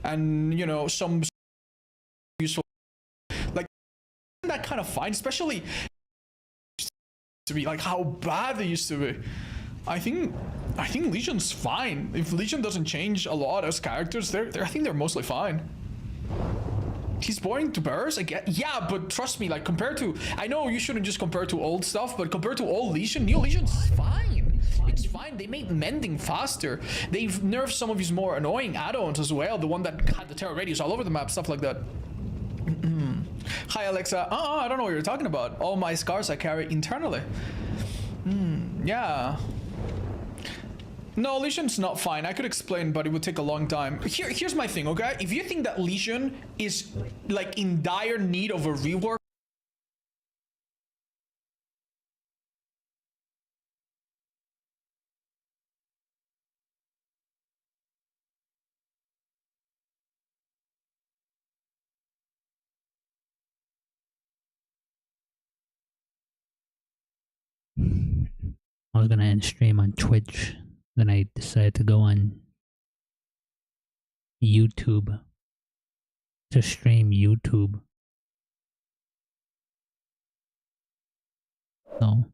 and you know some useful like that kind of fine, especially to be like how bad they used to be. I think Legion's fine. If Legion doesn't change a lot as characters, I think they're mostly fine. He's boring to bears again. Yeah, but trust me, like compared to, I know you shouldn't just compare to old stuff, but compared to old Legion, new Legion's fine. It's fine. They made mending faster. They've nerfed some of his more annoying add-ons as well. The one that had the terror radius all over the map, stuff like that. Hi Alexa. I don't know what you're talking about. All my scars I carry internally. Yeah. No, Legion's not fine. I could explain, but it would take a long time. Here's my thing, okay? If you think that Legion is like in dire need of a rework, I was gonna end stream on Twitch, then I decided to go on YouTube to stream YouTube. So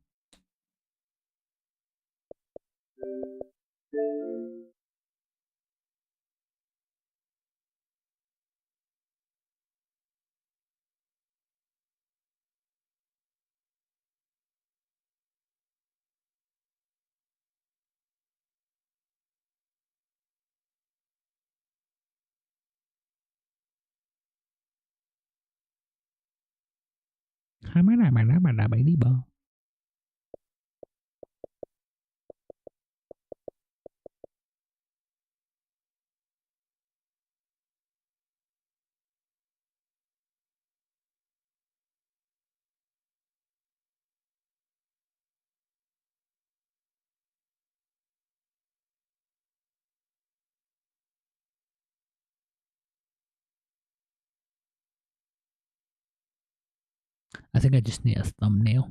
I think I just need a thumbnail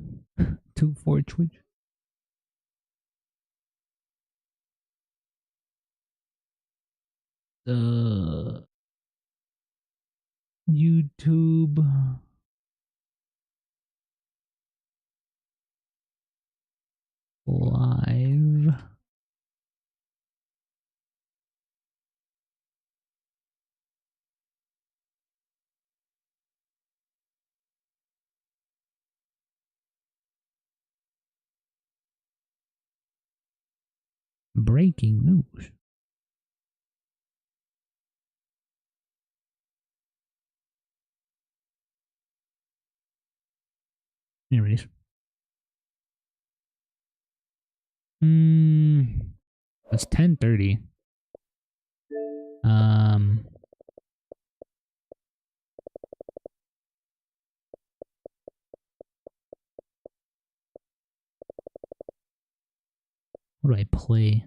for Twitch. The YouTube live. Breaking news. Here it is. It's 10:30. What do I play?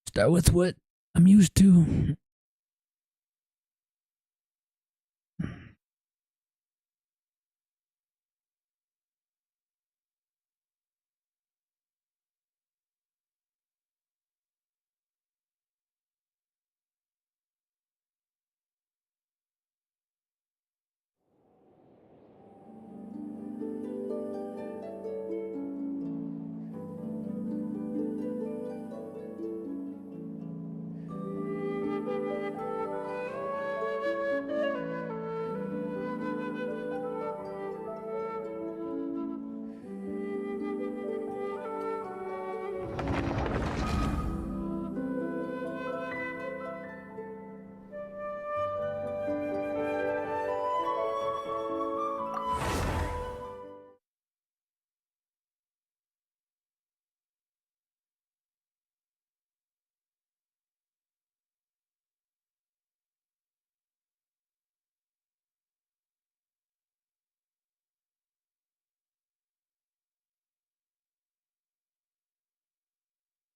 Start with what I'm used to.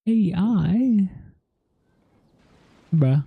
AI. Bruh.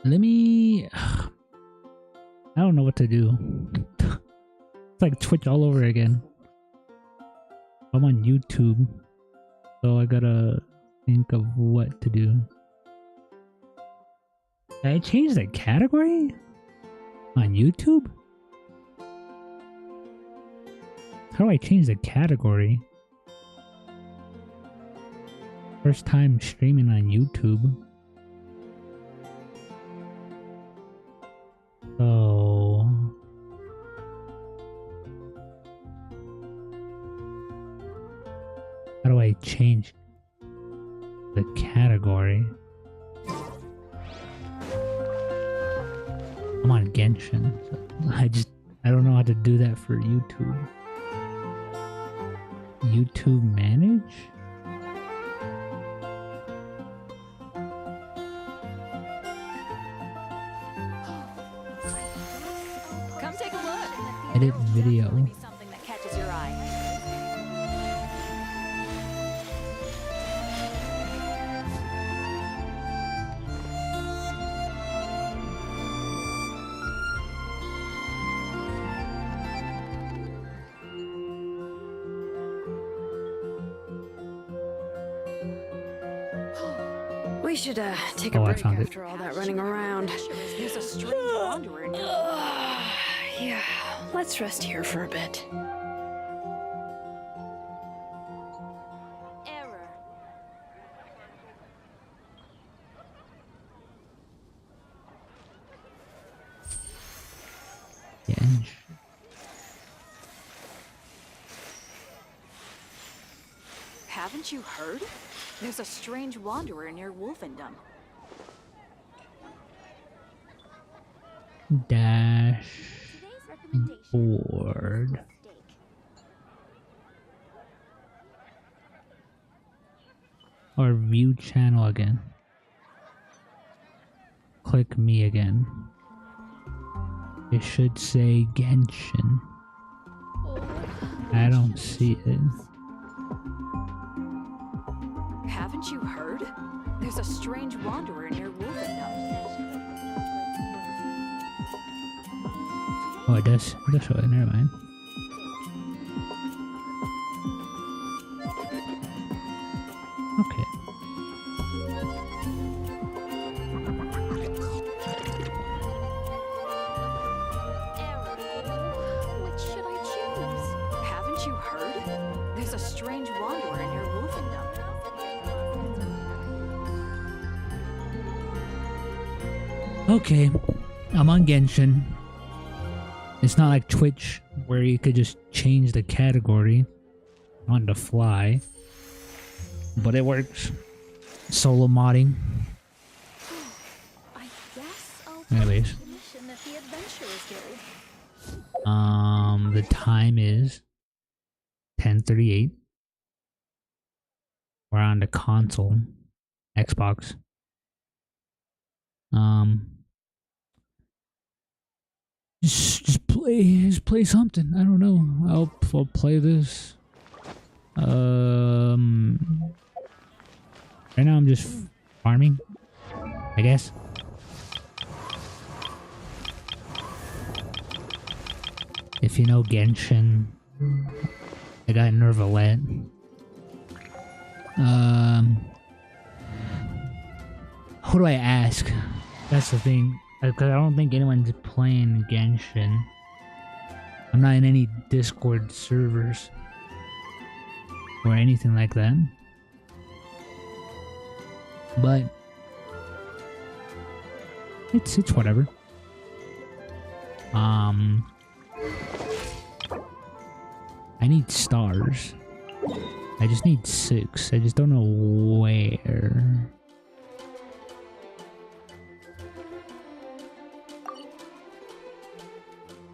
Let me. I don't know what to do. It's like Twitch all over again. I'm on YouTube, so I gotta think of what to do. Did I change the category on YouTube? How do I change the category? First time streaming on YouTube. So how do I change the category? I'm on Genshin. So I don't know how to do that for YouTube. YouTube manage? Come take a look. Edit video. Maybe something that catches your eye. We should take a Oh, I break found it. after all that running around. There's a strange wanderer in your Yeah, let's rest here for a bit. error. Genshin. Haven't you heard? There's a strange wanderer near Wolfendom. Dash board. Or view channel again. Click me again. It should say Genshin. I don't see it. Haven't you heard? There's a strange wanderer near Wolfendom. Oh, it does. It does show it. Never mind. Okay. Which should I choose? Haven't you heard? There's a strange wanderer near Wolfendom. Okay. I'm on Genshin. It's not like Twitch where you could just change the category on the fly. But it works. Solo modding. I guess I'll Anyways. take the mission that the Adventurers Guild. The time is 10:38. or on the console, Xbox. Just play something. I don't know. I'll play this. Right now I'm just farming, I guess. If you know Genshin, I got Nervalet. Who do I ask? That's the thing. Because I don't think anyone's playing Genshin. I'm not in any Discord servers or anything like that. But it's whatever. I need stars. I just need 6. I just don't know where.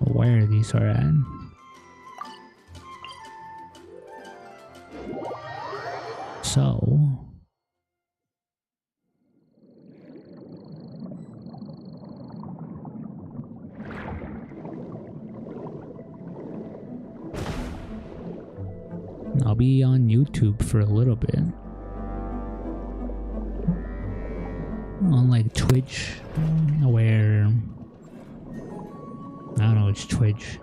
Where these are at. So I'll be on YouTube for a little bit. On like Twitch, where I don't know, it's Twitch.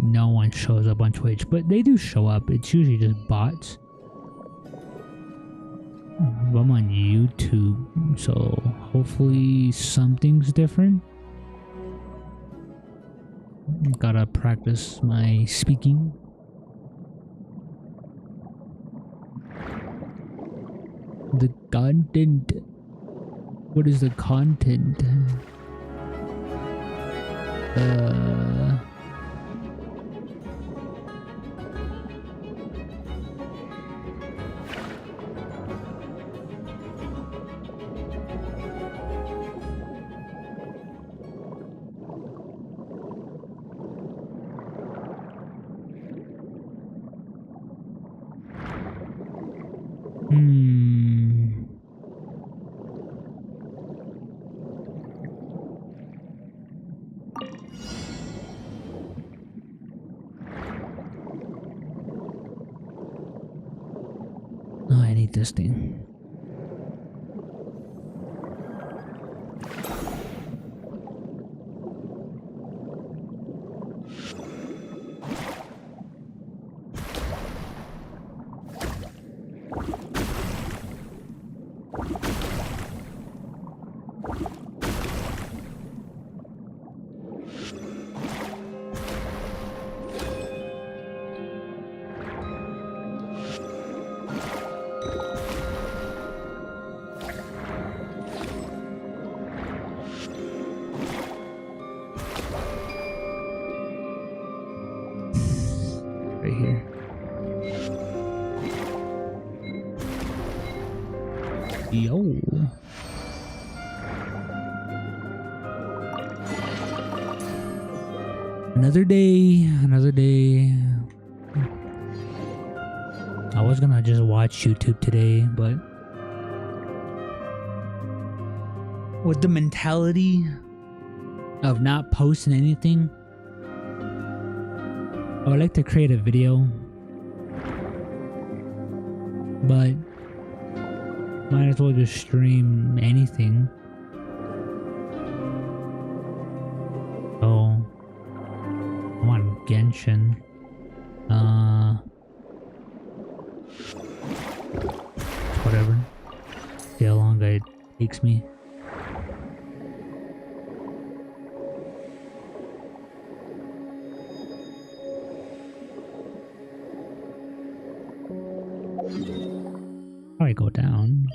No one shows up on Twitch, but they do show up. It's usually just bots. I'm on YouTube, so hopefully something's different. Gotta practice my speaking. The content. What is the content? Oh, I need this thing. Right here. Yo. Another day, another day. I was gonna just watch YouTube today, but with the mentality of not posting anything, I would like to create a video, but might as well just stream anything. So I'm on Genshin. Whatever. See how long it takes me. How do I go down?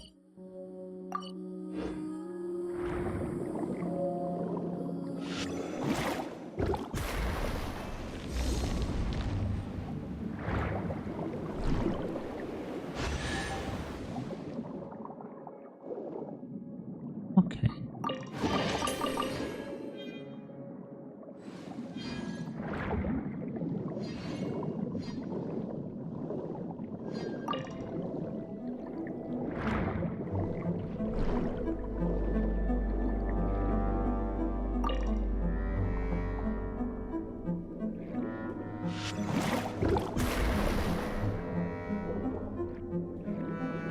Okay.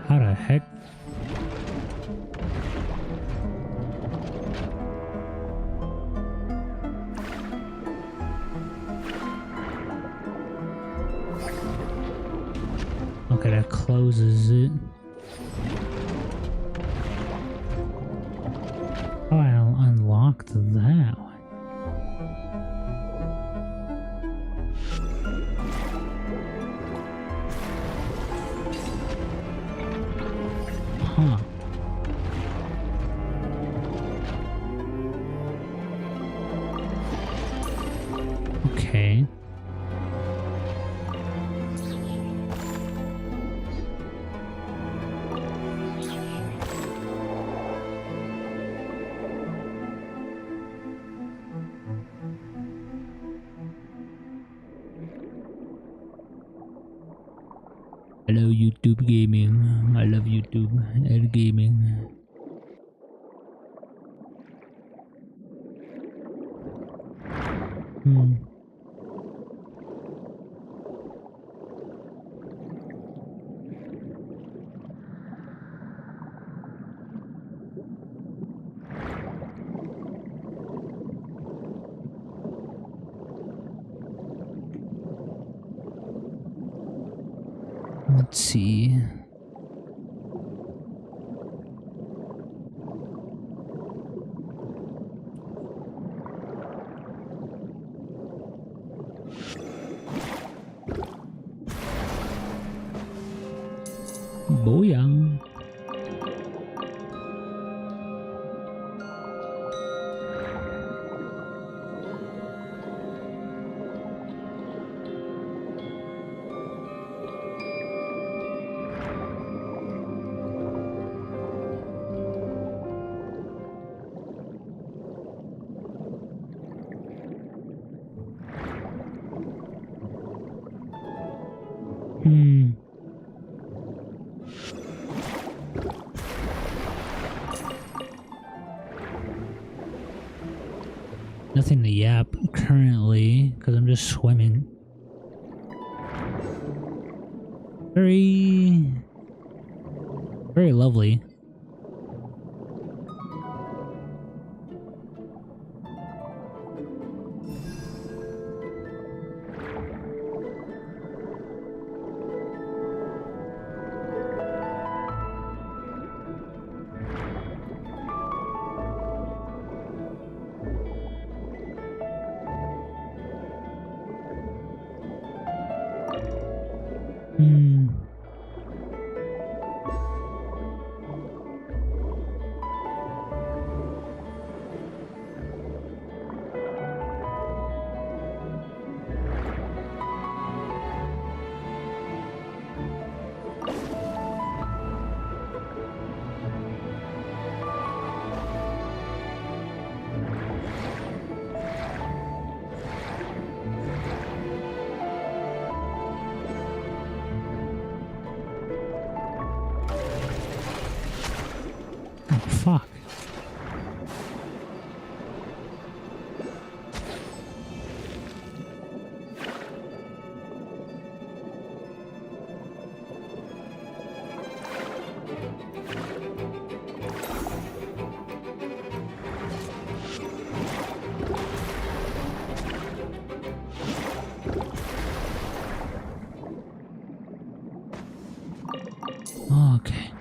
How the heck? Okay, that closes it. Oh, I unlocked that one. Huh. Okay. Hello YouTube gaming. I love YouTube and gaming. Let's see. Booyah. Nothing to yap currently because I'm just swimming. Very lovely. Fuck. Okay.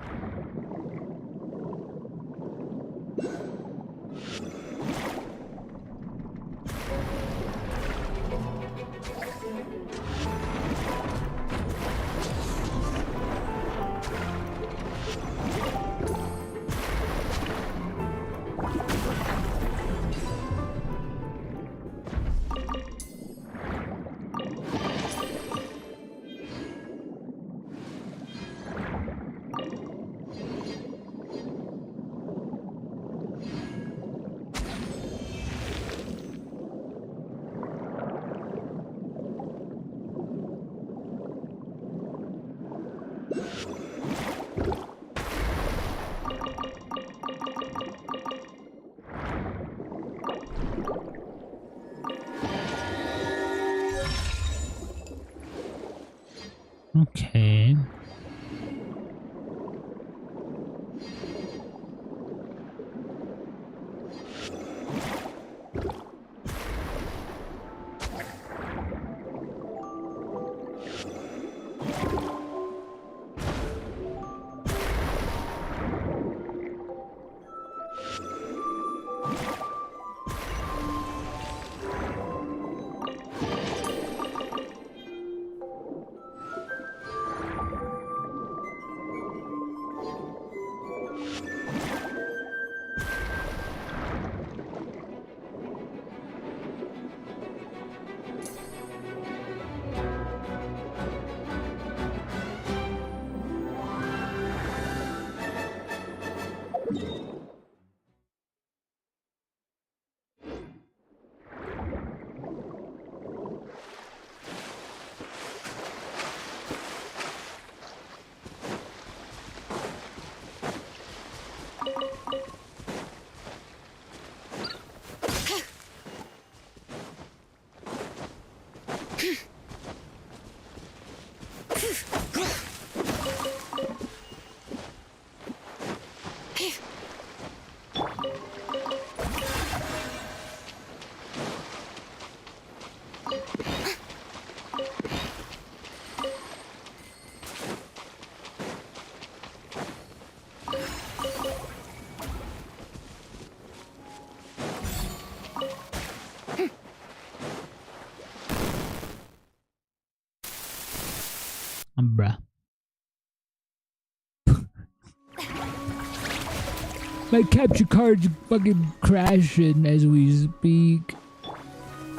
My capture card's fucking crashing as we speak.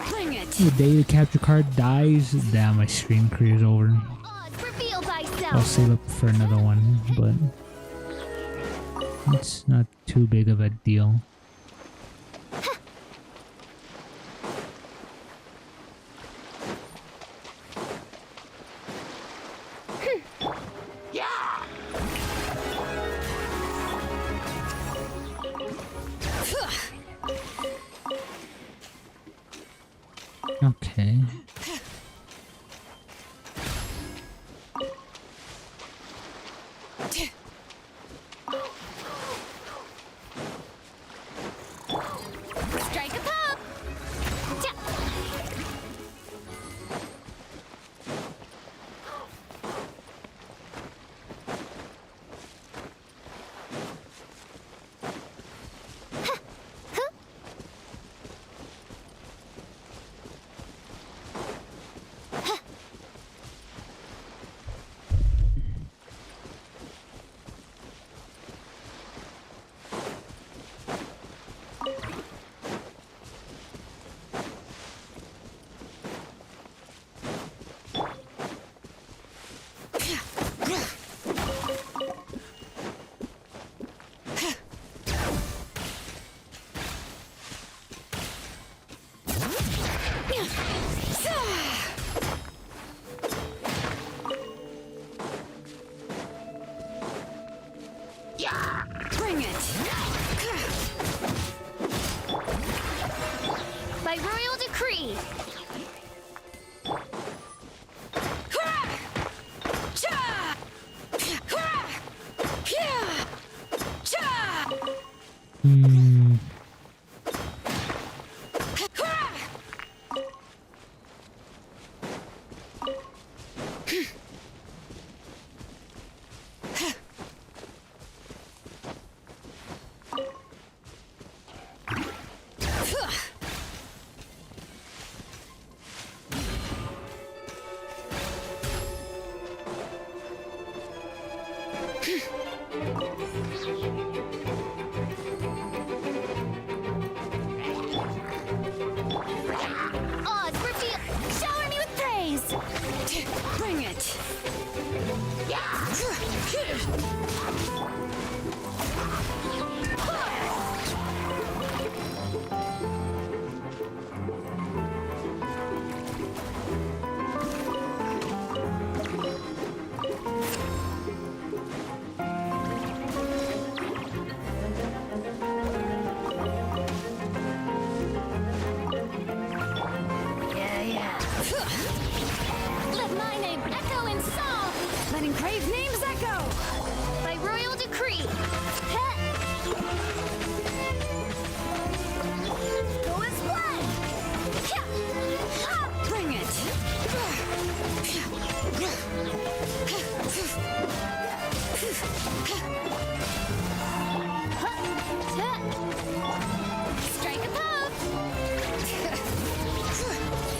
Bring it. The day the capture card dies, damn, my stream career's over. Odds reveal I'll thyself. save up for another one, but it's not too big of a deal. Okay. Strike a pop. Bring it. By royal decree. Hmm. Odds reveal. Shower me with praise. Bring it. Let my name echo in song. Let engraved names echo. By royal decree. Go as planned. Bring it. Strike a pop.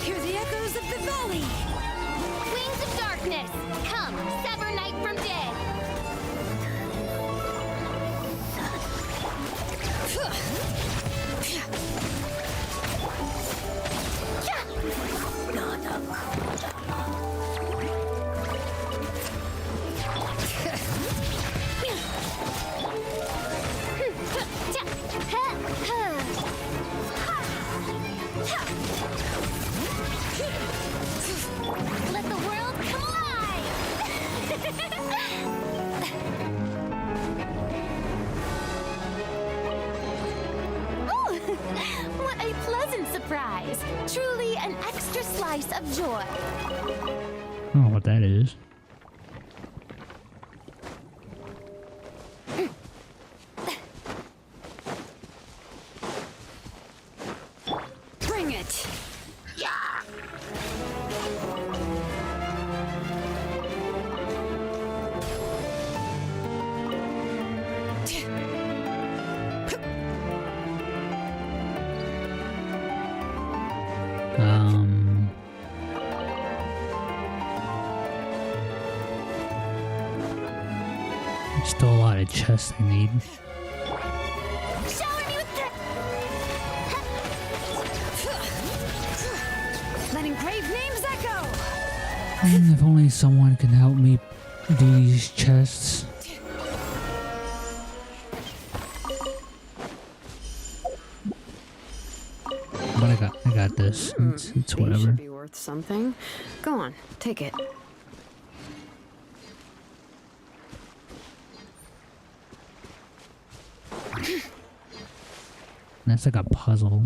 Hear the echoes of the valley. Wings of darkness, come, sever night from day. Let the world come alive! Oh, what a pleasant surprise! Truly an extra slice of joy. I don't know what that is. Bring it! Still a lot of chests I need. If only someone can help me do these chests. But I got this. It's These whatever. should be worth something. Go on, take it. That's like a puzzle.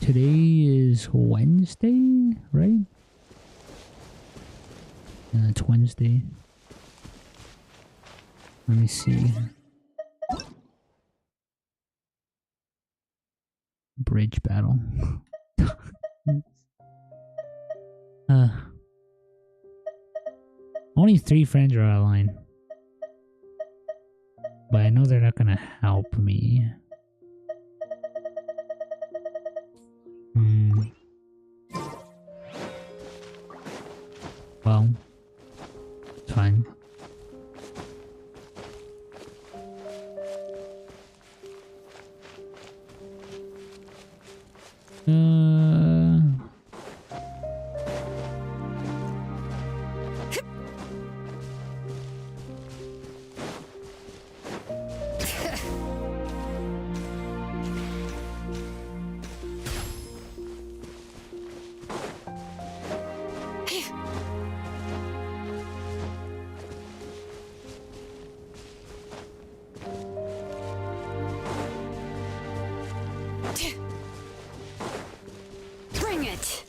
Today is Wednesday, right? Yeah, it's Wednesday. Let me see. Bridge battle. Only 3 friends are online. But I know they're not gonna help me. Well, it's fine. Bring it!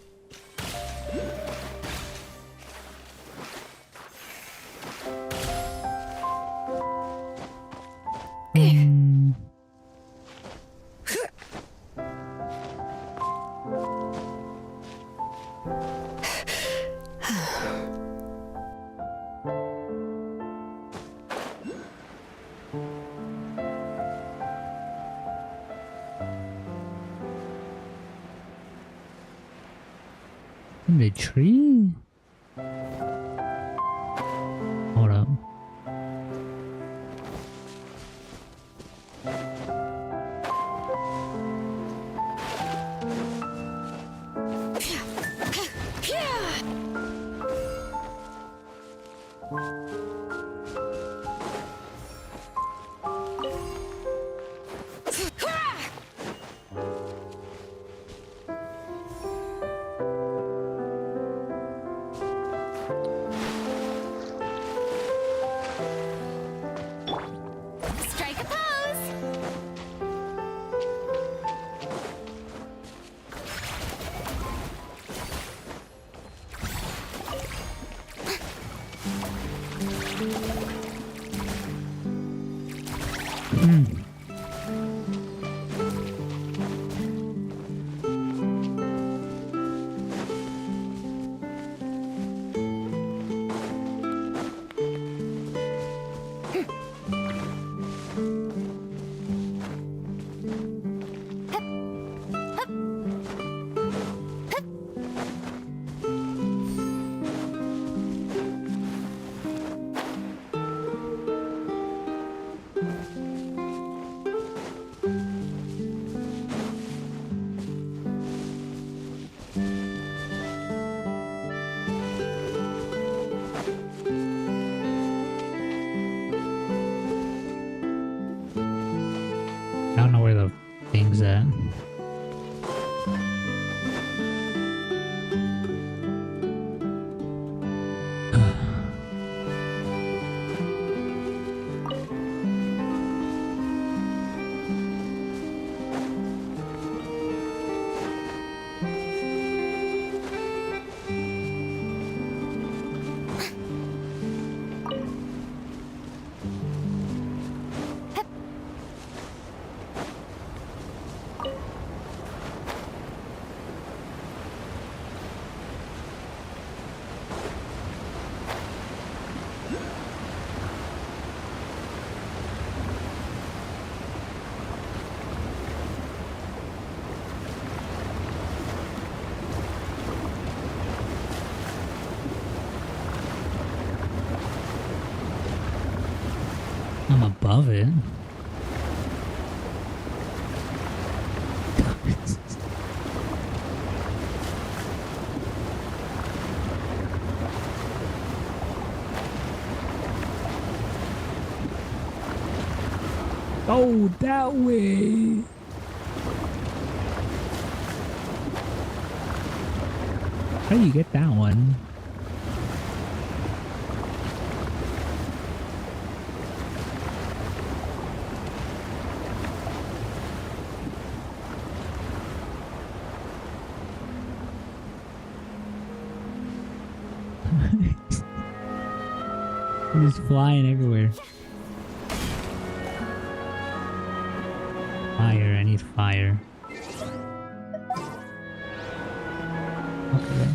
In the tree? Hold up. Strike a pose! I don't know where the thing's at. above it. Oh, that way. How do you get that one? We're just flying everywhere. Fire, I need fire. Okay.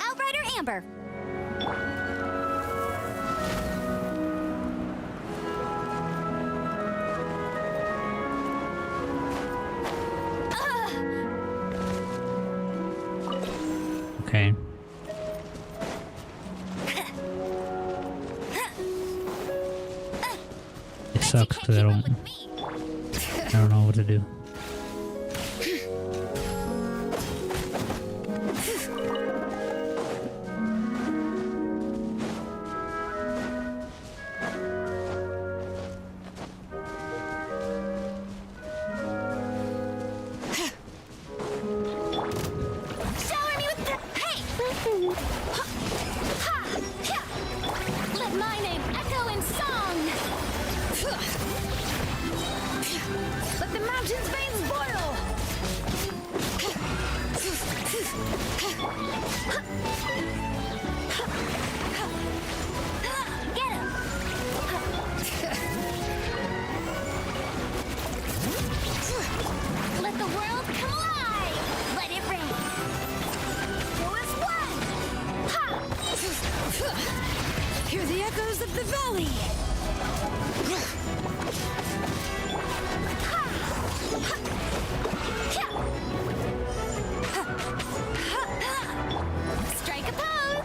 Outrider Amber. Okay. It sucks because I don't know what to do. Shower me with the hey! Ha! Ha! Yeah! Let my name echo in song! Let the mountain's veins boil! Get him! Let the world come alive! Let it rain! Go as one! Ha! Hear the echoes of the valley. Strike a pose!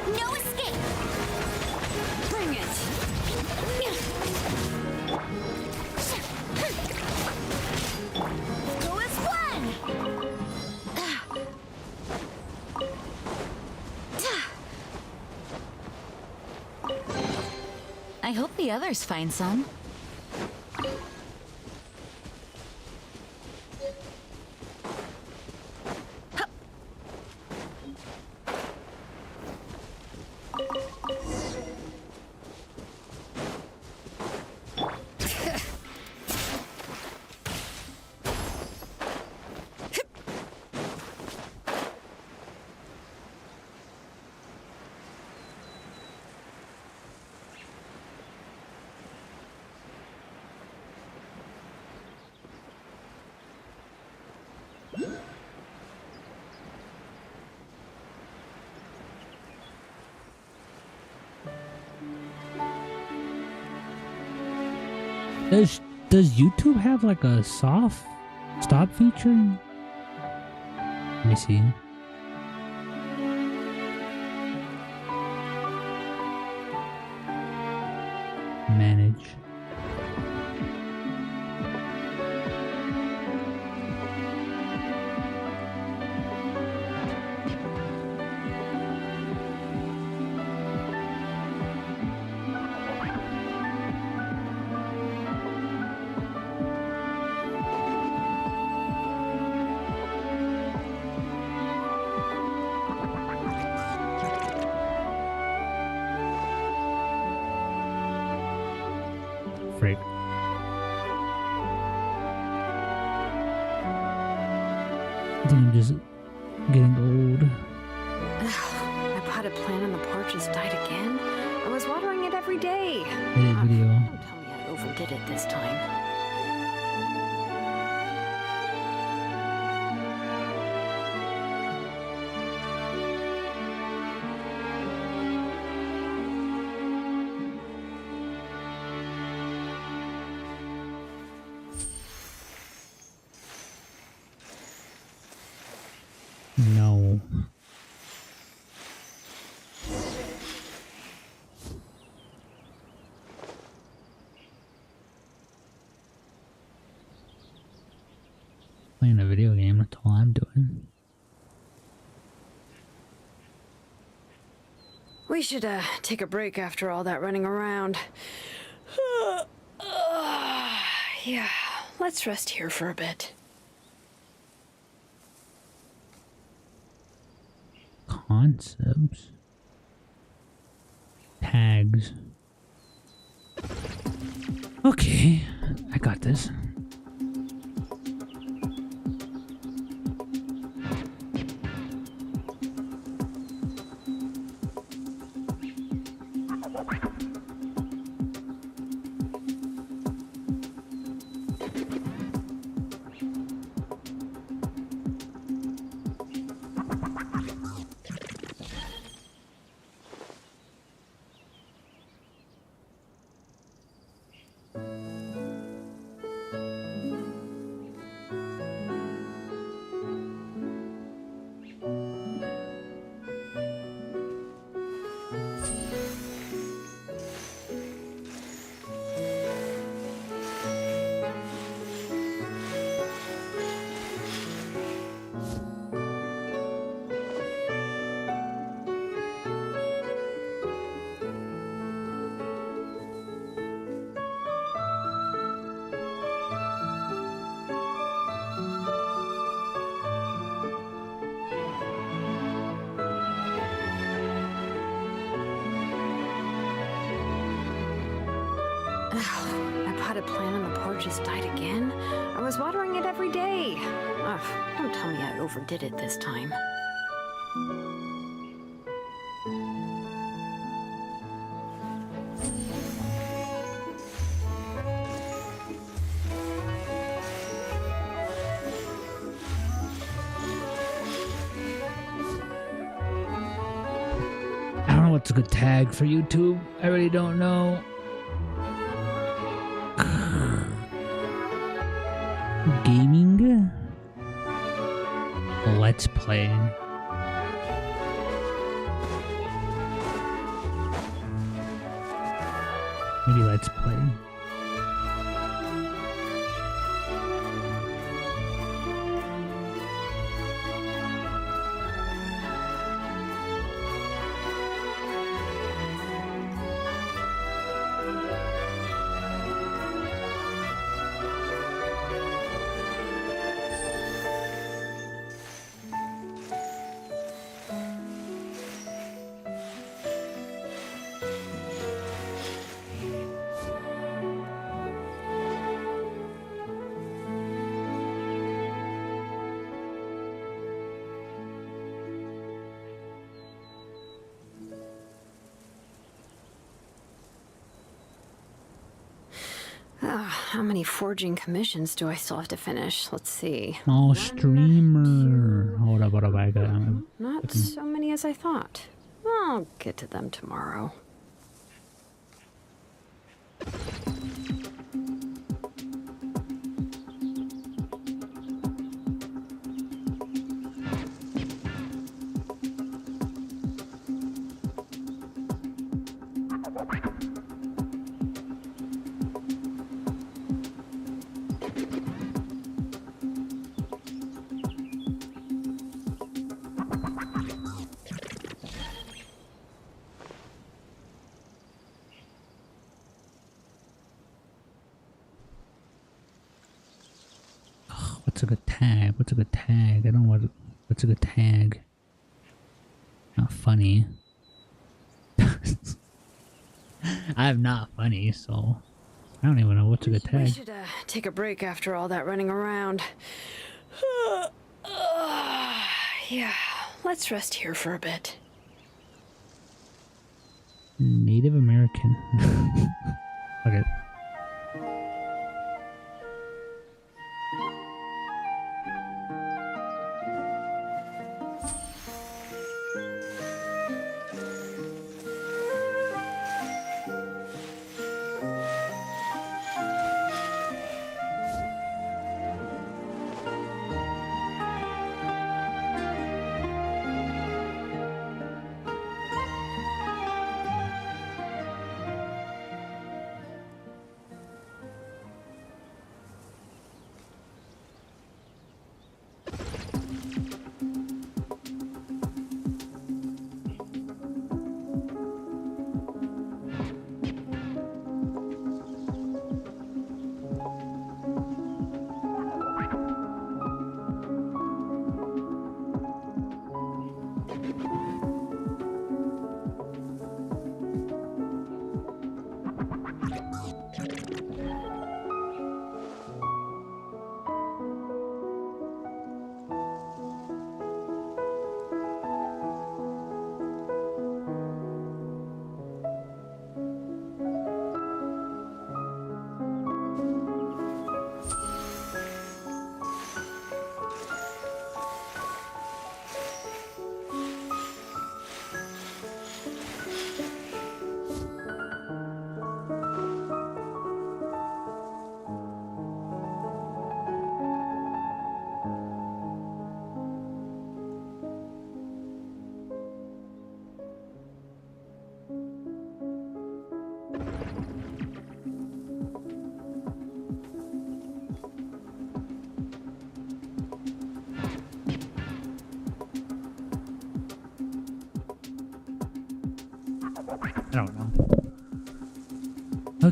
No escape! Bring it. Go as one! I hope the others find some. Does YouTube have like a soft stop feature? Let me see. Manage. Frick. I think I'm just getting old. My potted plant on the porch has died again. I was watering it every day. Edit video. Don't tell me I overdid it this time. No. Playing a video game, that's all I'm doing. We should take a break after all that running around. Yeah, let's rest here for a bit. Concepts. Tags. Okay, I got this. My potted plant on the porch has died again. I was watering it every day. Ugh, don't tell me I overdid it this time. I don't know what's a good tag for YouTube. I really don't know. Gaming? Let's play. Maybe let's play. How many forging commissions do I still have to finish? Let's see. Small streamer. Hold up, I got Not so many as I thought. I'll get to them tomorrow. What's a good tag? What's a good tag? I don't know what's a good tag. Not funny. I'm not funny, so I don't even know what's a good We tag. should take a break after all that running around. Yeah, let's rest here for a bit. Native American. Okay.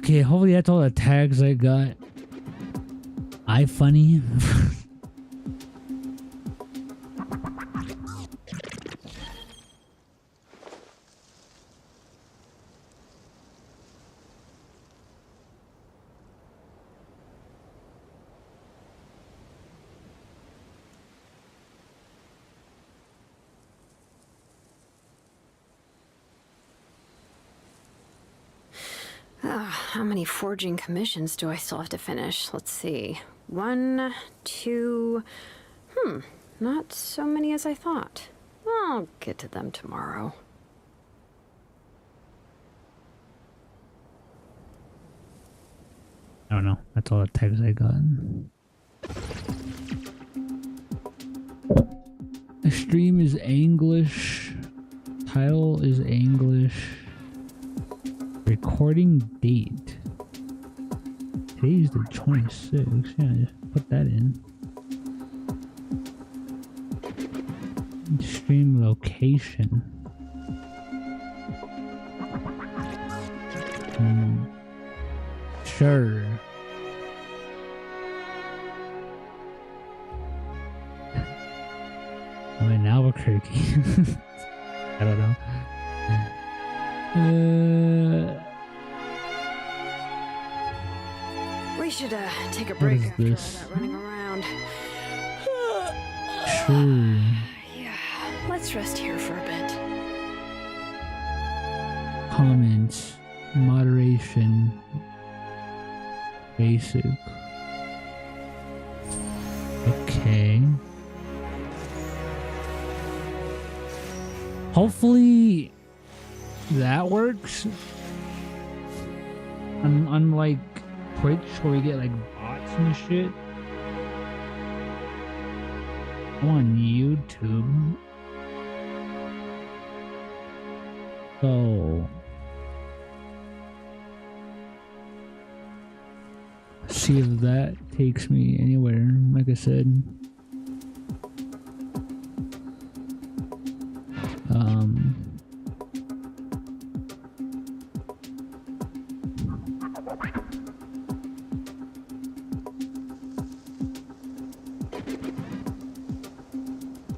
Okay, hopefully that's all the tags I got. iFunny. How many forging commissions do I still have to finish? Let's see. 1, 2... not so many as I thought. I'll get to them tomorrow. I don't know. That's all the tags I got. The stream is English. Title is English. Recording date. Today's the 26th. Yeah, just put that in. Stream location. Sure. I'm in Albuquerque. I don't know. We should take a break is after all this? that running around. Sure. Yeah, let's rest here for a bit. Comments. Moderation. Basic. Okay. Hopefully that works. Unlike Twitch where we get like bots and shit. I'm on YouTube. So see if that takes me anywhere, like I said.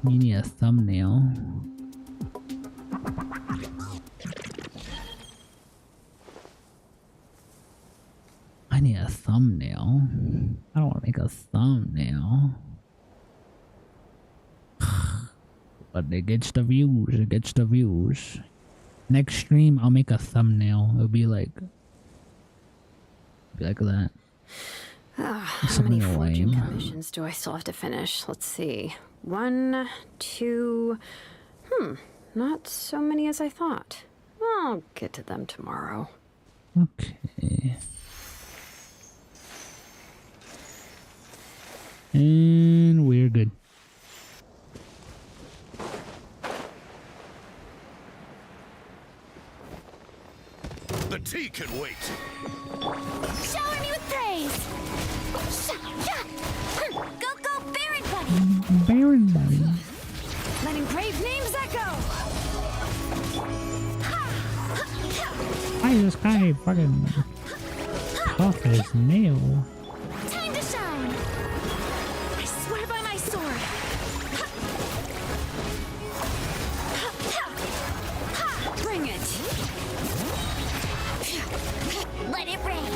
You need a thumbnail. I need a thumbnail. I don't want to make a thumbnail. But it gets the views. It gets the views. Next stream, I'll make a thumbnail. It'll be like that. How many forging commissions do I still have to finish? Let's see. 1, 2... not so many as I thought. I'll get to them tomorrow. Okay. And we're good. The tea can wait. Shower me with praise! Go, go, Baron Buddy! Baron Buddy. Letting brave names echo! Why is this guy fucking tough as nail? Time to shine! I swear by my sword! Bring it! Let it rain!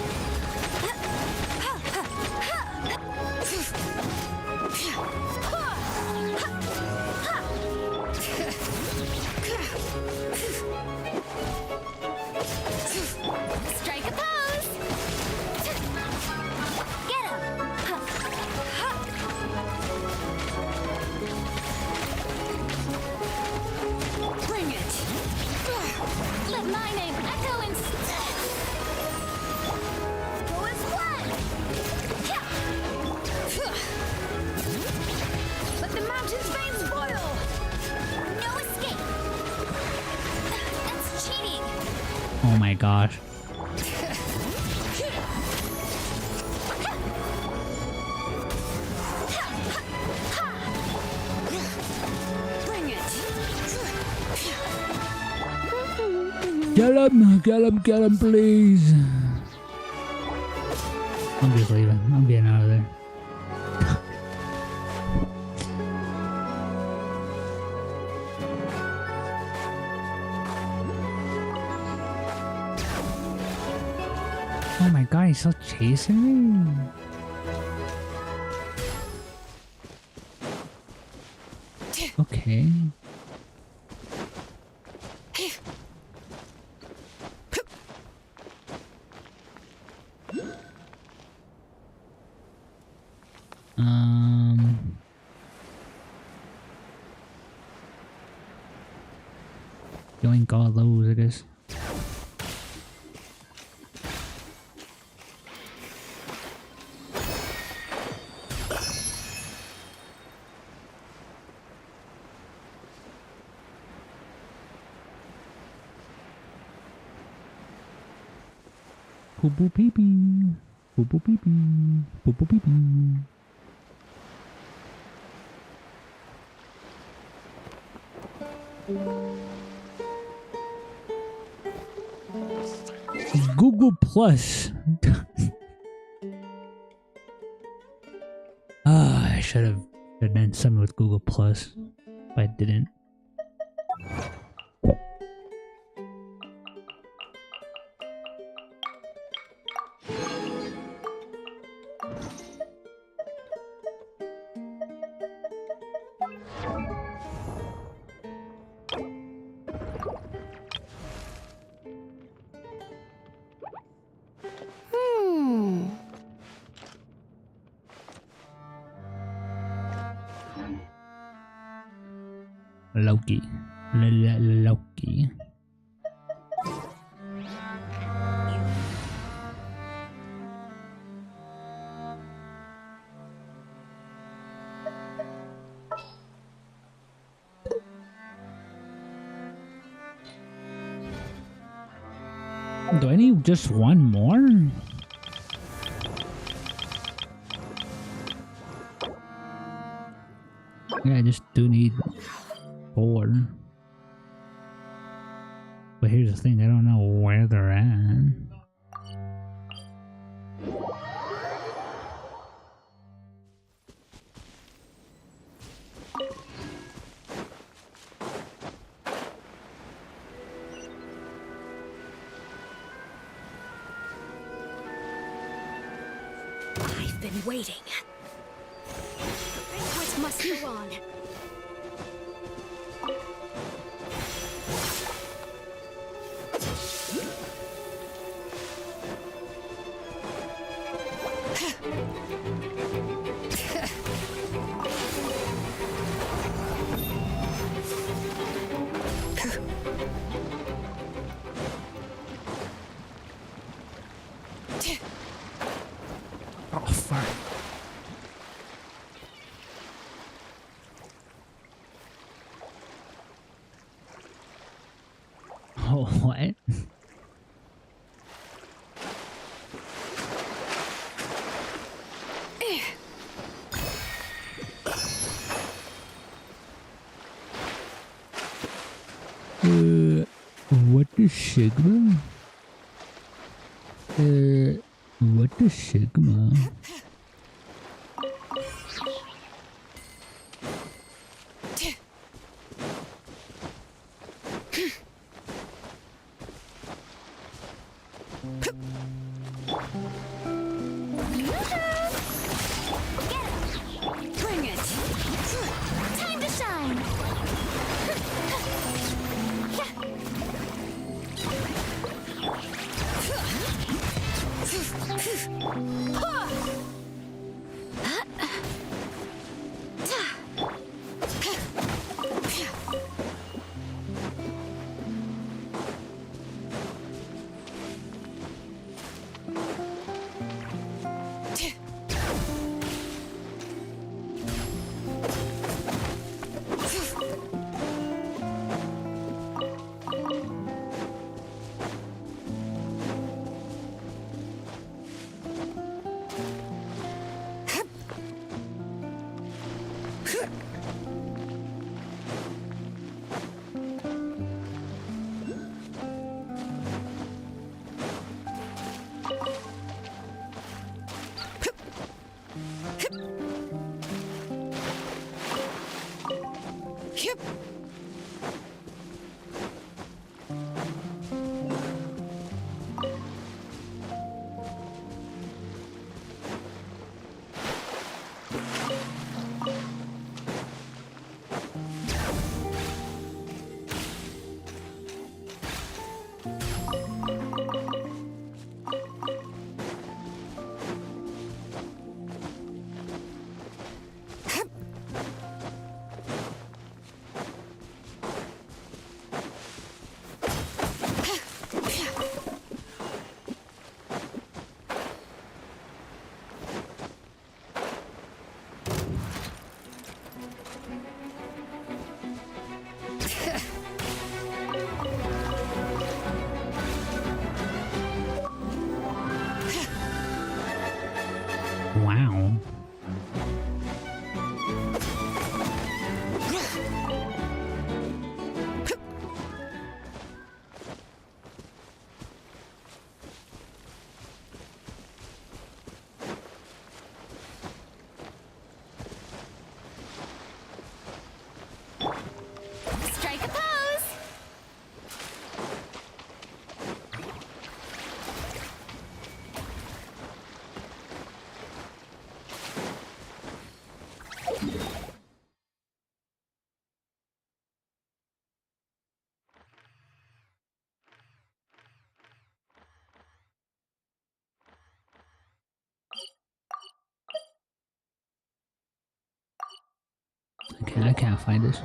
Strike a pose! Get him! Bring it! Let my name echo in go as one! Let the mountain's veins boil! No escape! That's cheating! Oh my gosh. Bring it! Get him, please. I'm just leaving. I'm getting out of there. Oh my god, he's still chasing me? Okay. Yoink all those, I guess. Poo poo pee pee. Poo poo pee pee. Poo poo pee pee. Google Plus. I should have done something with Google Plus, but I didn't. Loki. Loki. Do I need just one more? Yeah, I just do need 4. But here's the thing, I don't know where they're at. I've been waiting. The banquet must go on. Oh, fuck. Oh, what? What is Sigma? What is Sigma? Bring it! Time to shine! Wow. Strike a pose! Okay, I can't find this.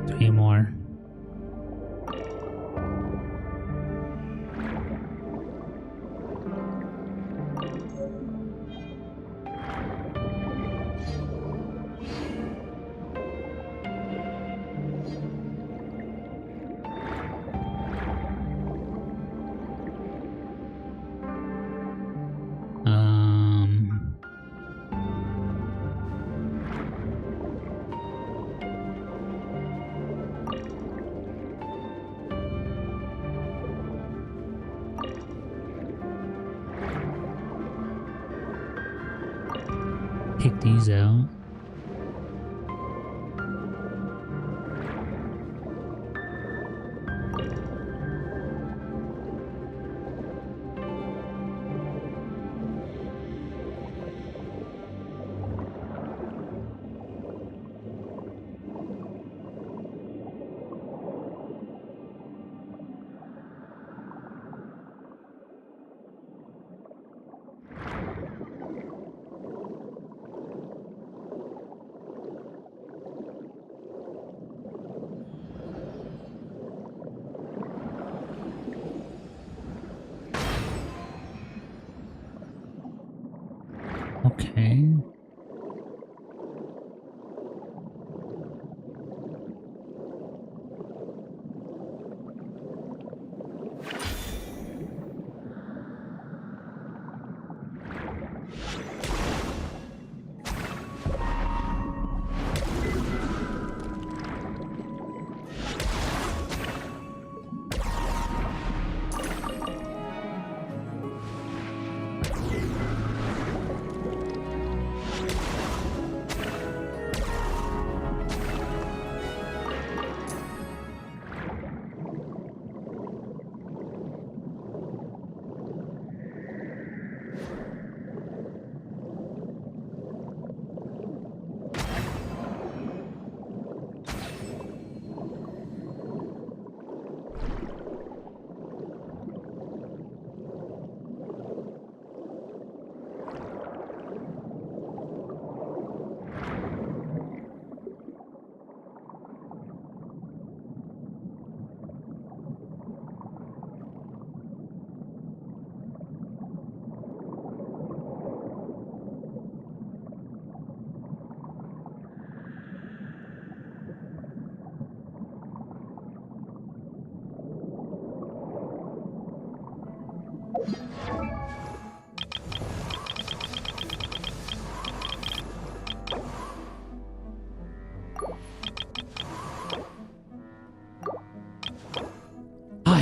Three more. Take these out. Okay.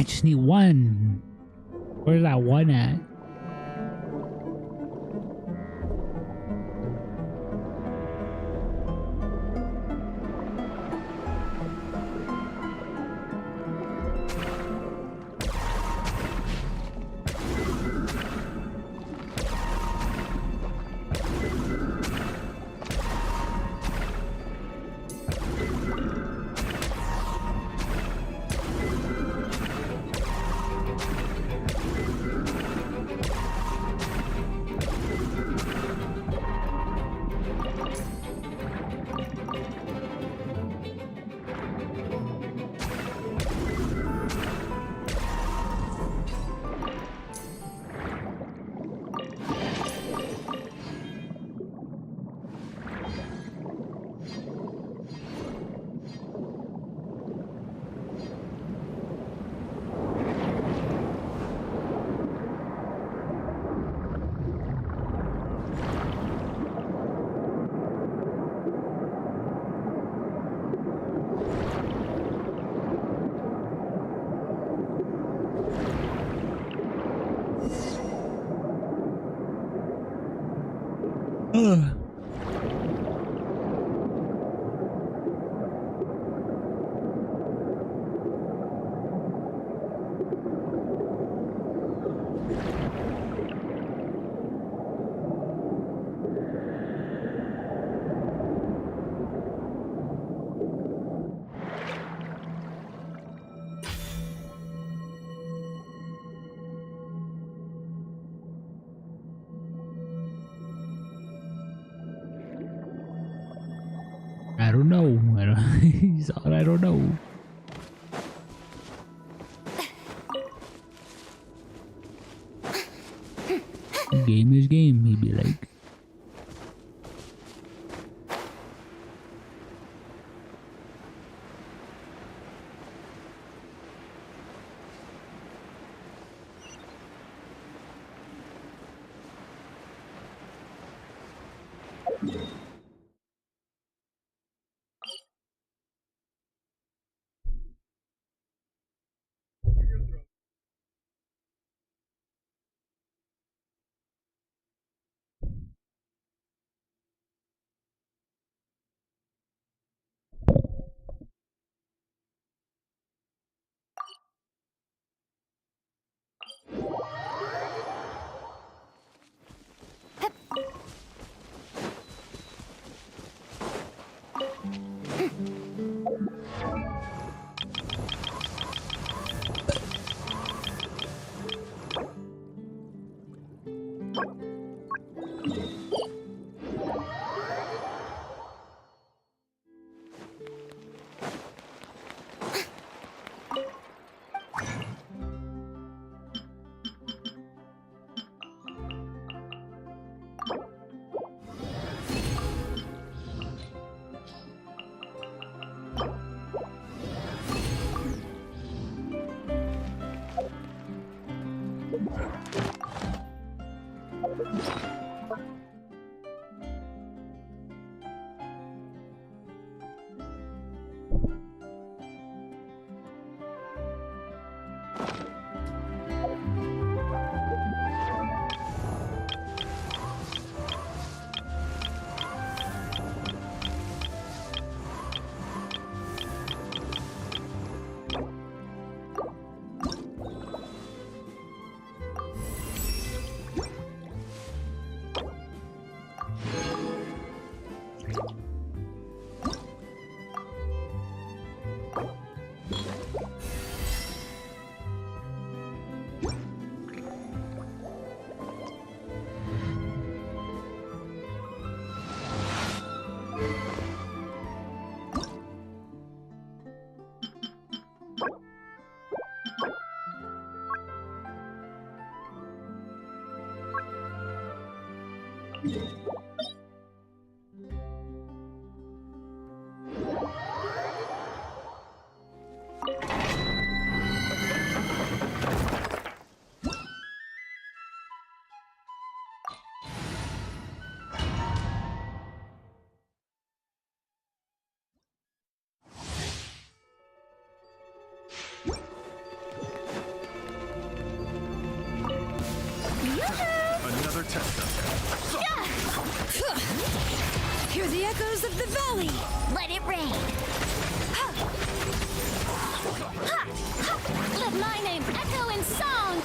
I just need one. Where's that one at? Ugh. I don't know. He's all I don't know. Game is game, he'd be like. Hear the echoes of the valley. Let it rain. Ha. Ha. Ha. Let my name echo in song.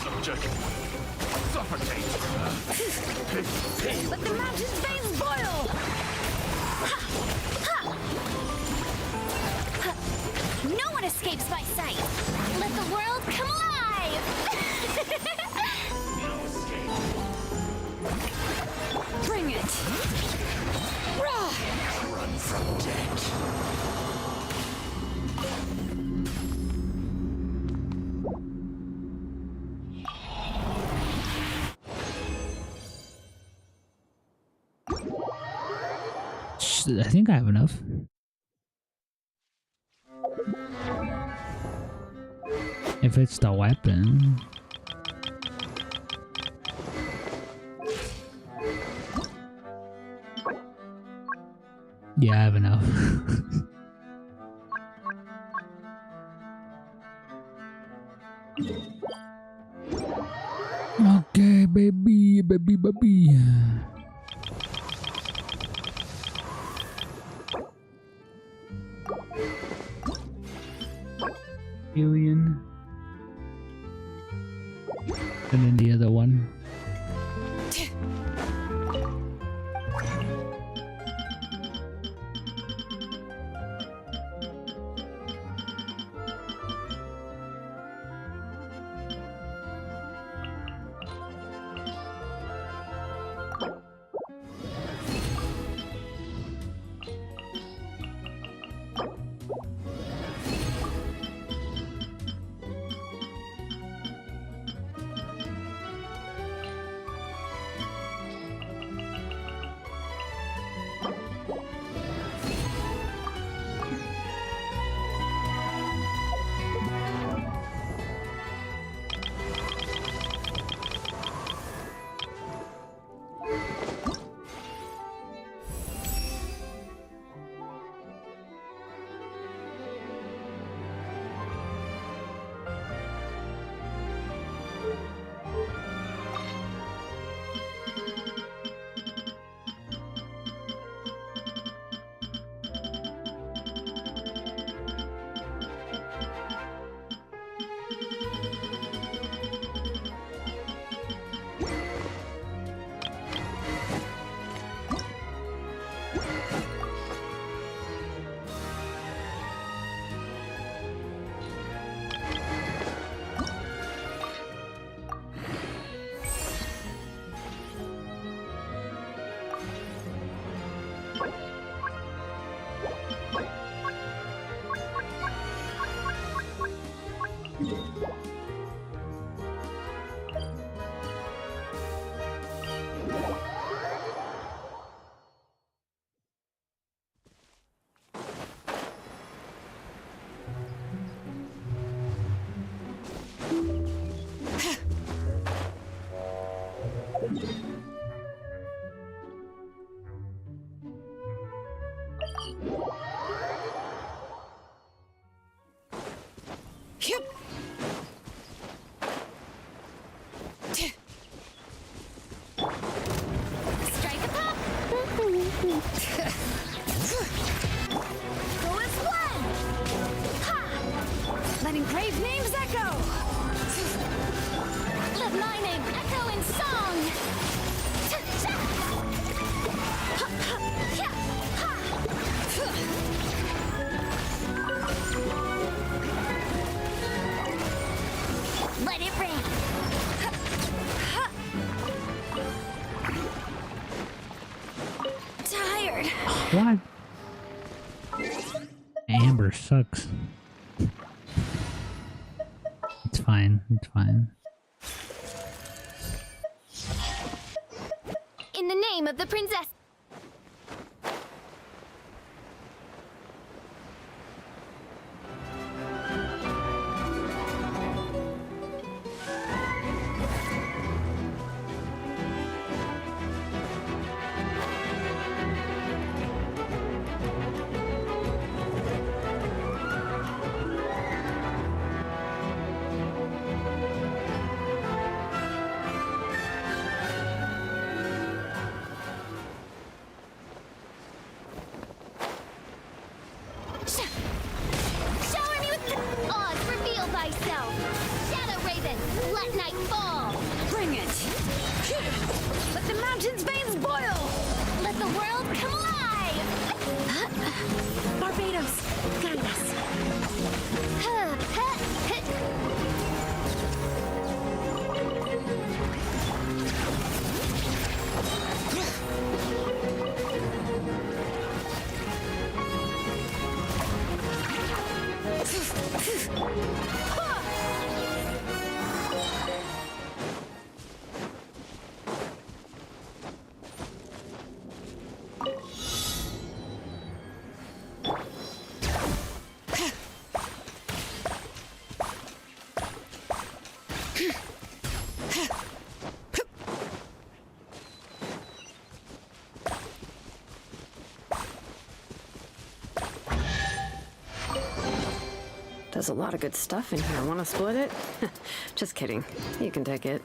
Subject. Suffocate. Let the mountain's veins boil. Ha. Ha. Ha. No one escapes my sight. Let the world come alive. Bring it. Rah. Run from death. I think I have enough. If it's the weapon. Yeah, I have enough. Okay, baby, baby, baby. Alien. And then the other one. Strike a pop. Go as one. Ha! Letting brave names echo. Let my name echo in song. Ha, ha, yeah, ha. Let it rain. Tired. What? Amber sucks. It's fine. It's fine. In the name of the princess. Shower me with Oz, reveal thyself! Shadow Raven, let night fall! Bring it! Let the mountain's veins boil! Let the world come alive! Barbados, guide us. There's a lot of good stuff in here. Want to split it? Just kidding. You can take it.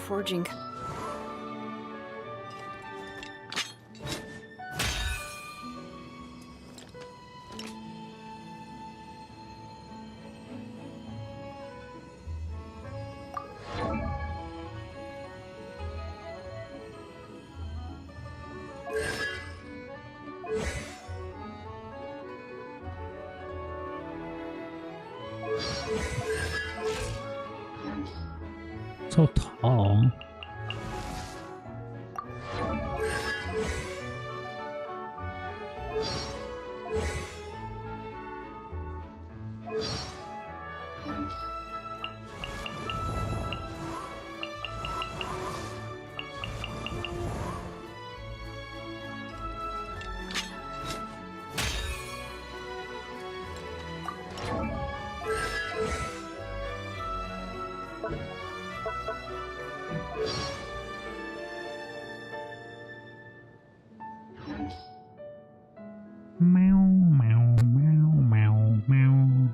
Forging. So tall. Meow, meow, meow, meow, meow.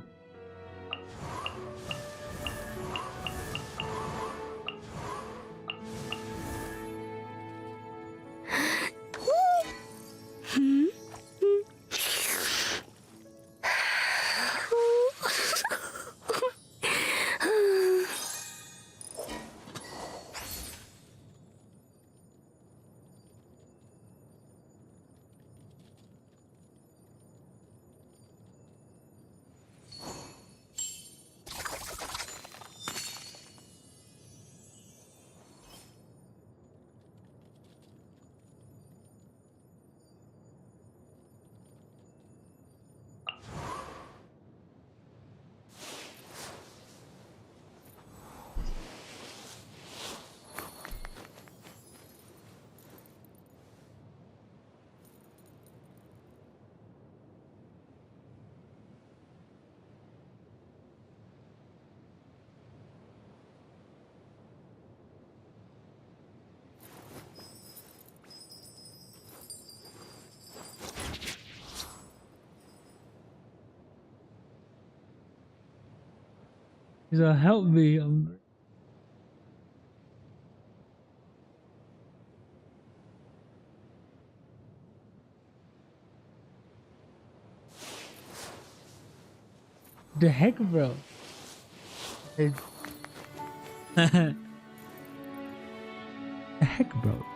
He's like, help me. The heck, bro? It's... the heck, bro?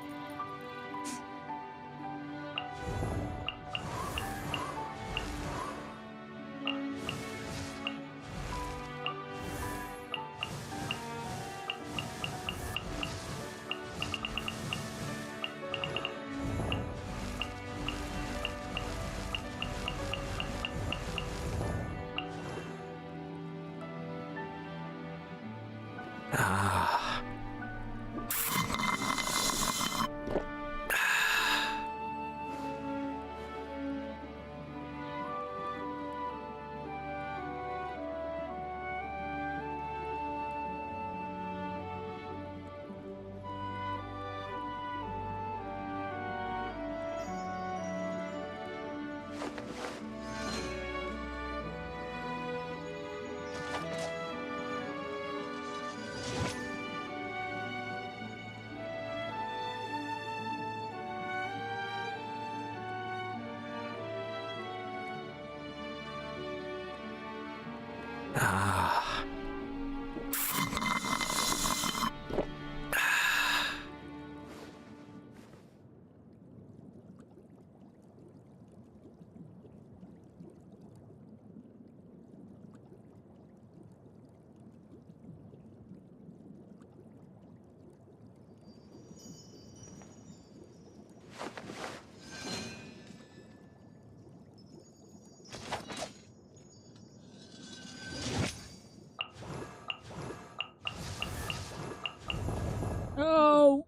Oh.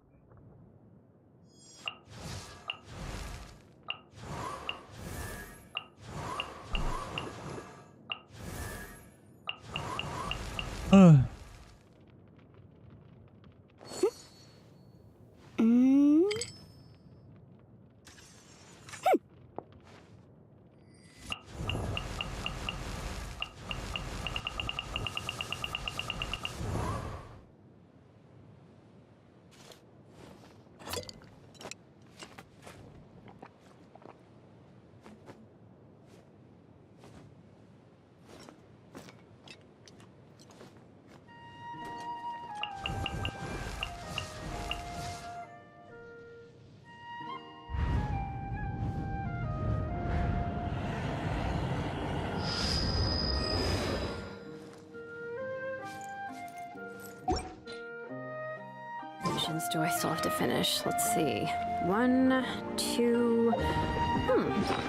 Missions do I still have to finish? Let's see. 1, 2.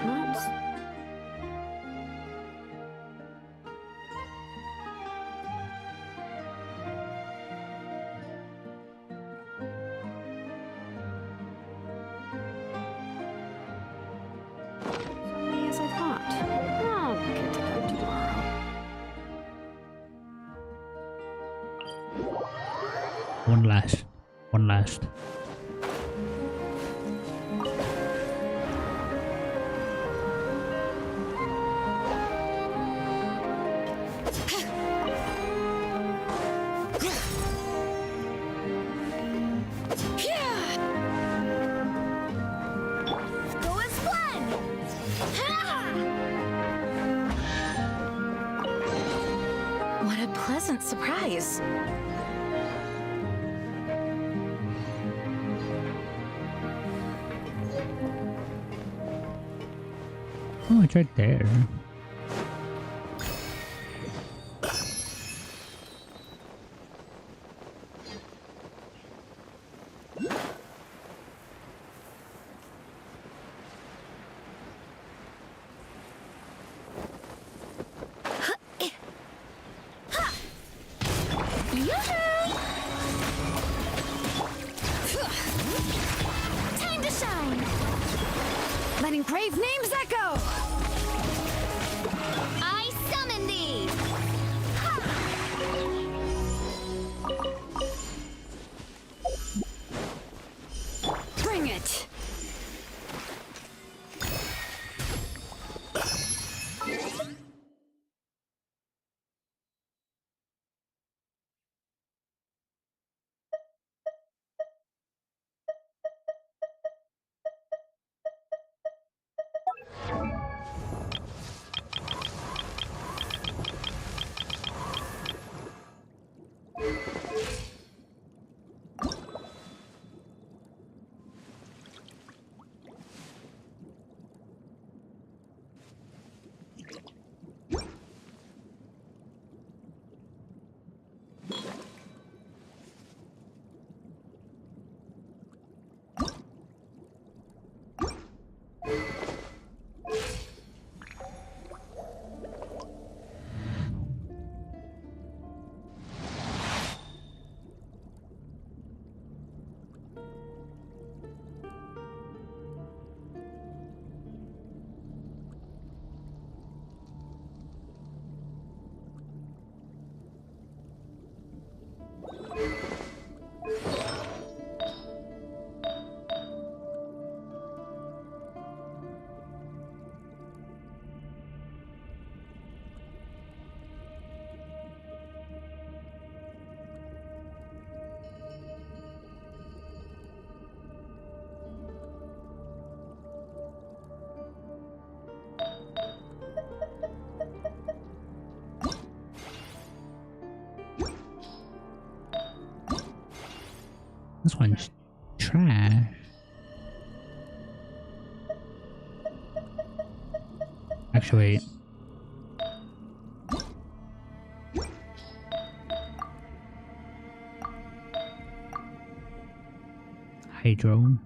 Not. So many as I thought. I'll get to them tomorrow. One last. One last. Go as planned. What a pleasant surprise. Oh, it's right there. Time to shine. Letting brave names echo. This one's trash. Actually, wait. Hydro.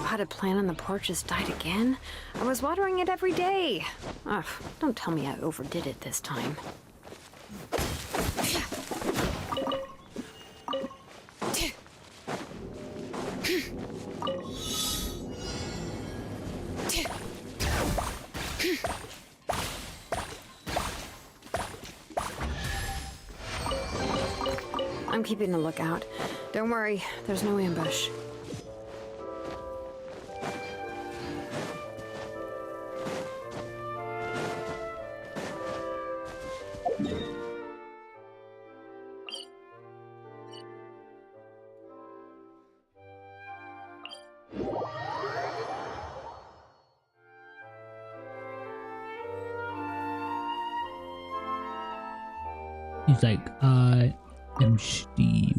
Potted plant on the porch just died again. I was watering it every day. Ugh, don't tell me I overdid it this time. I'm keeping a lookout. Don't worry, there's no ambush. He's like, I am Steve.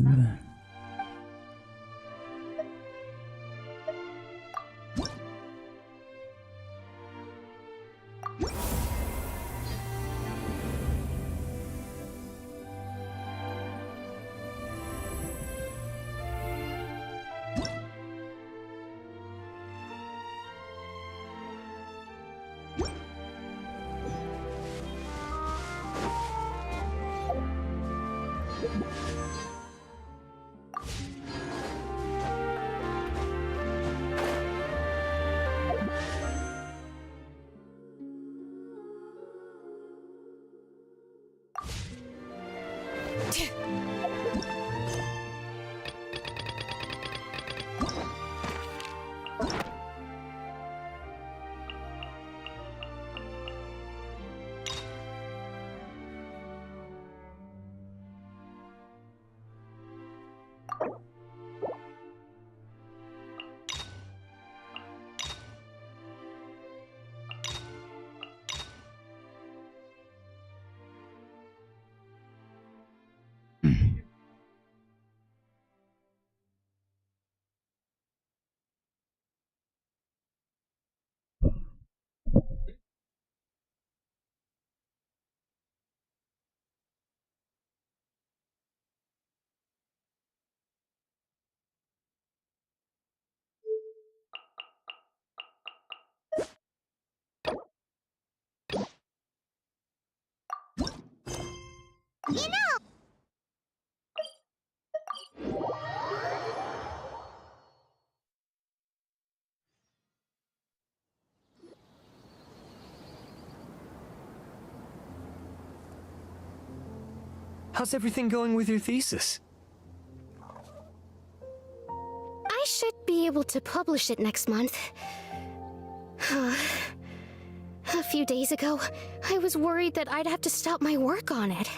How's everything going with your thesis? I should be able to publish it next month. A few days ago, I was worried that I'd have to stop my work on it.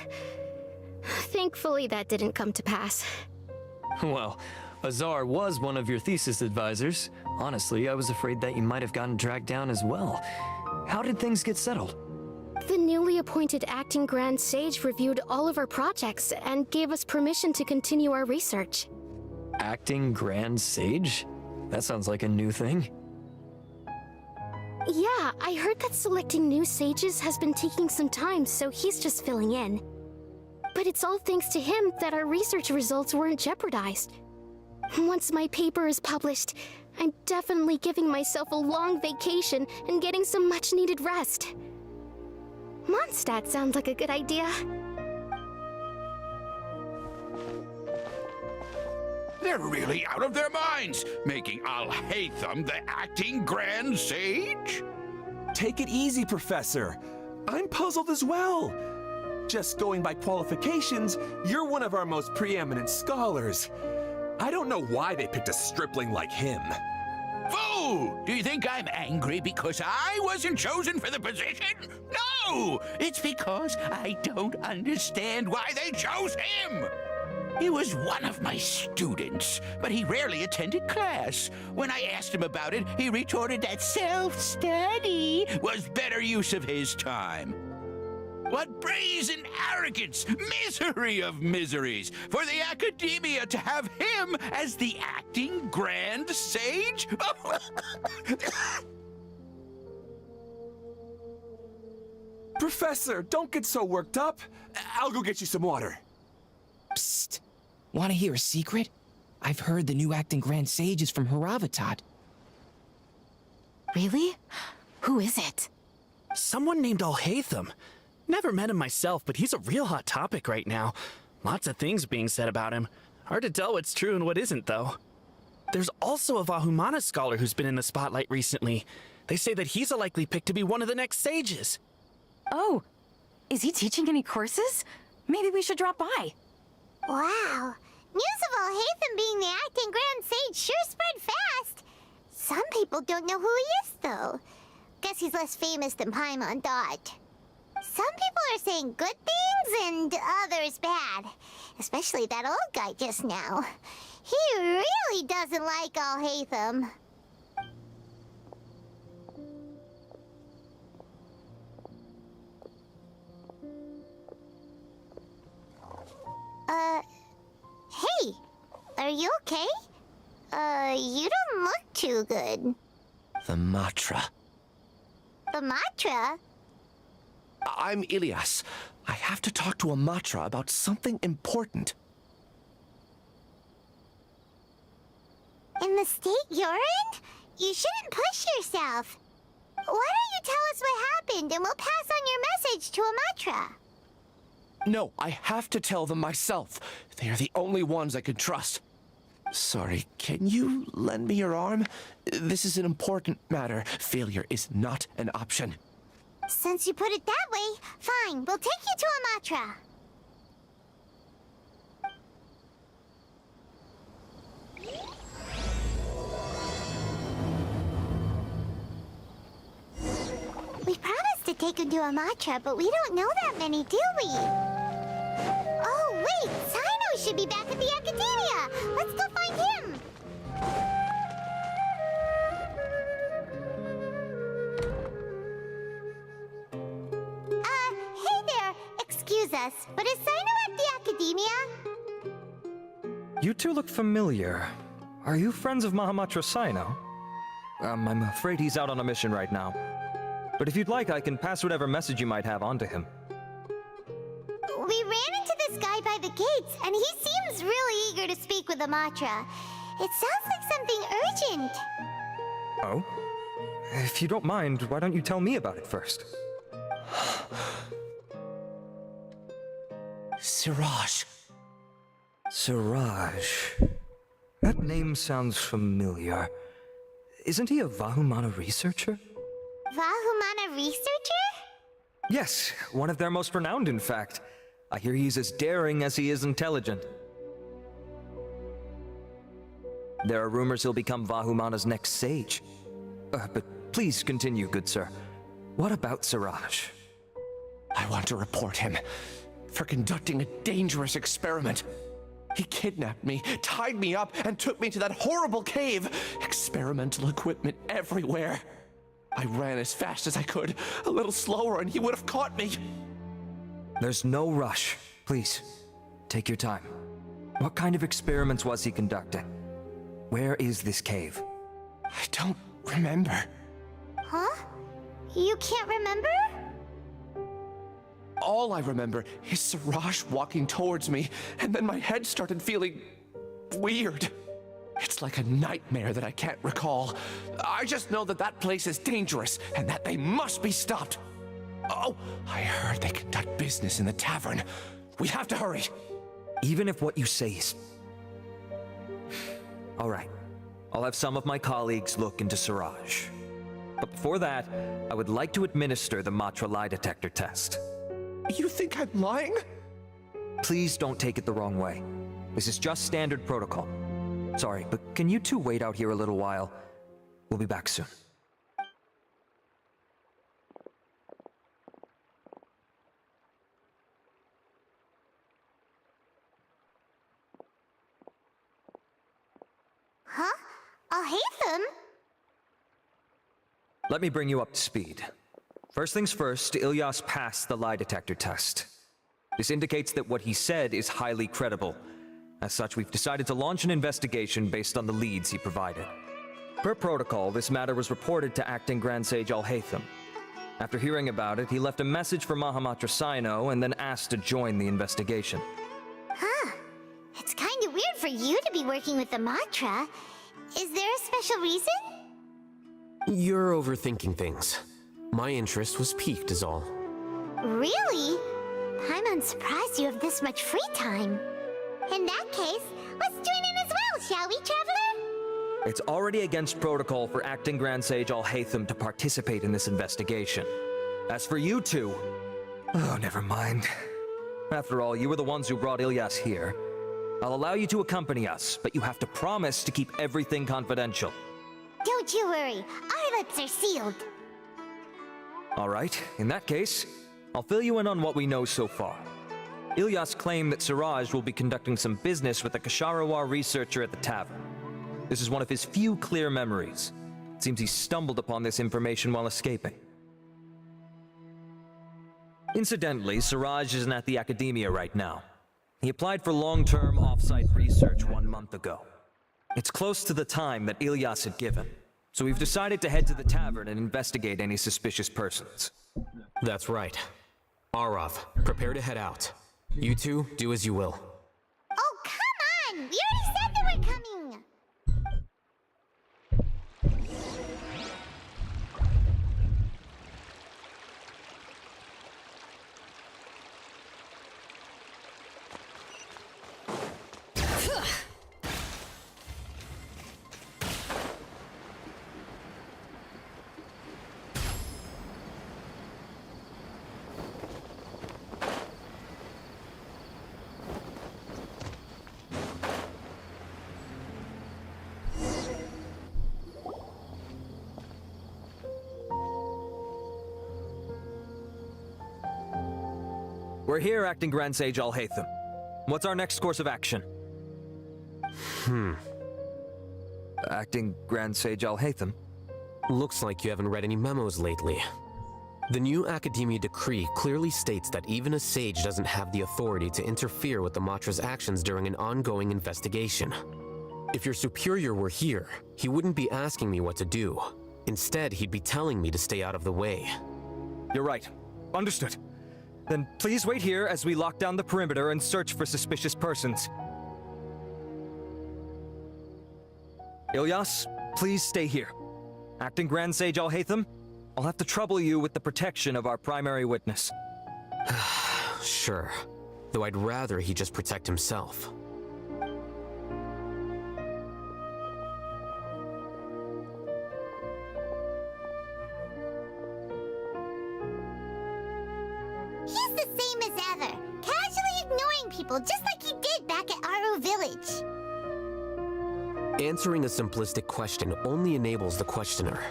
Thankfully, that didn't come to pass. Well, Azar was one of your thesis advisors. Honestly, I was afraid that you might have gotten dragged down as well. How did things get settled? The newly appointed acting Grand Sage reviewed all of our projects and gave us permission to continue our research. Acting Grand Sage? That sounds like a new thing. Yeah, I heard that selecting new sages has been taking some time, so he's just filling in. But it's all thanks to him that our research results weren't jeopardized. Once my paper is published, I'm definitely giving myself a long vacation and getting some much-needed rest. Mondstadt sounds like a good idea. They're really out of their minds, making Al-Haytham the acting Grand Sage? Take it easy, Professor. I'm puzzled as well. Just going by qualifications, you're one of our most preeminent scholars. I don't know why they picked a stripling like him. Fool! Do you think I'm angry because I wasn't chosen for the position? No! It's because I don't understand why they chose him! He was one of my students, but he rarely attended class. When I asked him about it, he retorted that self-study was better use of his time. What brazen arrogance, misery of miseries, for the Academia to have him as the acting Grand Sage? Professor, don't get so worked up. I'll go get you some water. Psst. Want to hear a secret? I've heard the new acting Grand Sage is from Haravatat. Really? Who is it? Someone named Al-Haytham. Never met him myself, but he's a real hot topic right now. Lots of things being said about him. Hard to tell what's true and what isn't, though. There's also a Vahumana scholar who's been in the spotlight recently. They say that he's a likely pick to be one of the next sages. Oh, is he teaching any courses? Maybe we should drop by. Wow. News of Al-Haytham being the acting Grand Sage sure spread fast. Some people don't know who he is, though. Guess he's less famous than Paimon thought. Some people are saying good things and others bad. Especially that old guy just now. He really doesn't like Al-Haytham. Hey, are you okay? You don't look too good. The Matra. The Matra? I'm Ilias. I have to talk to a Matra about something important. In the state you're in? You shouldn't push yourself. Why don't you tell us what happened and we'll pass on your message to a Matra? No, I have to tell them myself. They are the only ones I can trust. Sorry, can you lend me your arm? This is an important matter. Failure is not an option. Since you put it that way, fine, we'll take you to a Matra. We promised to take him to a Matra, but we don't know that many, do we? Oh, wait! Sino should be back at the Academia! Let's go find him! Hey there! Excuse us, but is Sino at the Academia? You two look familiar. Are you friends of Mahamatra Sino? I'm afraid he's out on a mission right now. But if you'd like, I can pass whatever message you might have on to him. We ran into this guy by the gates, and he seems really eager to speak with the Matra. It sounds like something urgent. Oh? If you don't mind, why don't you tell me about it first? Siraj. Siraj. That name sounds familiar. Isn't he a Vahumana researcher? Vahumana researcher? Yes, one of their most renowned, in fact. I hear he's as daring as he is intelligent. There are rumors he'll become Vahumana's next sage. But please continue, good sir. What about Siraj? I want to report him for conducting a dangerous experiment. He kidnapped me, tied me up, and took me to that horrible cave. Experimental equipment everywhere. I ran as fast as I could, a little slower, and he would have caught me. There's no rush. Please, take your time. What kind of experiments was he conducting? Where is this cave? I don't remember. Huh? You can't remember? All I remember is Siraj walking towards me, and then my head started feeling weird. It's like a nightmare that I can't recall. I just know that that place is dangerous, and that they must be stopped. Oh, I heard they conduct business in the tavern. We have to hurry. Even if what you say is... Alright. I'll have some of my colleagues look into Siraj. But before that, I would like to administer the Matra lie detector test. You think I'm lying? Please don't take it the wrong way. This is just standard protocol. Sorry, but can you two wait out here a little while? We'll be back soon. Huh? Alhaitham? Let me bring you up to speed. First things first, Ilyas passed the lie detector test. This indicates that what he said is highly credible. As such, we've decided to launch an investigation based on the leads he provided. Per protocol, this matter was reported to Acting Grand Sage Alhaitham. After hearing about it, he left a message for Mahamatra Sino and then asked to join the investigation. Huh. It's kinda weird for you to be working with the Matra. Is there a special reason? You're overthinking things. My interest was piqued is all. Really? I'm unsurprised you have this much free time. In that case, let's join in as well, shall we, Traveler? It's already against protocol for Acting Grand Sage Alhaitham to participate in this investigation. As for you two... Oh, never mind. After all, you were the ones who brought Ilyas here. I'll allow you to accompany us, but you have to promise to keep everything confidential. Don't you worry, our lips are sealed. Alright, in that case, I'll fill you in on what we know so far. Ilyas claimed that Siraj will be conducting some business with a Kasharawar researcher at the tavern. This is one of his few clear memories. It seems he stumbled upon this information while escaping. Incidentally, Siraj isn't at the academia right now. He applied for long-term off-site research 1 month ago. It's close to the time that Ilyas had given, so we've decided to head to the tavern and investigate any suspicious persons. That's right. Arav, prepare to head out. You two, do as you will. Oh, come on! We already said that we're coming! We're here, Acting Grand Sage Alhaitham. What's our next course of action? Acting Grand Sage Alhaitham? Looks like you haven't read any memos lately. The new Academia decree clearly states that even a sage doesn't have the authority to interfere with the Matra's actions during an ongoing investigation. If your superior were here, he wouldn't be asking me what to do. Instead, he'd be telling me to stay out of the way. You're right. Understood. Then please wait here as we lock down the perimeter and search for suspicious persons. Ilyas, please stay here. Acting Grand Sage Alhaitham, I'll have to trouble you with the protection of our primary witness. Sure. Though I'd rather he just protect himself. He's the same as ever, casually ignoring people just like he did back at Aru Village. Answering a simplistic question only enables the questioner.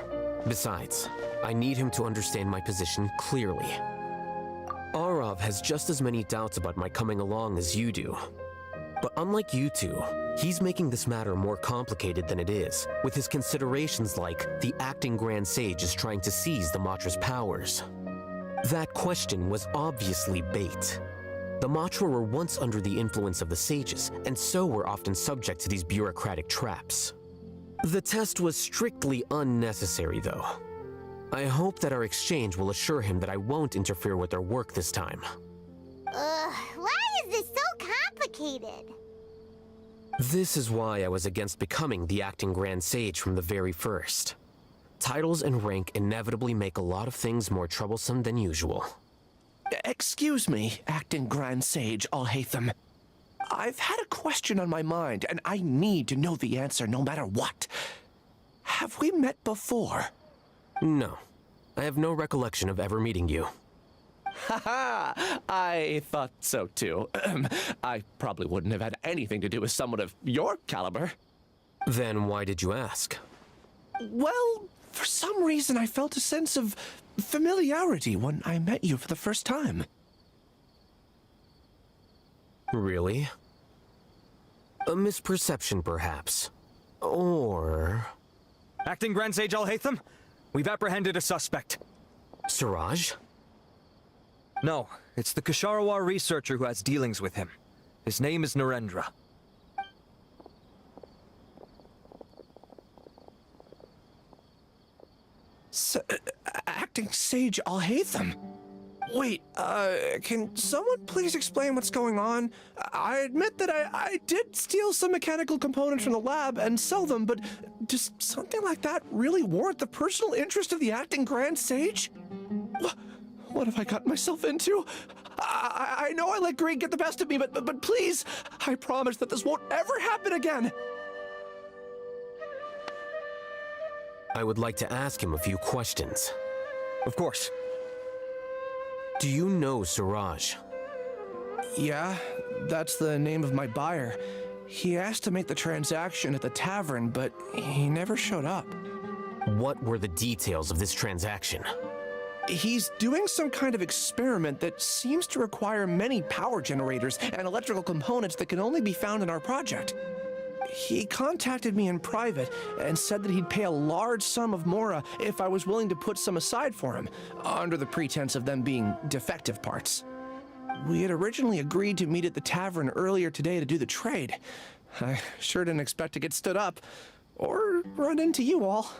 Besides, I need him to understand my position clearly. Arav has just as many doubts about my coming along as you do. But unlike you two, he's making this matter more complicated than it is, with his considerations like the acting Grand Sage is trying to seize the Matra's powers. That question was obviously bait. The Matra were once under the influence of the sages, and so were often subject to these bureaucratic traps. The test was strictly unnecessary, though. I hope that our exchange will assure him that I won't interfere with their work this time. Why is this so complicated? This is why I was against becoming the acting Grand Sage from the very first. Titles and rank inevitably make a lot of things more troublesome than usual. Excuse me, Acting Grand Sage Alhaitham. I've had a question on my mind, and I need to know the answer no matter what. Have we met before? No. I have no recollection of ever meeting you. Haha! I thought so too. I probably wouldn't have had anything to do with someone of your caliber. Then why did you ask? Well, for some reason I felt a sense of familiarity when I met you for the first time. Really? A misperception, perhaps. Or... Acting Grand Sage Alhaitham, we've apprehended a suspect. Siraj? No, it's the Ksharawar researcher who has dealings with him. His name is Narendra. Acting Sage Alhaitham? Wait, can someone please explain what's going on? I admit that I did steal some mechanical components from the lab and sell them, but does something like that really warrant the personal interest of the Acting Grand Sage? What have I gotten myself into? I know I let greed get the best of me, but please, I promise that this won't ever happen again. I would like to ask him a few questions. Of course. Do you know Siraj? Yeah, that's the name of my buyer. He asked to make the transaction at the tavern, but he never showed up. What were the details of this transaction? He's doing some kind of experiment that seems to require many power generators and electrical components that can only be found in our project. He contacted me in private and said that he'd pay a large sum of Mora if I was willing to put some aside for him, under the pretense of them being defective parts. We had originally agreed to meet at the tavern earlier today to do the trade. I sure didn't expect to get stood up, or run into you all.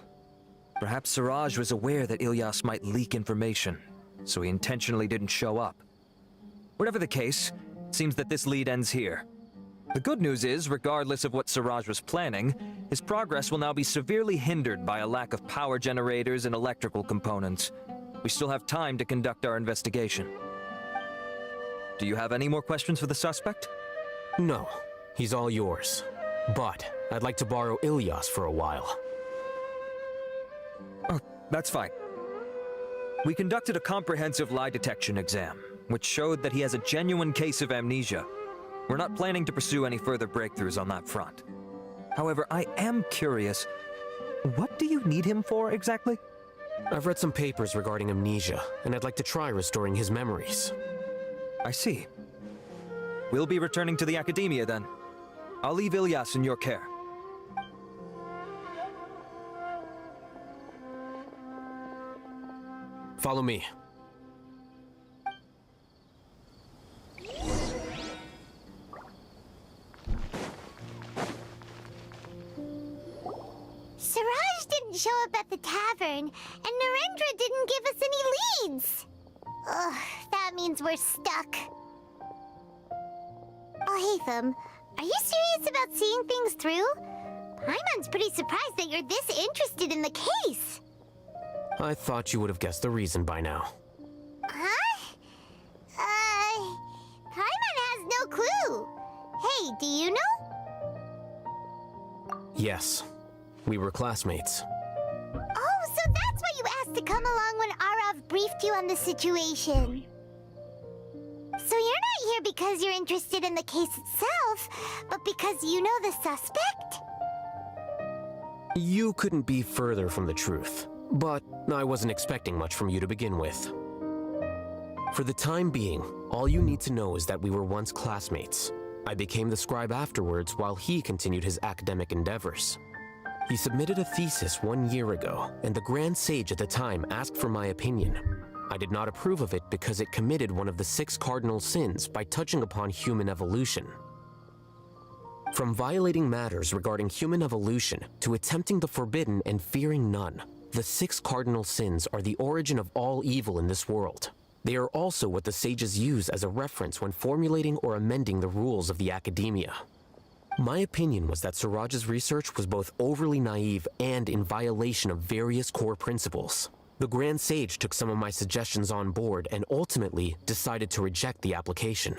Perhaps Siraj was aware that Ilyas might leak information, so he intentionally didn't show up. Whatever the case, it seems that this lead ends here. The good news is, regardless of what Siraj was planning, his progress will now be severely hindered by a lack of power generators and electrical components. We still have time to conduct our investigation. Do you have any more questions for the suspect? No, he's all yours. But I'd like to borrow Ilyas for a while. Oh, that's fine. We conducted a comprehensive lie detection exam, which showed that he has a genuine case of amnesia. We're not planning to pursue any further breakthroughs on that front. However, I am curious, what do you need him for exactly? I've read some papers regarding amnesia, and I'd like to try restoring his memories. I see. We'll be returning to the academia then. I'll leave Ilyas in your care. Follow me. Siraj didn't show up at the tavern, and Narendra didn't give us any leads. Ugh, that means we're stuck. Alhaitham, are you serious about seeing things through? Paimon's pretty surprised that you're this interested in the case. I thought you would have guessed the reason by now. Huh? Paimon has no clue. Hey, do you know? Yes, we were classmates. Oh, so that's why you asked to come along when Arav briefed you on the situation. So you're not here because you're interested in the case itself, but because you know the suspect? You couldn't be further from the truth, but I wasn't expecting much from you to begin with. For the time being, all you need to know is that we were once classmates. I became the scribe afterwards while he continued his academic endeavors. He submitted a thesis 1 year ago, and the Grand Sage at the time asked for my opinion. I did not approve of it because it committed one of the 6 cardinal sins by touching upon human evolution. From violating matters regarding human evolution to attempting the forbidden and fearing none, the 6 cardinal sins are the origin of all evil in this world. They are also what the sages use as a reference when formulating or amending the rules of the academia. My opinion was that Siraj's research was both overly naive and in violation of various core principles. The Grand Sage took some of my suggestions on board and ultimately decided to reject the application.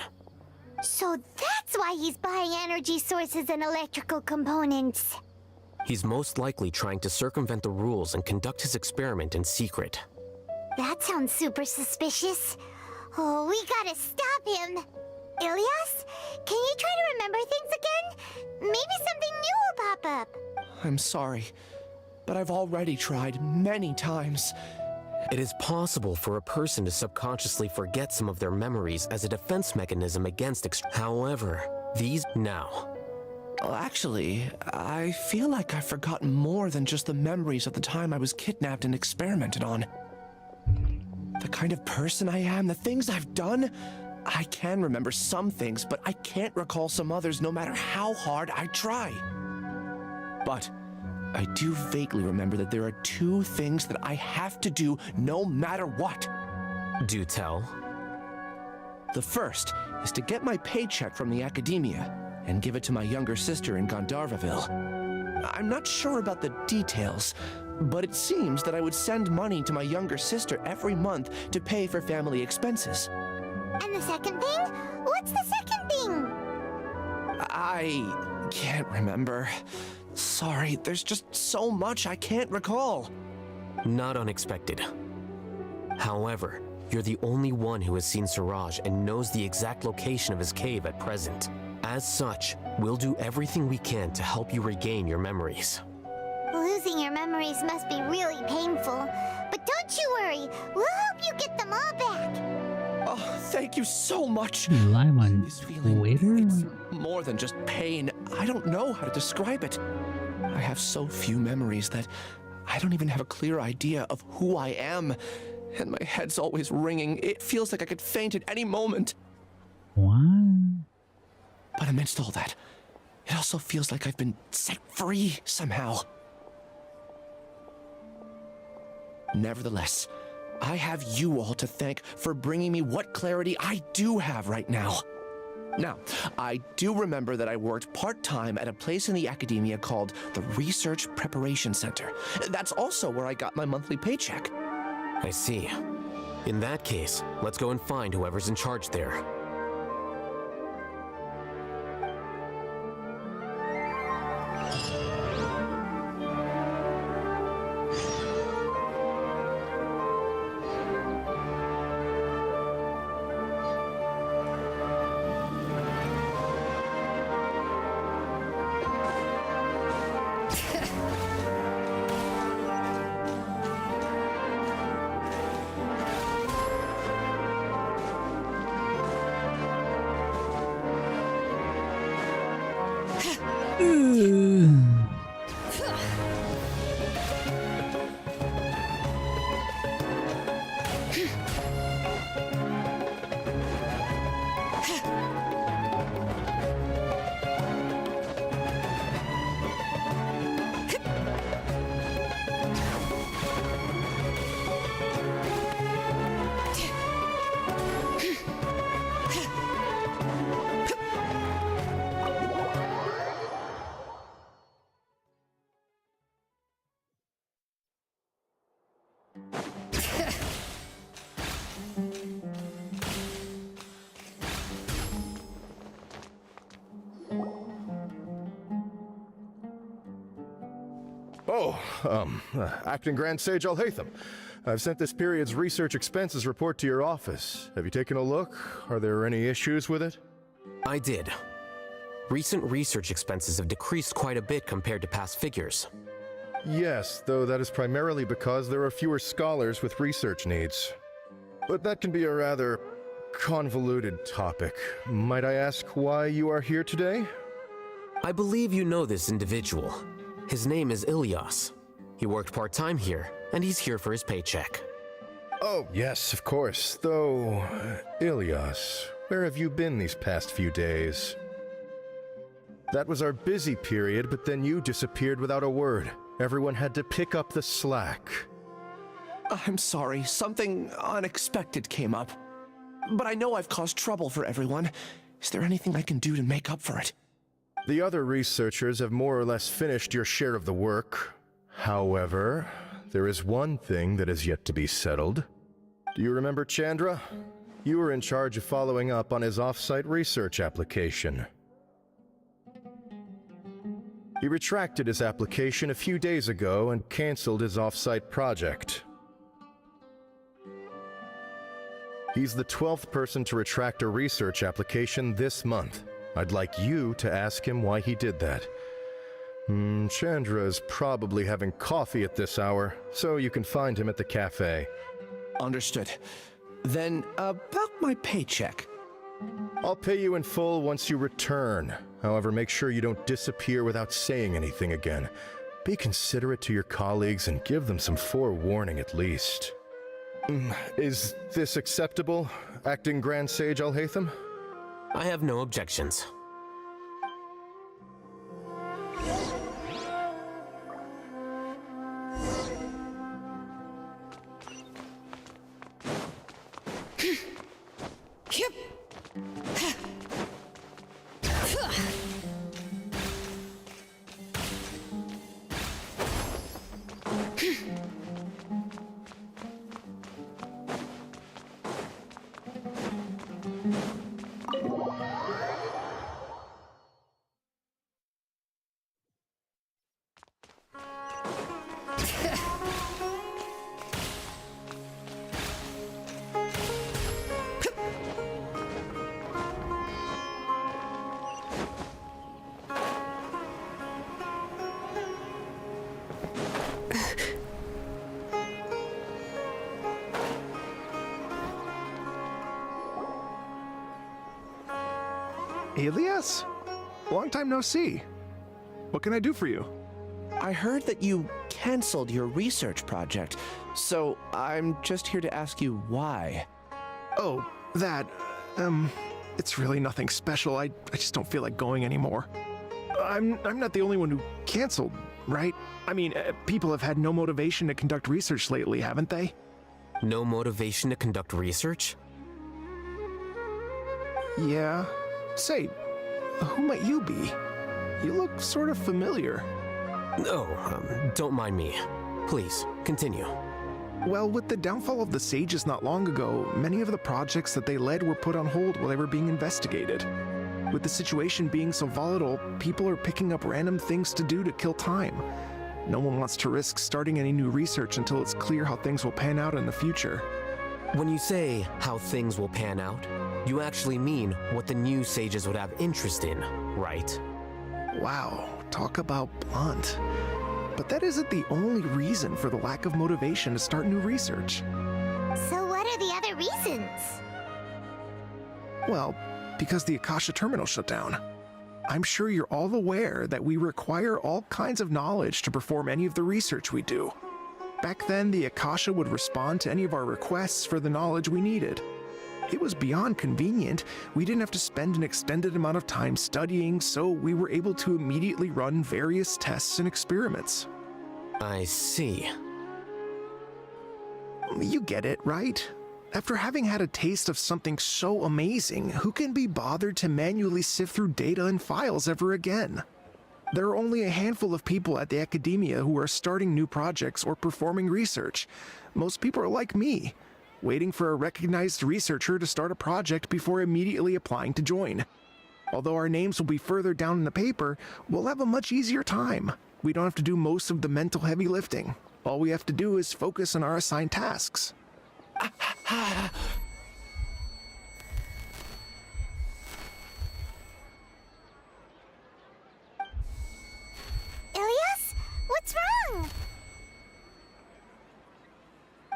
So that's why he's buying energy sources and electrical components. He's most likely trying to circumvent the rules and conduct his experiment in secret. That sounds super suspicious. Oh, we gotta stop him. Ilias, can you try to remember things again? Maybe something new will pop up. I'm sorry, but I've already tried many times. It is possible for a person to subconsciously forget some of their memories as a defense mechanism against However, these now. Well, actually, I feel like I've forgotten more than just the memories of the time I was kidnapped and experimented on. The kind of person I am, the things I've done, I can remember some things, but I can't recall some others no matter how hard I try. But I do vaguely remember that there are 2 things that I have to do no matter what. Do tell. The first is to get my paycheck from the academia and give it to my younger sister in Gandharvaville. I'm not sure about the details, but it seems that I would send money to my younger sister every month to pay for family expenses. And the second thing? What's the second thing? I can't remember. Sorry, there's just so much I can't recall. Not unexpected. However, you're the only one who has seen Siraj and knows the exact location of his cave at present. As such, we'll do everything we can to help you regain your memories. Losing your memories must be really painful. But don't you worry, we'll help you get them all back. Oh, thank you so much. Live on This feeling, Twitter? it's more than just pain. I don't know how to describe it. I have so few memories that I don't even have a clear idea of who I am. And my head's always ringing. It feels like I could faint at any moment. What? But amidst all that, it also feels like I've been set free somehow. Nevertheless, I have you all to thank for bringing me what clarity I do have right now. Now, I do remember that I worked part-time at a place in the academia called the Research Preparation Center. That's also where I got my monthly paycheck. I see. In that case, let's go and find whoever's in charge there. Acting Grand Sage Alhaitham. I've sent this period's research expenses report to your office. Have you taken a look? Are there any issues with it? I did. Recent research expenses have decreased quite a bit compared to past figures. Yes, though that is primarily because there are fewer scholars with research needs. But that can be a rather convoluted topic. Might I ask why you are here today? I believe you know this individual. His name is Ilias. He worked part-time here, and he's here for his paycheck. Oh, yes, of course. Though, Ilias, where have you been these past few days? That was our busy period, but then you disappeared without a word. Everyone had to pick up the slack. I'm sorry, something unexpected came up. But I know I've caused trouble for everyone. Is there anything I can do to make up for it? The other researchers have more or less finished your share of the work. However, there is one thing that is yet to be settled. Do you remember Chandra? You were in charge of following up on his off-site research application. He retracted his application a few days ago and canceled his off-site project. He's the 12th person to retract a research application this month. I'd like you to ask him why he did that. Chandra is probably having coffee at this hour, so you can find him at the cafe. Understood. Then, about my paycheck. I'll pay you in full once you return. However, make sure you don't disappear without saying anything again. Be considerate to your colleagues and give them some forewarning at least. Is this acceptable, Acting Grand Sage Alhaitham? I have no objections. Ilias? Long time no see. What can I do for you? I heard that you canceled your research project, so I'm just here to ask you why. Oh, that, it's really nothing special. I just don't feel like going anymore. I'm not the only one who canceled, right? I mean, people have had no motivation to conduct research lately, haven't they? No motivation to conduct research? Yeah. Say, who might you be? You look sort of familiar. Oh, don't mind me. Please, continue. Well, with the downfall of the Sages not long ago, many of the projects that they led were put on hold while they were being investigated. With the situation being so volatile, people are picking up random things to do to kill time. No one wants to risk starting any new research until it's clear how things will pan out in the future. When you say how things will pan out, you actually mean what the new Sages would have interest in, right? Wow, talk about blunt. But that isn't the only reason for the lack of motivation to start new research. So what are the other reasons? Well, because the Akasha terminal shut down. I'm sure you're all aware that we require all kinds of knowledge to perform any of the research we do. Back then, the Akasha would respond to any of our requests for the knowledge we needed. It was beyond convenient. We didn't have to spend an extended amount of time studying, so we were able to immediately run various tests and experiments. I see. You get it, right? After having had a taste of something so amazing, who can be bothered to manually sift through data and files ever again? There are only a handful of people at the academia who are starting new projects or performing research. Most people are like me, waiting for a recognized researcher to start a project before immediately applying to join. Although our names will be further down in the paper, we'll have a much easier time. We don't have to do most of the mental heavy lifting. All we have to do is focus on our assigned tasks. Ilias? What's wrong?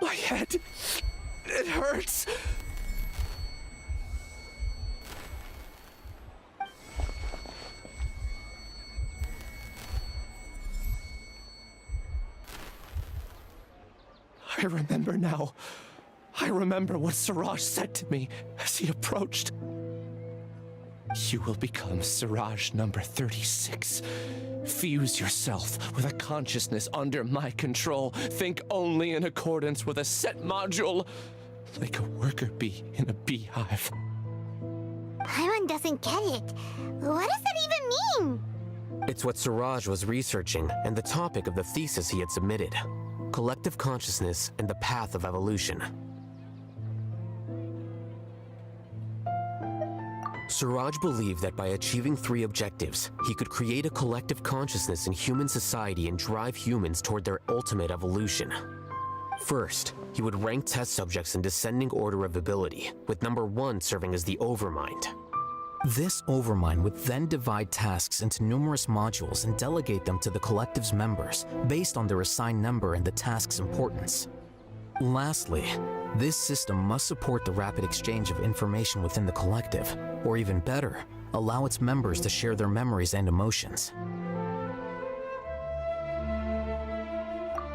My head, it hurts. I remember now. I remember what Siraj said to me as he approached. You will become Siraj number 36. Fuse yourself with a consciousness under my control. Think only in accordance with a set module, like a worker bee in a beehive. Paimon doesn't get it. What does that even mean? It's what Siraj was researching and the topic of the thesis he had submitted. Collective consciousness and the path of evolution. Siraj believed that by achieving 3 objectives, he could create a collective consciousness in human society and drive humans toward their ultimate evolution. First, he would rank test subjects in descending order of ability, with number 1 serving as the Overmind. This Overmind would then divide tasks into numerous modules and delegate them to the collective's members based on their assigned number and the task's importance. Lastly, this system must support the rapid exchange of information within the collective, or even better, allow its members to share their memories and emotions.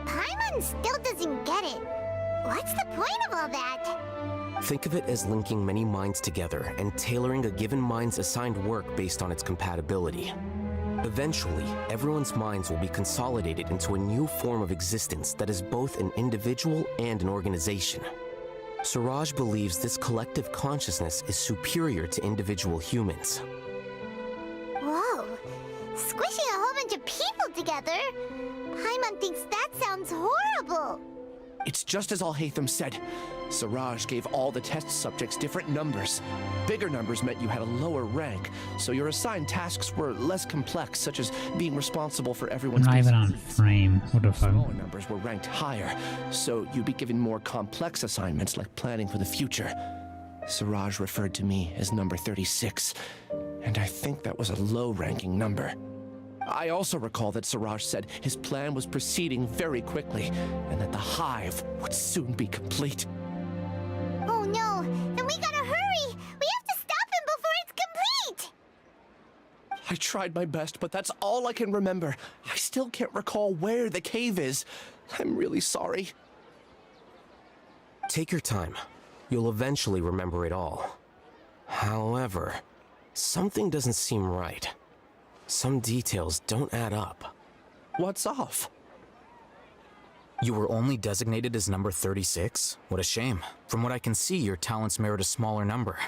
Paimon still doesn't get it. What's the point of all that? Think of it as linking many minds together and tailoring a given mind's assigned work based on its compatibility. Eventually, everyone's minds will be consolidated into a new form of existence that is both an individual and an organization. Siraj believes this collective consciousness is superior to individual humans. Whoa, squishing a whole bunch of people together? Paimon thinks that sounds horrible. It's just as Alhaitham said. Siraj gave all the test subjects different numbers. Bigger numbers meant you had a lower rank, so your assigned tasks were less complex, such as being responsible for I'm everyone's not even basic on frame. What the fuck? Smaller numbers were ranked higher, so you'd be given more complex assignments like planning for the future. Siraj referred to me as number 36, and I think that was a low-ranking number. I also recall that Siraj said his plan was proceeding very quickly, and that the hive would soon be complete. Oh no, then we gotta hurry! We have to stop him before it's complete! I tried my best, but that's all I can remember. I still can't recall where the cave is. I'm really sorry. Take your time. You'll eventually remember it all. However, something doesn't seem right. Some details don't add up. What's off? You were only designated as number 36? What a shame. From what I can see, your talents merit a smaller number.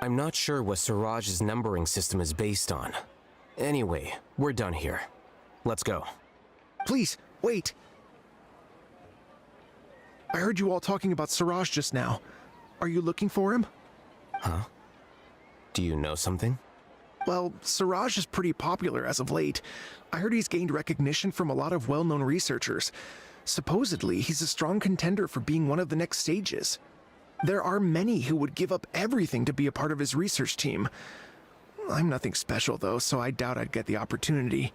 I'm not sure what Siraj's numbering system is based on. Anyway, we're done here. Let's go. Please, wait. I heard you all talking about Siraj just now. Are you looking for him? Huh? Do you know something? Well, Siraj is pretty popular as of late. I heard he's gained recognition from a lot of well-known researchers. Supposedly, he's a strong contender for being one of the next sages. There are many who would give up everything to be a part of his research team. I'm nothing special though, so I doubt I'd get the opportunity.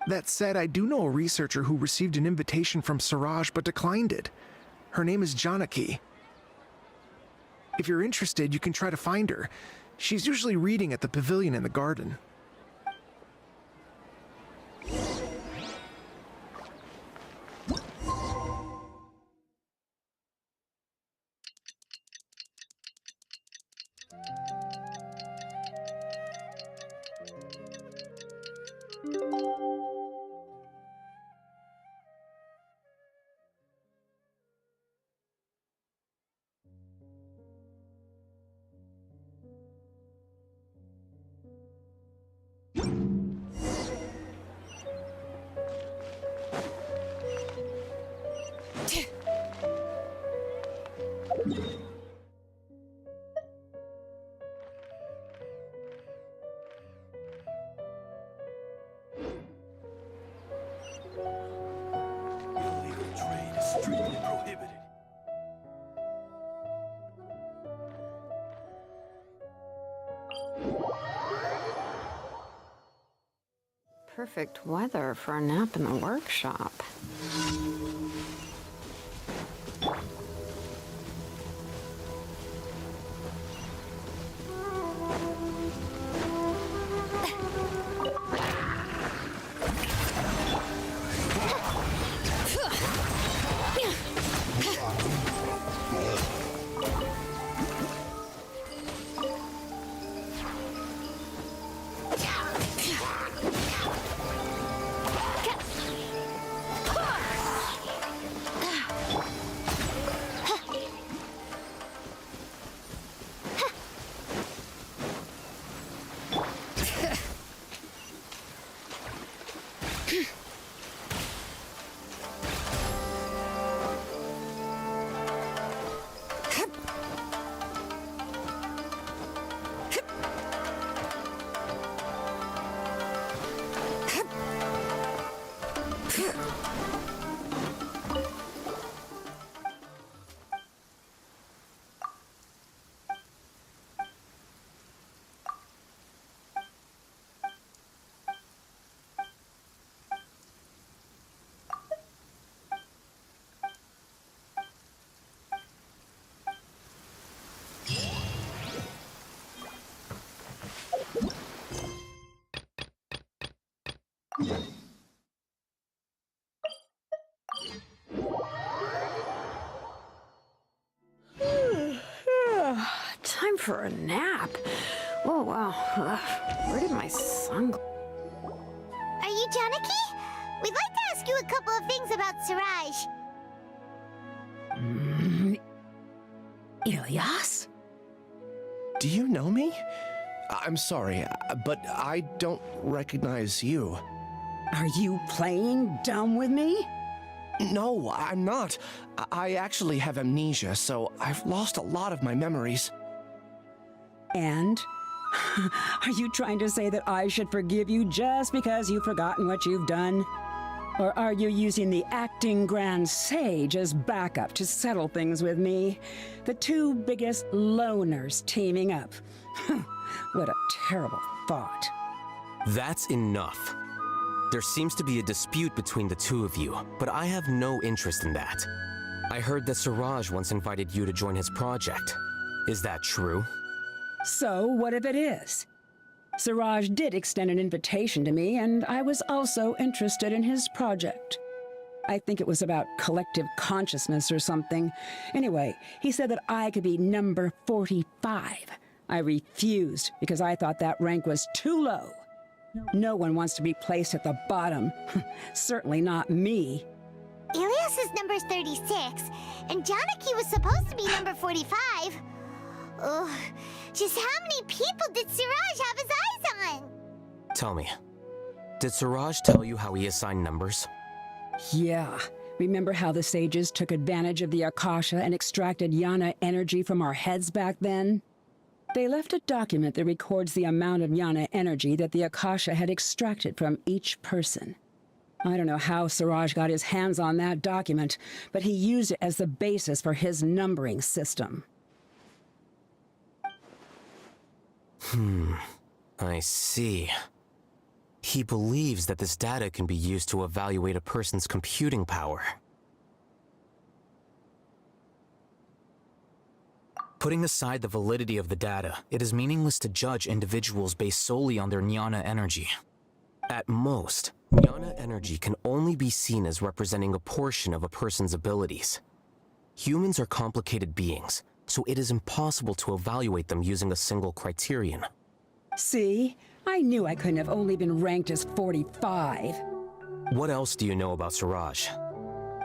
That said, I do know a researcher who received an invitation from Siraj but declined it. Her name is Janaki. If you're interested, you can try to find her. She's usually reading at the pavilion in the garden. Illegal trade is strictly prohibited. Perfect weather for a nap in the workshop. time for a nap. Oh, wow. Where did my sunglasses? Are you Janaki? We'd like to ask you a couple of things about Siraj. Ilyas? Do you know me? I'm sorry, but I don't recognize you. Are you playing dumb with me? No, I'm not. I actually have amnesia, so I've lost a lot of my memories. And? Are you trying to say that I should forgive you just because you've forgotten what you've done? Or are you using the acting Grand Sage as backup to settle things with me? The two biggest loners teaming up. What a terrible thought. That's enough. There seems to be a dispute between the two of you, but I have no interest in that. I heard that Siraj once invited you to join his project. Is that true? So, what if it is? Siraj did extend an invitation to me, and I was also interested in his project. I think it was about collective consciousness or something. Anyway, he said that I could be number 45. I refused because I thought that rank was too low. No one wants to be placed at the bottom. Certainly not me. Ilyas is number 36, and Janaki was supposed to be number 45. Ugh, just how many people did Siraj have his eyes on? Tell me, did Siraj tell you how he assigned numbers? Yeah. Remember how the sages took advantage of the Akasha and extracted Yana energy from our heads back then? They left a document that records the amount of Yana energy that the Akasha had extracted from each person. I don't know how Siraj got his hands on that document, but he used it as the basis for his numbering system. I see. He believes that this data can be used to evaluate a person's computing power. Putting aside the validity of the data, it is meaningless to judge individuals based solely on their Jnana energy. At most, Jnana energy can only be seen as representing a portion of a person's abilities. Humans are complicated beings, so it is impossible to evaluate them using a single criterion. See? I knew I couldn't have only been ranked as 45. What else do you know about Siraj?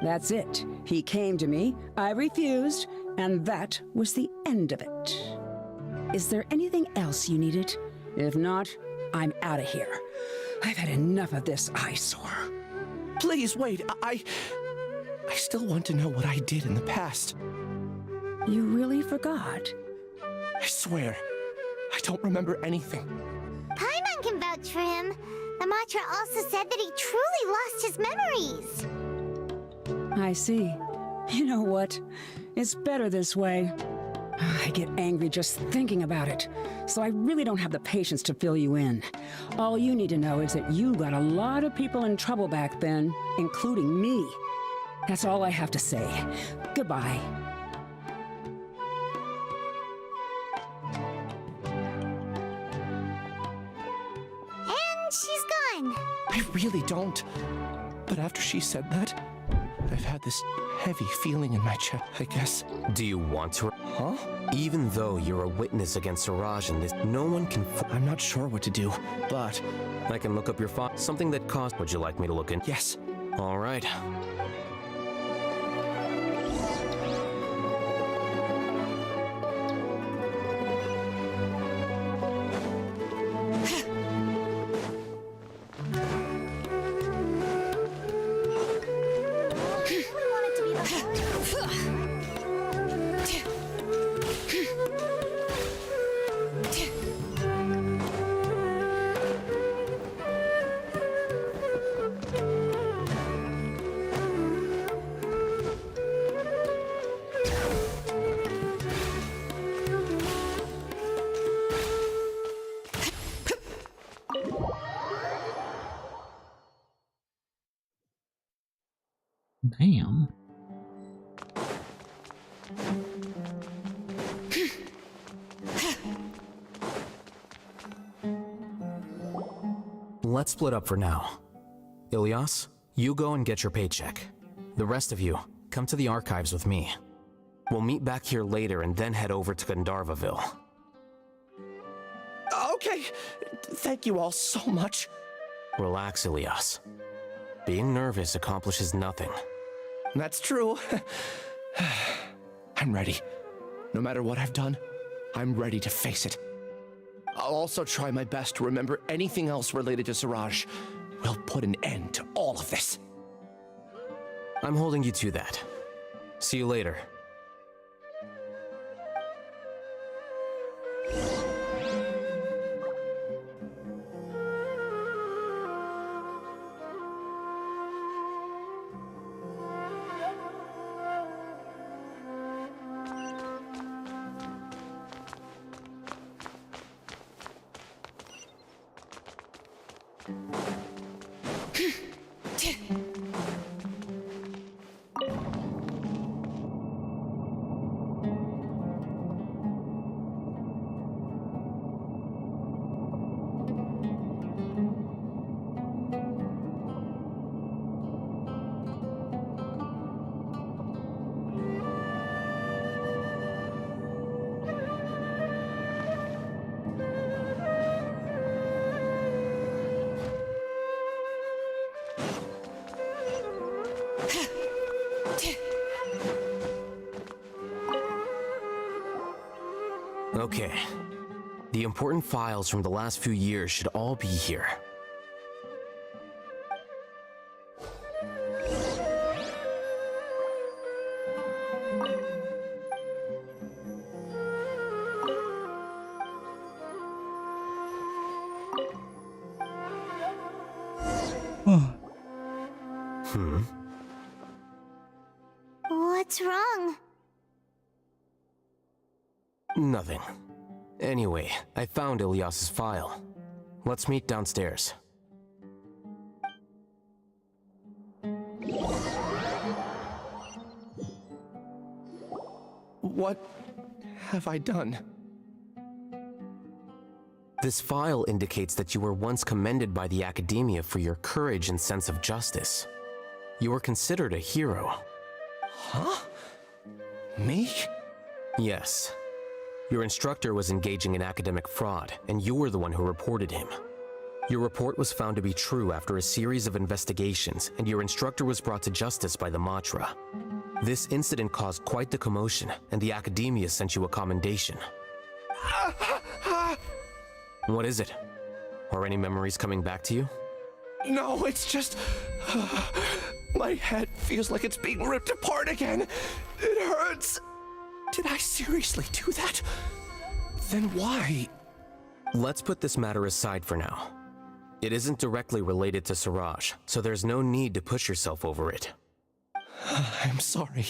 That's it. He came to me, I refused, and that was the end of it. Is there anything else you needed? If not, I'm out of here. I've had enough of this eyesore. Please wait, I still want to know what I did in the past. You really forgot? I swear, I don't remember anything. Paimon can vouch for him. The mantra also said that he truly lost his memories. I see. You know what? It's better this way. I get angry just thinking about it, so I really don't have the patience to fill you in. All you need to know is that you got a lot of people in trouble back then, including me. That's all I have to say. Goodbye. And she's gone. I really don't. But after she said that, I've had this heavy feeling in my chest, I guess. Do you want to? Huh? Even though you're a witness against Siraj in this, no one can. I'm not sure what to do, but I can look up your file. Something that cost. Would you like me to look in? Yes. All right. Damn. Let's split up for now. Ilyas, you go and get your paycheck. The rest of you, come to the archives with me. We'll meet back here later and then head over to Gandharvaville. Okay, thank you all so much. Relax, Ilias. Being nervous accomplishes nothing. That's true. I'm ready. No matter what I've done, I'm ready to face it. I'll also try my best to remember anything else related to Siraj. We'll put an end to all of this. I'm holding you to that. See you later. Okay. The important files from the last few years should all be here. What's wrong? Nothing. Anyway, I found Ilias's file. Let's meet downstairs. What have I done? This file indicates that you were once commended by the Academia for your courage and sense of justice. You were considered a hero. Huh? Me? Yes. Your instructor was engaging in academic fraud, and you were the one who reported him. Your report was found to be true after a series of investigations, and your instructor was brought to justice by the Matra. This incident caused quite the commotion, and the Academia sent you a commendation. What is it? Are any memories coming back to you? No, it's just... my head feels like it's being ripped apart again. It hurts. Did I seriously do that? Then why? Let's put this matter aside for now. It isn't directly related to Siraj, so there's no need to push yourself over it. I'm sorry.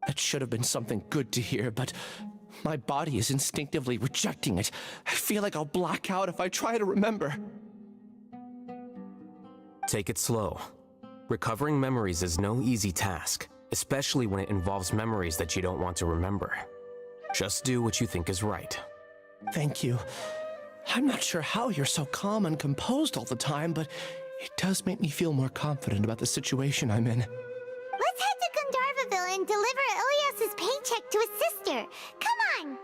That should have been something good to hear, but my body is instinctively rejecting it. I feel like I'll black out if I try to remember. Take it slow. Recovering memories is no easy task, especially when it involves memories that you don't want to remember. Just do what you think is right. Thank you. I'm not sure how you're so calm and composed all the time, but it does make me feel more confident about the situation I'm in. Let's head to Gandharvaville and deliver Ilias's paycheck to his sister. Come on!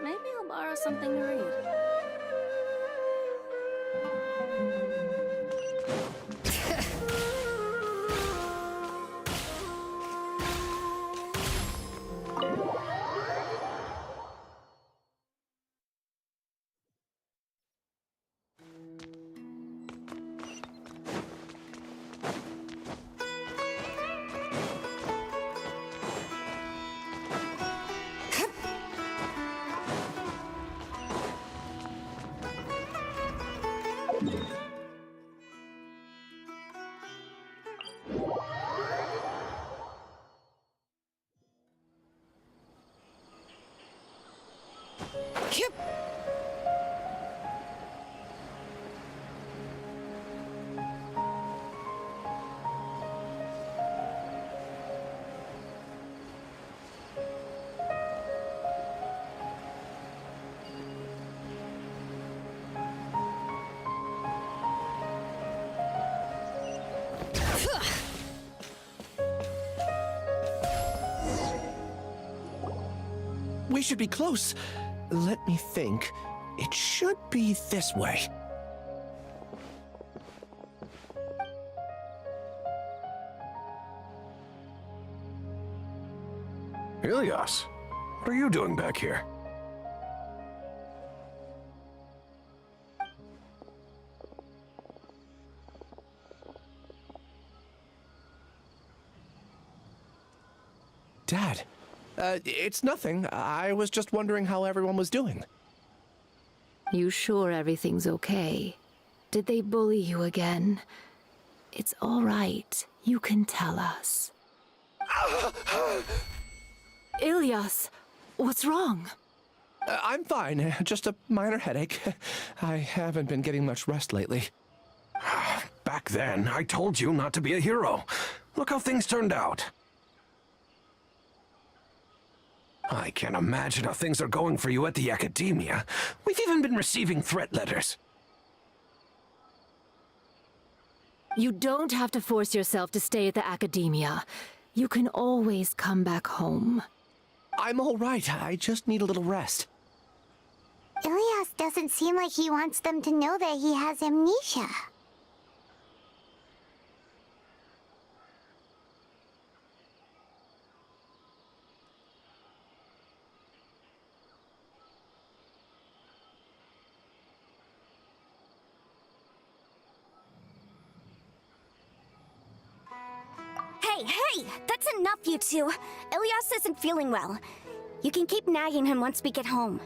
Maybe I'll borrow something to read. We should be close. Let me think. It should be this way. Ilias, what are you doing back here? Dad, it's nothing. I was just wondering how everyone was doing. You sure everything's okay? Did they bully you again? It's all right. You can tell us. Ilias, what's wrong? I'm fine. Just a minor headache. I haven't been getting much rest lately. Back then, I told you not to be a hero. Look how things turned out. I can't imagine how things are going for you at the Academia. We've even been receiving threat letters. You don't have to force yourself to stay at the Academia. You can always come back home. I'm all right. I just need a little rest. Ilias doesn't seem like he wants them to know that he has amnesia. Hey, that's enough, you two. Ilias isn't feeling well. You can keep nagging him once we get home.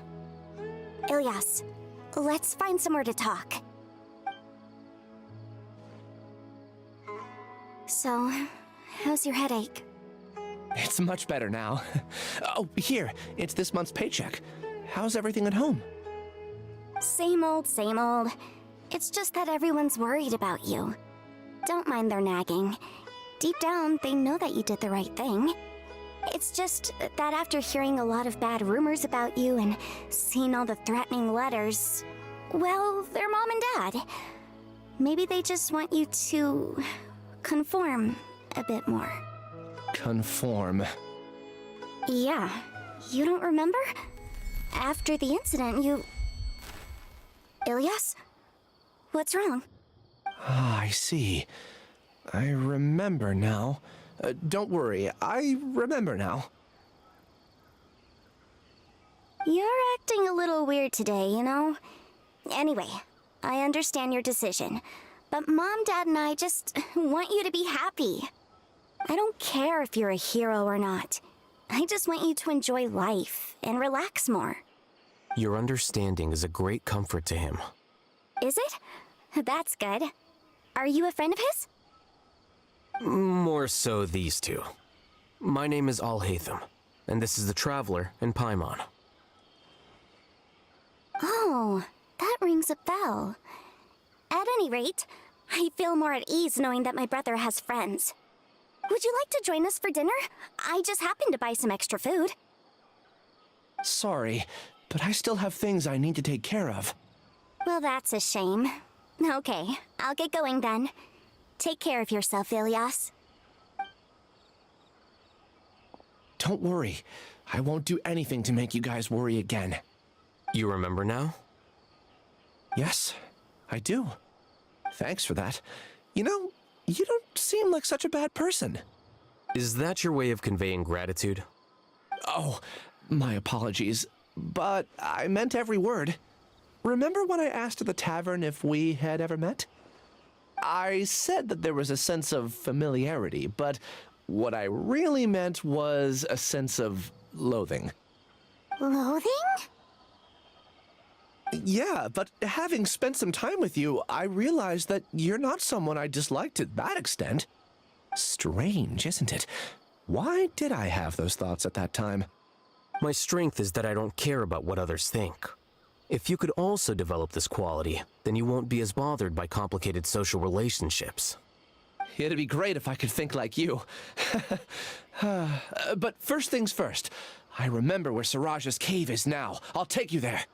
Ilias, let's find somewhere to talk. So, how's your headache? It's much better now. Oh, here, it's this month's paycheck. How's everything at home? Same old, same old. It's just that everyone's worried about you. Don't mind their nagging. Deep down, they know that you did the right thing. It's just that after hearing a lot of bad rumors about you and seeing all the threatening letters, well, they're mom and dad. Maybe they just want you to conform a bit more. Conform. Yeah, you don't remember? After the incident, you... Ilias? What's wrong? Ah, I see. I remember now. Don't worry, I remember now. You're acting a little weird today, you know? Anyway, I understand your decision, but Mom, Dad, and I just want you to be happy. I don't care if you're a hero or not. I just want you to enjoy life and relax more. Your understanding is a great comfort to him. Is it? That's good. Are you a friend of his? More so these two. My name is Alhaitham, and this is the Traveler in Paimon. Oh, that rings a bell. At any rate, I feel more at ease knowing that my brother has friends. Would you like to join us for dinner? I just happened to buy some extra food. Sorry, but I still have things I need to take care of. Well, that's a shame. Okay, I'll get going then. Take care of yourself, Ilias. Don't worry. I won't do anything to make you guys worry again. You remember now? Yes, I do. Thanks for that. You know, you don't seem like such a bad person. Is that your way of conveying gratitude? Oh, my apologies. But I meant every word. Remember when I asked at the tavern if we had ever met? I said that there was a sense of familiarity, but what I really meant was a sense of loathing. Loathing? Yeah, but having spent some time with you, I realized that you're not someone I dislike to that extent. Strange, isn't it? Why did I have those thoughts at that time? My strength is that I don't care about what others think. If you could also develop this quality, then you won't be as bothered by complicated social relationships. It'd be great if I could think like you. But first things first, I remember where Siraj's cave is now. I'll take you there.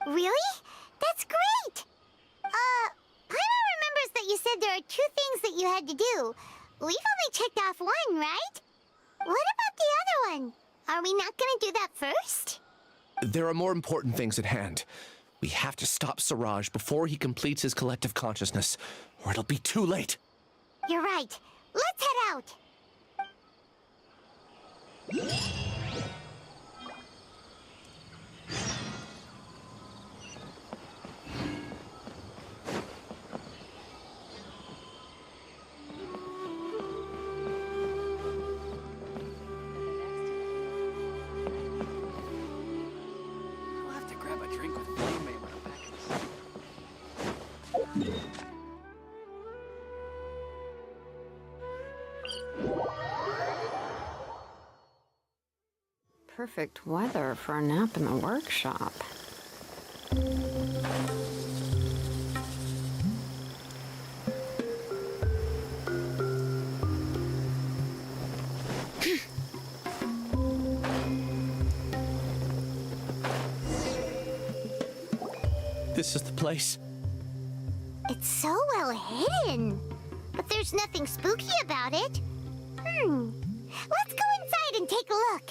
Really? That's great! Paimon remembers that you said there are 2 things that you had to do. We've only checked off 1, right? What about the other one? Are we not gonna do that first? There are more important things at hand. We have to stop Siraj before he completes his collective consciousness, or it'll be too late. You're right. Let's head out. We'll have to grab a drink with Flame when I'm back in the city. Perfect weather for a nap in the workshop. This is the place. It's so well hidden. But there's nothing spooky about it. Let's go inside and take a look.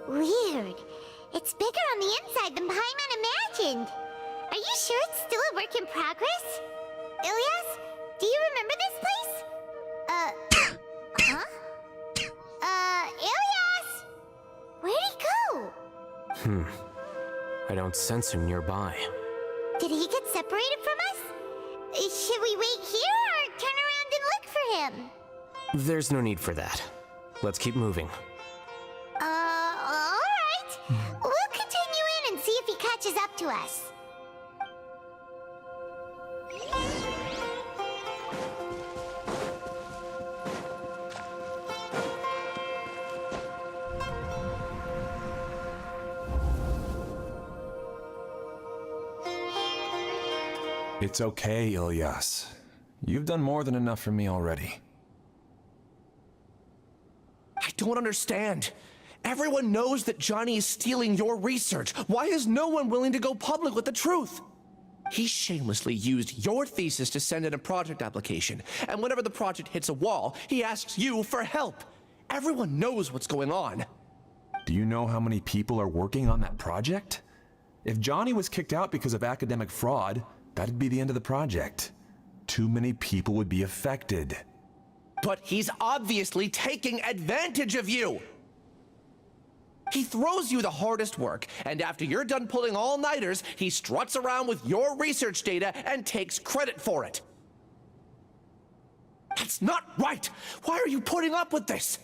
Weird. It's bigger on the inside than Paimon imagined. Are you sure it's still a work in progress? Ilyas, do you remember this place? Huh? Ilyas! Where'd he go? I don't sense him nearby. Did he get separated from us? Should we wait here or turn around and look for him? There's no need for that. Let's keep moving. Alright. We'll continue in and see if he catches up to us. It's okay, Ilyas. You've done more than enough for me already. I don't understand. Everyone knows that Johnny is stealing your research. Why is no one willing to go public with the truth? He shamelessly used your thesis to send in a project application, and whenever the project hits a wall, he asks you for help. Everyone knows what's going on. Do you know how many people are working on that project? If Johnny was kicked out because of academic fraud, that'd be the end of the project. Too many people would be affected. But he's obviously taking advantage of you! He throws you the hardest work, and after you're done pulling all-nighters, he struts around with your research data and takes credit for it. That's not right! Why are you putting up with this?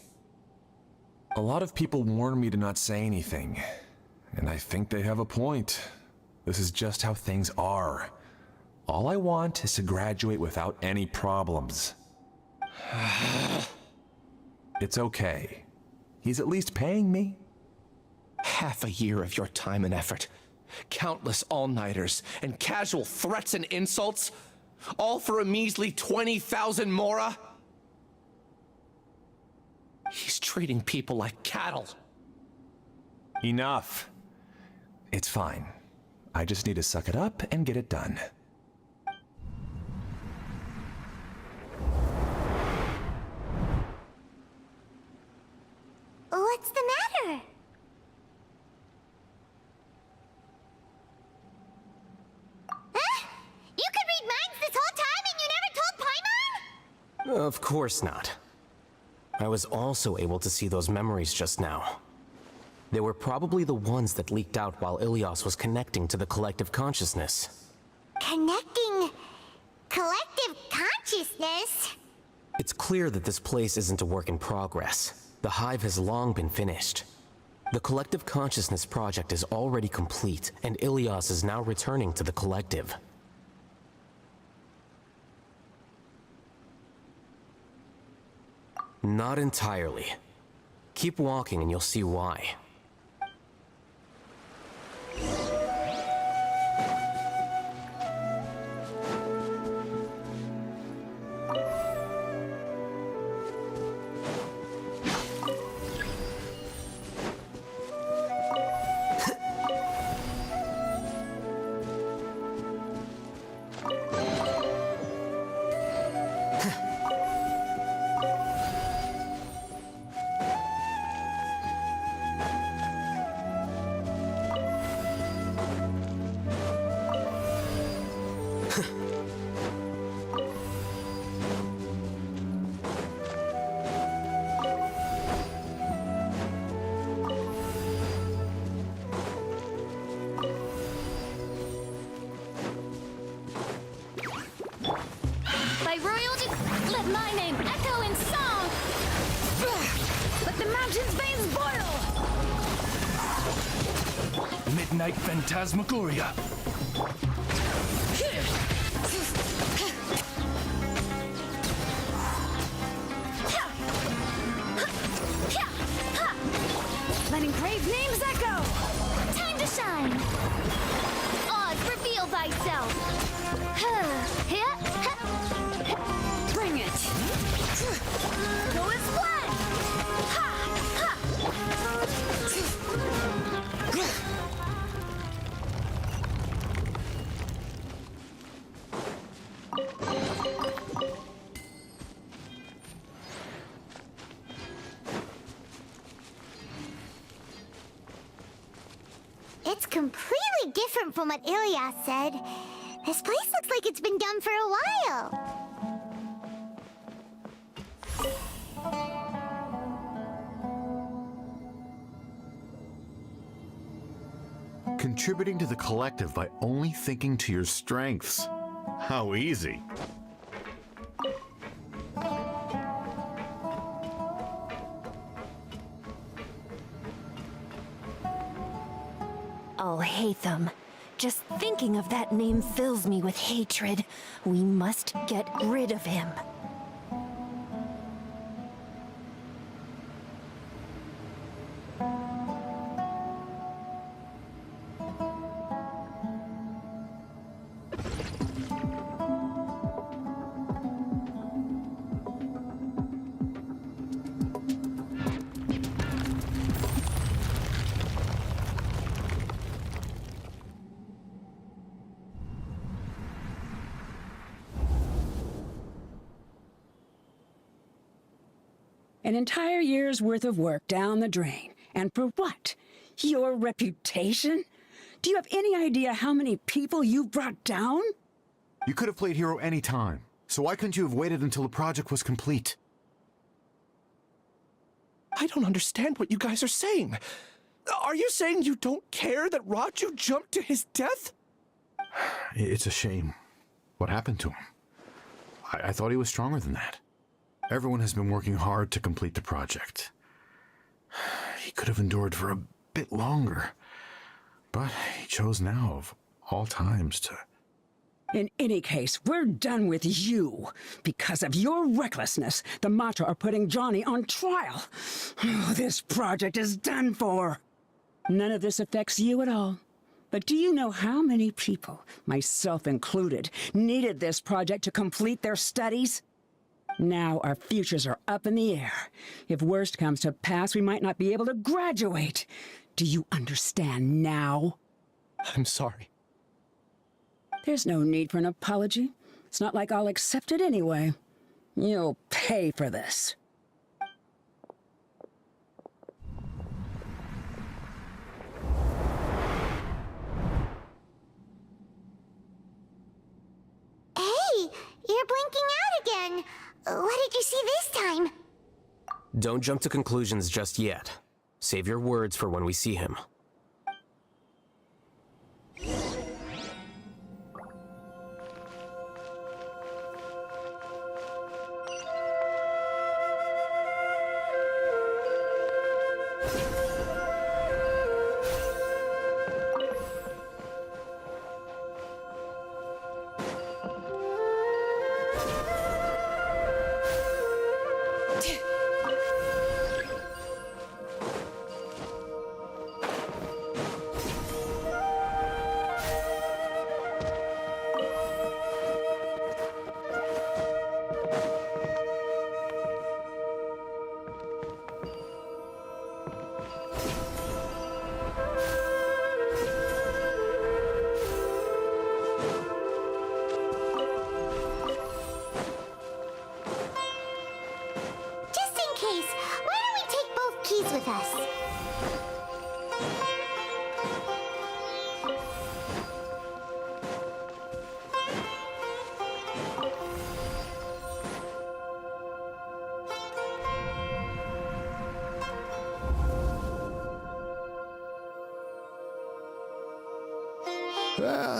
A lot of people warn me to not say anything, and I think they have a point. This is just how things are. All I want is to graduate without any problems. It's okay. He's at least paying me. Half a year of your time and effort, countless all-nighters, and casual threats and insults, all for a measly 20,000 mora? He's treating people like cattle. Enough. It's fine. I just need to suck it up and get it done. What's the matter? Huh? You could read minds this whole time and you never told Paimon? Of course not. I was also able to see those memories just now. They were probably the ones that leaked out while Ilyas was connecting to the collective consciousness. Connecting Collective consciousness? It's clear that this place isn't a work in progress. The hive has long been finished. The Collective Consciousness project is already complete, and Ilias is now returning to the Collective. Not entirely. Keep walking and you'll see why. By royalty, let my name echo in song! Let the mountain's veins boil! Midnight Phantasmagoria. Let engraved names echo! Time to shine! Oz, reveal thyself! Bring it! Go as planned! It's completely different from what Ilias said. This place looks like it's been done for a while. Contributing to the collective by only thinking to your strengths. How easy. Alhaitham. Just thinking of that name fills me with hatred. We must get rid of him. An entire year's worth of work down the drain. And for what? Your reputation? Do you have any idea how many people you've brought down? You could have played hero any time, so why couldn't you have waited until the project was complete? I don't understand what you guys are saying. Are you saying you don't care that Raju jumped to his death? It's a shame. What happened to him? I thought he was stronger than that. Everyone has been working hard to complete the project. He could have endured for a bit longer, but he chose now, of all times, to... In any case, we're done with you. Because of your recklessness, the Matra are putting Johnny on trial. This project is done for. None of this affects you at all. But do you know how many people, myself included, needed this project to complete their studies? Now our futures are up in the air. If worst comes to pass, we might not be able to graduate. Do you understand now? I'm sorry. There's no need for an apology. It's not like I'll accept it anyway. You'll pay for this. Hey, you're blinking out again. What did you see this time? Don't jump to conclusions just yet. Save your words for when we see him.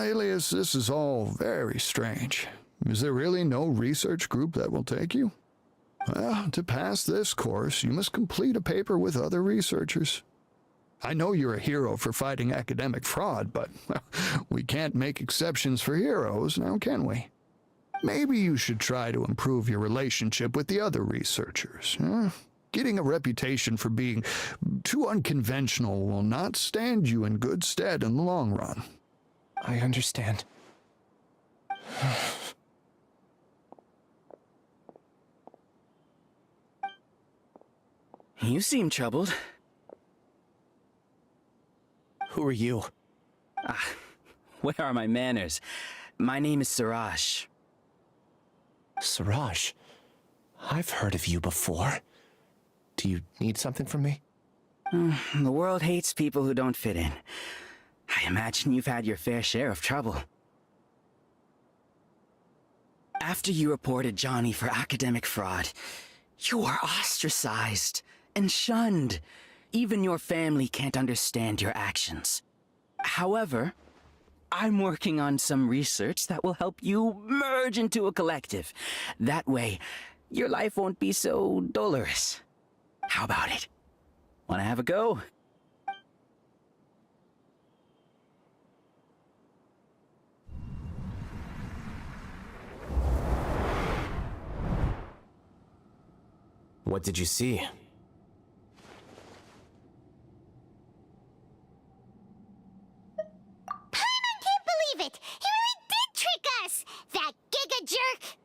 Alias, this is all very strange. Is there really no research group that will take you? Well, to pass this course, you must complete a paper with other researchers. I know you're a hero for fighting academic fraud, but well, we can't make exceptions for heroes, now can we? Maybe you should try to improve your relationship with the other researchers. Getting a reputation for being too unconventional will not stand you in good stead in the long run. I understand. You seem troubled. Who are you? Where are my manners? My name is Siraj. Siraj? I've heard of you before. Do you need something from me? The world hates people who don't fit in. I imagine you've had your fair share of trouble. After you reported Johnny for academic fraud, you were ostracized and shunned. Even your family can't understand your actions. However, I'm working on some research that will help you merge into a collective. That way, your life won't be so dolorous. How about it? Wanna have a go? What did you see? Paimon can't believe it! He really did trick us! That Giga Jerk!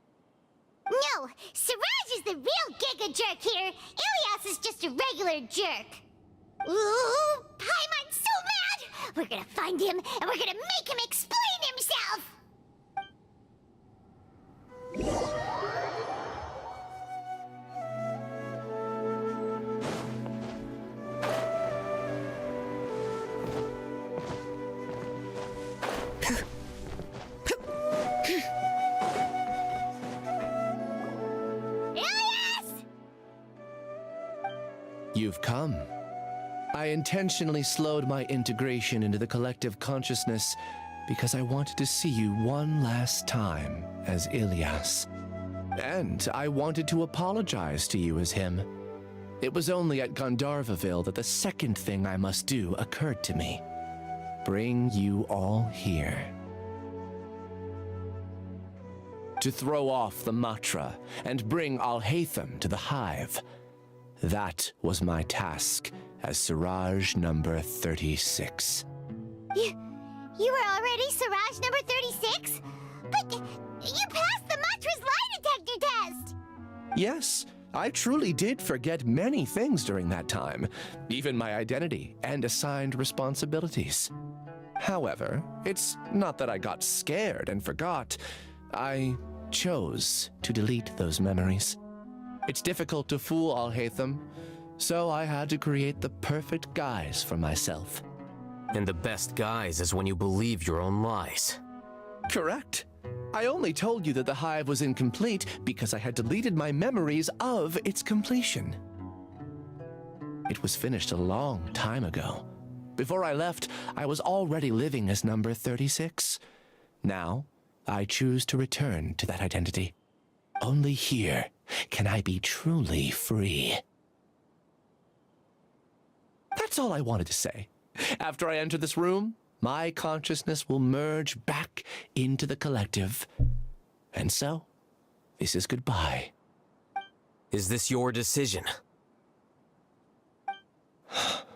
No, Siraj is the real Giga Jerk here. Ilias is just a regular jerk. Ooh, Paimon's so mad! We're gonna find him, and we're gonna make him explain himself! You've come. I intentionally slowed my integration into the collective consciousness because I wanted to see you one last time as Ilias. And I wanted to apologize to you as him. It was only at Gandharvaville that the second thing I must do occurred to me. Bring you all here. To throw off the Matra and bring Alhaitham to the Hive. That was my task as Siraj number 36. You were already Siraj number 36? But you passed the Matra's lie detector test! Yes, I truly did forget many things during that time, even my identity and assigned responsibilities. However, it's not that I got scared and forgot. I chose to delete those memories. It's difficult to fool Alhaitham, so I had to create the perfect guise for myself. And the best guise is when you believe your own lies. Correct. I only told you that the Hive was incomplete because I had deleted my memories of its completion. It was finished a long time ago. Before I left, I was already living as number 36. Now, I choose to return to that identity. Only here can I be truly free. That's all I wanted to say. After I enter this room, my consciousness will merge back into the collective. And so, this is goodbye. Is this your decision? Yeah,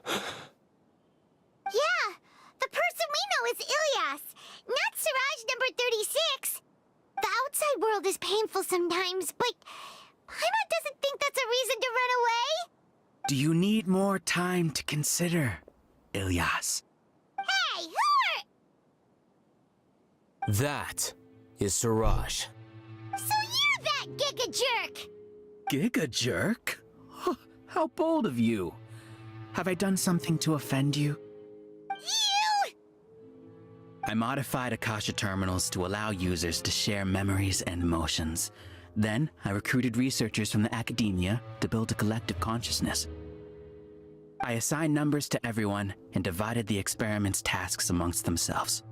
the person we know is Ilias, not Siraj number 36. The outside world is painful sometimes, but Paimon doesn't think that's a reason to run away. Do you need more time to consider, Ilias? Hey, who are... That is Siraj. So you're that Giga Jerk! Giga Jerk? How bold of you. Have I done something to offend you? You! I modified Akasha terminals to allow users to share memories and emotions. Then, I recruited researchers from the academia to build a collective consciousness. I assigned numbers to everyone and divided the experiment's tasks amongst themselves.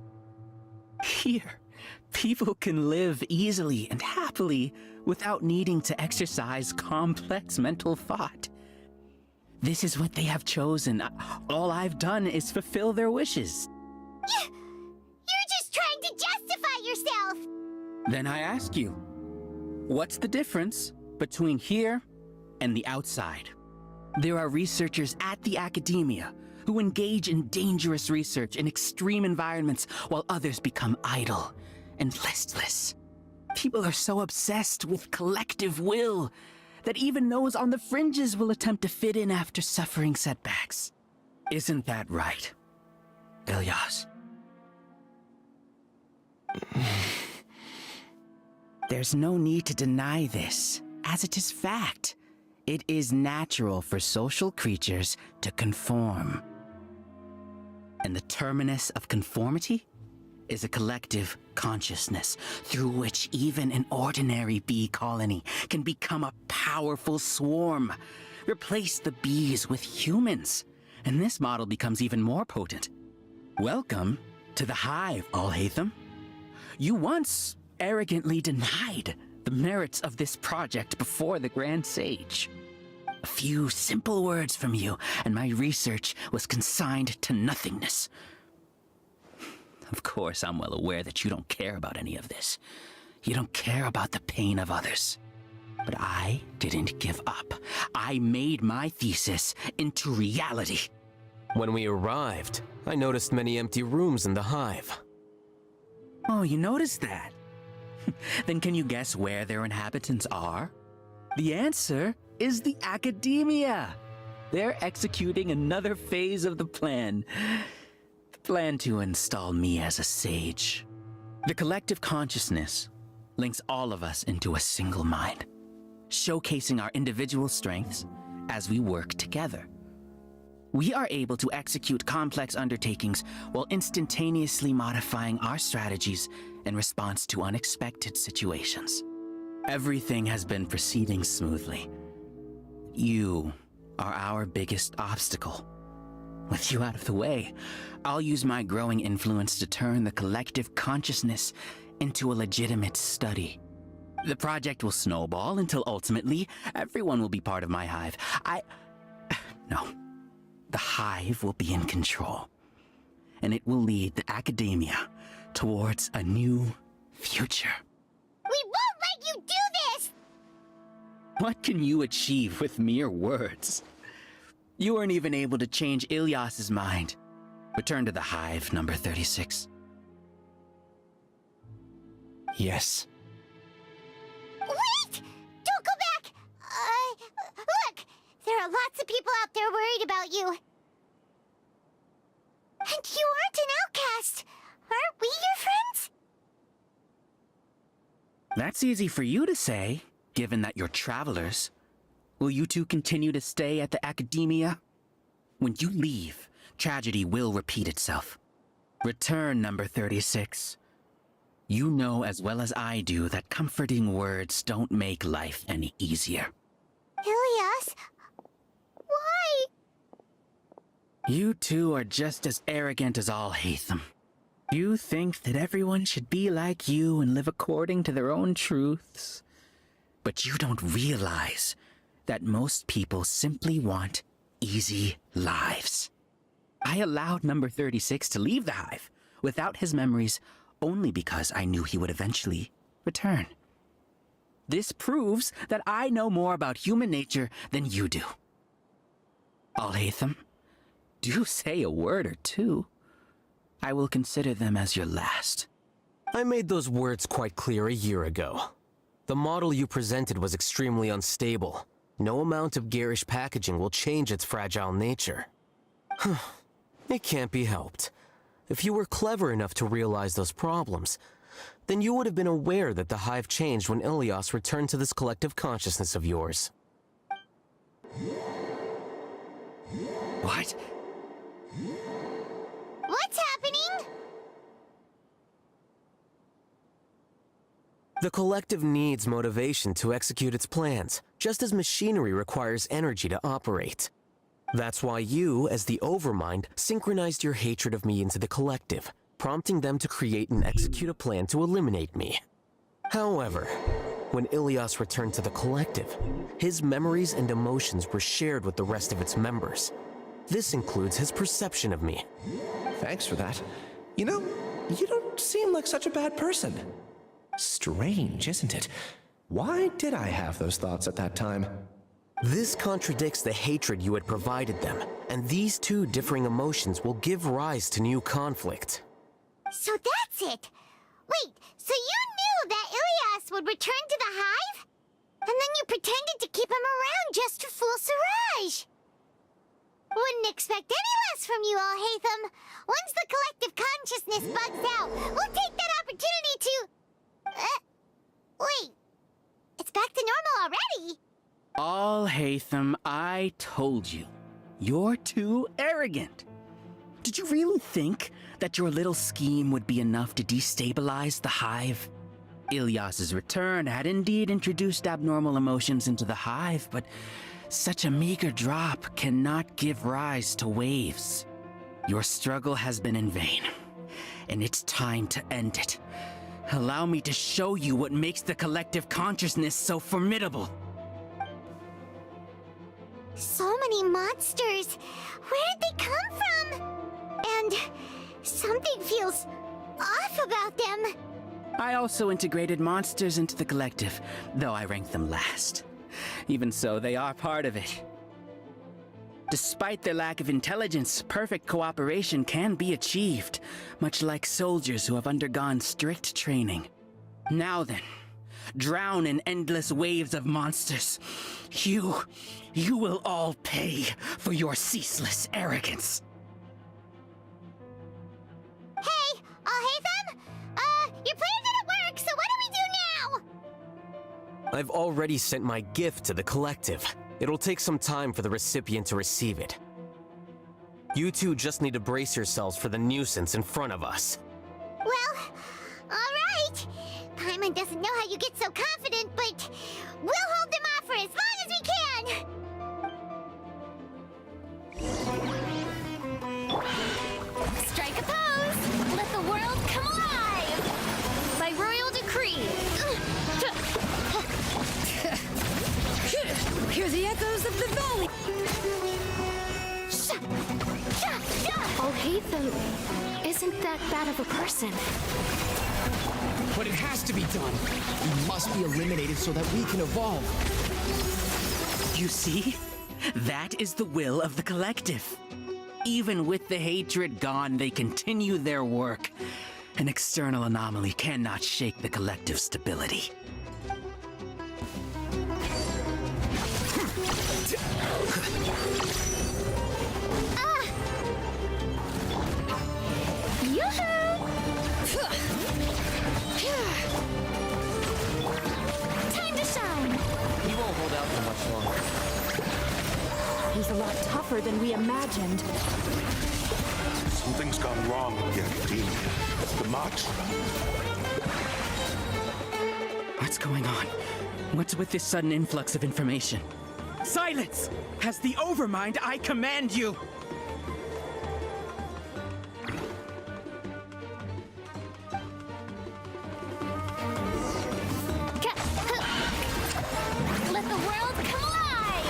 Here, people can live easily and happily without needing to exercise complex mental thought. This is what they have chosen. All I've done is fulfill their wishes. You're just trying to justify yourself! Then I ask you, what's the difference between here and the outside? There are researchers at the academia who engage in dangerous research in extreme environments while others become idle and listless. People are so obsessed with collective will that even those on the fringes will attempt to fit in after suffering setbacks. Isn't that right, Ilyas? There's no need to deny this, as it is fact. It is natural for social creatures to conform. And the terminus of conformity is a collective consciousness through which even an ordinary bee colony can become a powerful swarm. Replace the bees with humans, and this model becomes even more potent. Welcome to the hive, Alhaitham. You once arrogantly denied the merits of this project before the Grand Sage. A few simple words from you, and my research was consigned to nothingness. Of course, I'm well aware that you don't care about any of this. You don't care about the pain of others. But I didn't give up. I made my thesis into reality. When we arrived, I noticed many empty rooms in the hive. Oh, you noticed that? Then can you guess where their inhabitants are? The answer is the academia. They're executing another phase of the plan. The plan to install me as a sage. The collective consciousness links all of us into a single mind, showcasing our individual strengths as we work together. We are able to execute complex undertakings while instantaneously modifying our strategies in response to unexpected situations. Everything has been proceeding smoothly. You are our biggest obstacle. With you out of the way, I'll use my growing influence to turn the collective consciousness into a legitimate study. The project will snowball until ultimately everyone will be part of my hive. No. The hive will be in control, and it will lead the academia towards a new future. We won't let you do this! What can you achieve with mere words? You weren't even able to change Ilyas's mind. Return to the hive, number 36. Yes. Wait! Don't go back! Look! There are lots of people out there worried about you. And you aren't an outcast. Aren't we your friends? That's easy for you to say, given that you're travelers. Will you two continue to stay at the academia? When you leave, tragedy will repeat itself. Return, number 36. You know as well as I do that comforting words don't make life any easier. Ilyas? Why? You two are just as arrogant as Alhaitham. You think that everyone should be like you and live according to their own truths. But you don't realize that most people simply want easy lives. I allowed number 36 to leave the hive without his memories only because I knew he would eventually return. This proves that I know more about human nature than you do. Alhaitham, do say a word or two. I will consider them as your last. I made those words quite clear a year ago. The model you presented was extremely unstable. No amount of garish packaging will change its fragile nature. It can't be helped. If you were clever enough to realize those problems, then you would have been aware that the hive changed when Ilyas returned to this collective consciousness of yours. What? What's happening? The collective needs motivation to execute its plans, just as machinery requires energy to operate. That's why you, as the Overmind, synchronized your hatred of me into the collective, prompting them to create and execute a plan to eliminate me. However, when Ilias returned to the collective, his memories and emotions were shared with the rest of its members. This includes his perception of me. Thanks for that. You know, you don't seem like such a bad person. Strange, isn't it? Why did I have those thoughts at that time? This contradicts the hatred you had provided them, and these two differing emotions will give rise to new conflict. So that's it! Wait, so you knew that Ilias would return to the hive? And then you pretended to keep him around just to fool Siraj! Wouldn't expect any less from you, Alhaitham. Once the collective consciousness bugs out, we'll take that opportunity to... wait. It's back to normal already? Alhaitham, I told you. You're too arrogant. Did you really think that your little scheme would be enough to destabilize the hive? Ilias's return had indeed introduced abnormal emotions into the hive, but such a meager drop cannot give rise to waves. Your struggle has been in vain, and it's time to end it. Allow me to show you what makes the collective consciousness so formidable. So many monsters. Where did they come from? And something feels off about them. I also integrated monsters into the collective, though I ranked them last. Even so, they are part of it. Despite their lack of intelligence, perfect cooperation can be achieved, much like soldiers who have undergone strict training. Now then, drown in endless waves of monsters. You will all pay for your ceaseless arrogance. Hey, Alhaitham! Your plan didn't work, so what do we do now? I've already sent my gift to the collective. It'll take some time for the recipient to receive it. You two just need to brace yourselves for the nuisance in front of us. Well, alright. Paimon doesn't know how you get so confident, but we'll hold them off for as long as we can! Strike a pose! Let the world come alive! By royal decree! Hear the echoes of the valley! Alhaitham isn't that bad of a person. But it has to be done. He must be eliminated so that we can evolve. You see? That is the will of the collective. Even with the hatred gone, they continue their work. An external anomaly cannot shake the collective's stability. Time to shine! He won't hold out for much longer. He's a lot tougher than we imagined. Something's gone wrong with the Academia. The Matra. What's going on? What's with this sudden influx of information? Silence! As the Overmind, I command you! Let the world come alive!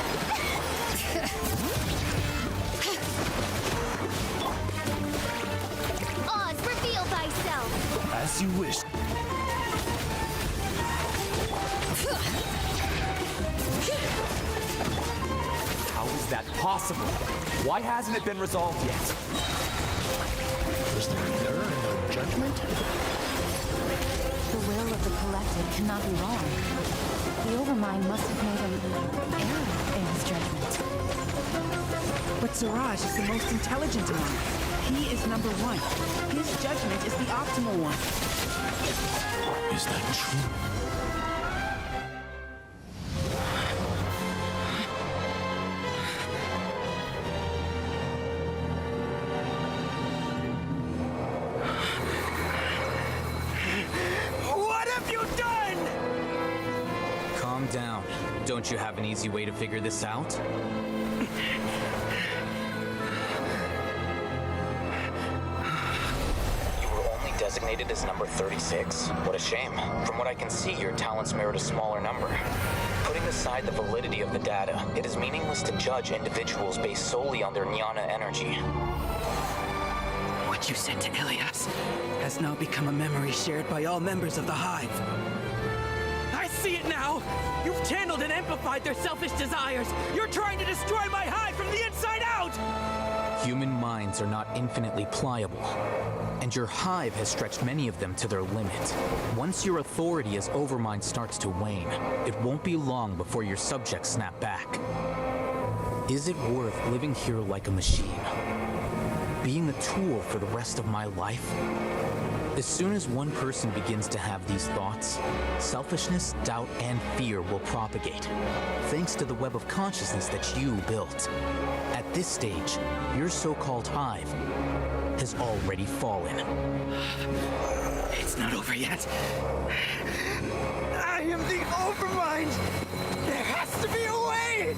Oz, reveal thyself! As you wish. How is that possible? Why hasn't it been resolved yet? Was there an error in our judgment? The will of the collective cannot be wrong. The Overmind must have made an error in his judgment. But Siraj is the most intelligent among us. He is number one. His judgment is the optimal one. Is that true? What have you done? Calm down. Don't you have an easy way to figure this out? You were designated as number 36? What a shame. From what I can see, your talents merit a smaller number. Putting aside the validity of the data, it is meaningless to judge individuals based solely on their jnana energy. What you said to Ilias has now become a memory shared by all members of the Hive. I see it now! You've channeled and amplified their selfish desires! You're trying to destroy my Hive from the inside out! Human minds are not infinitely pliable, and your Hive has stretched many of them to their limit. Once your authority as Overmind starts to wane, it won't be long before your subjects snap back. Is it worth living here like a machine? Being a tool for the rest of my life? As soon as one person begins to have these thoughts, selfishness, doubt, and fear will propagate, thanks to the web of consciousness that you built. At this stage, your so-called Hive has already fallen. It's not over yet. I am the Overmind! There has to be a way!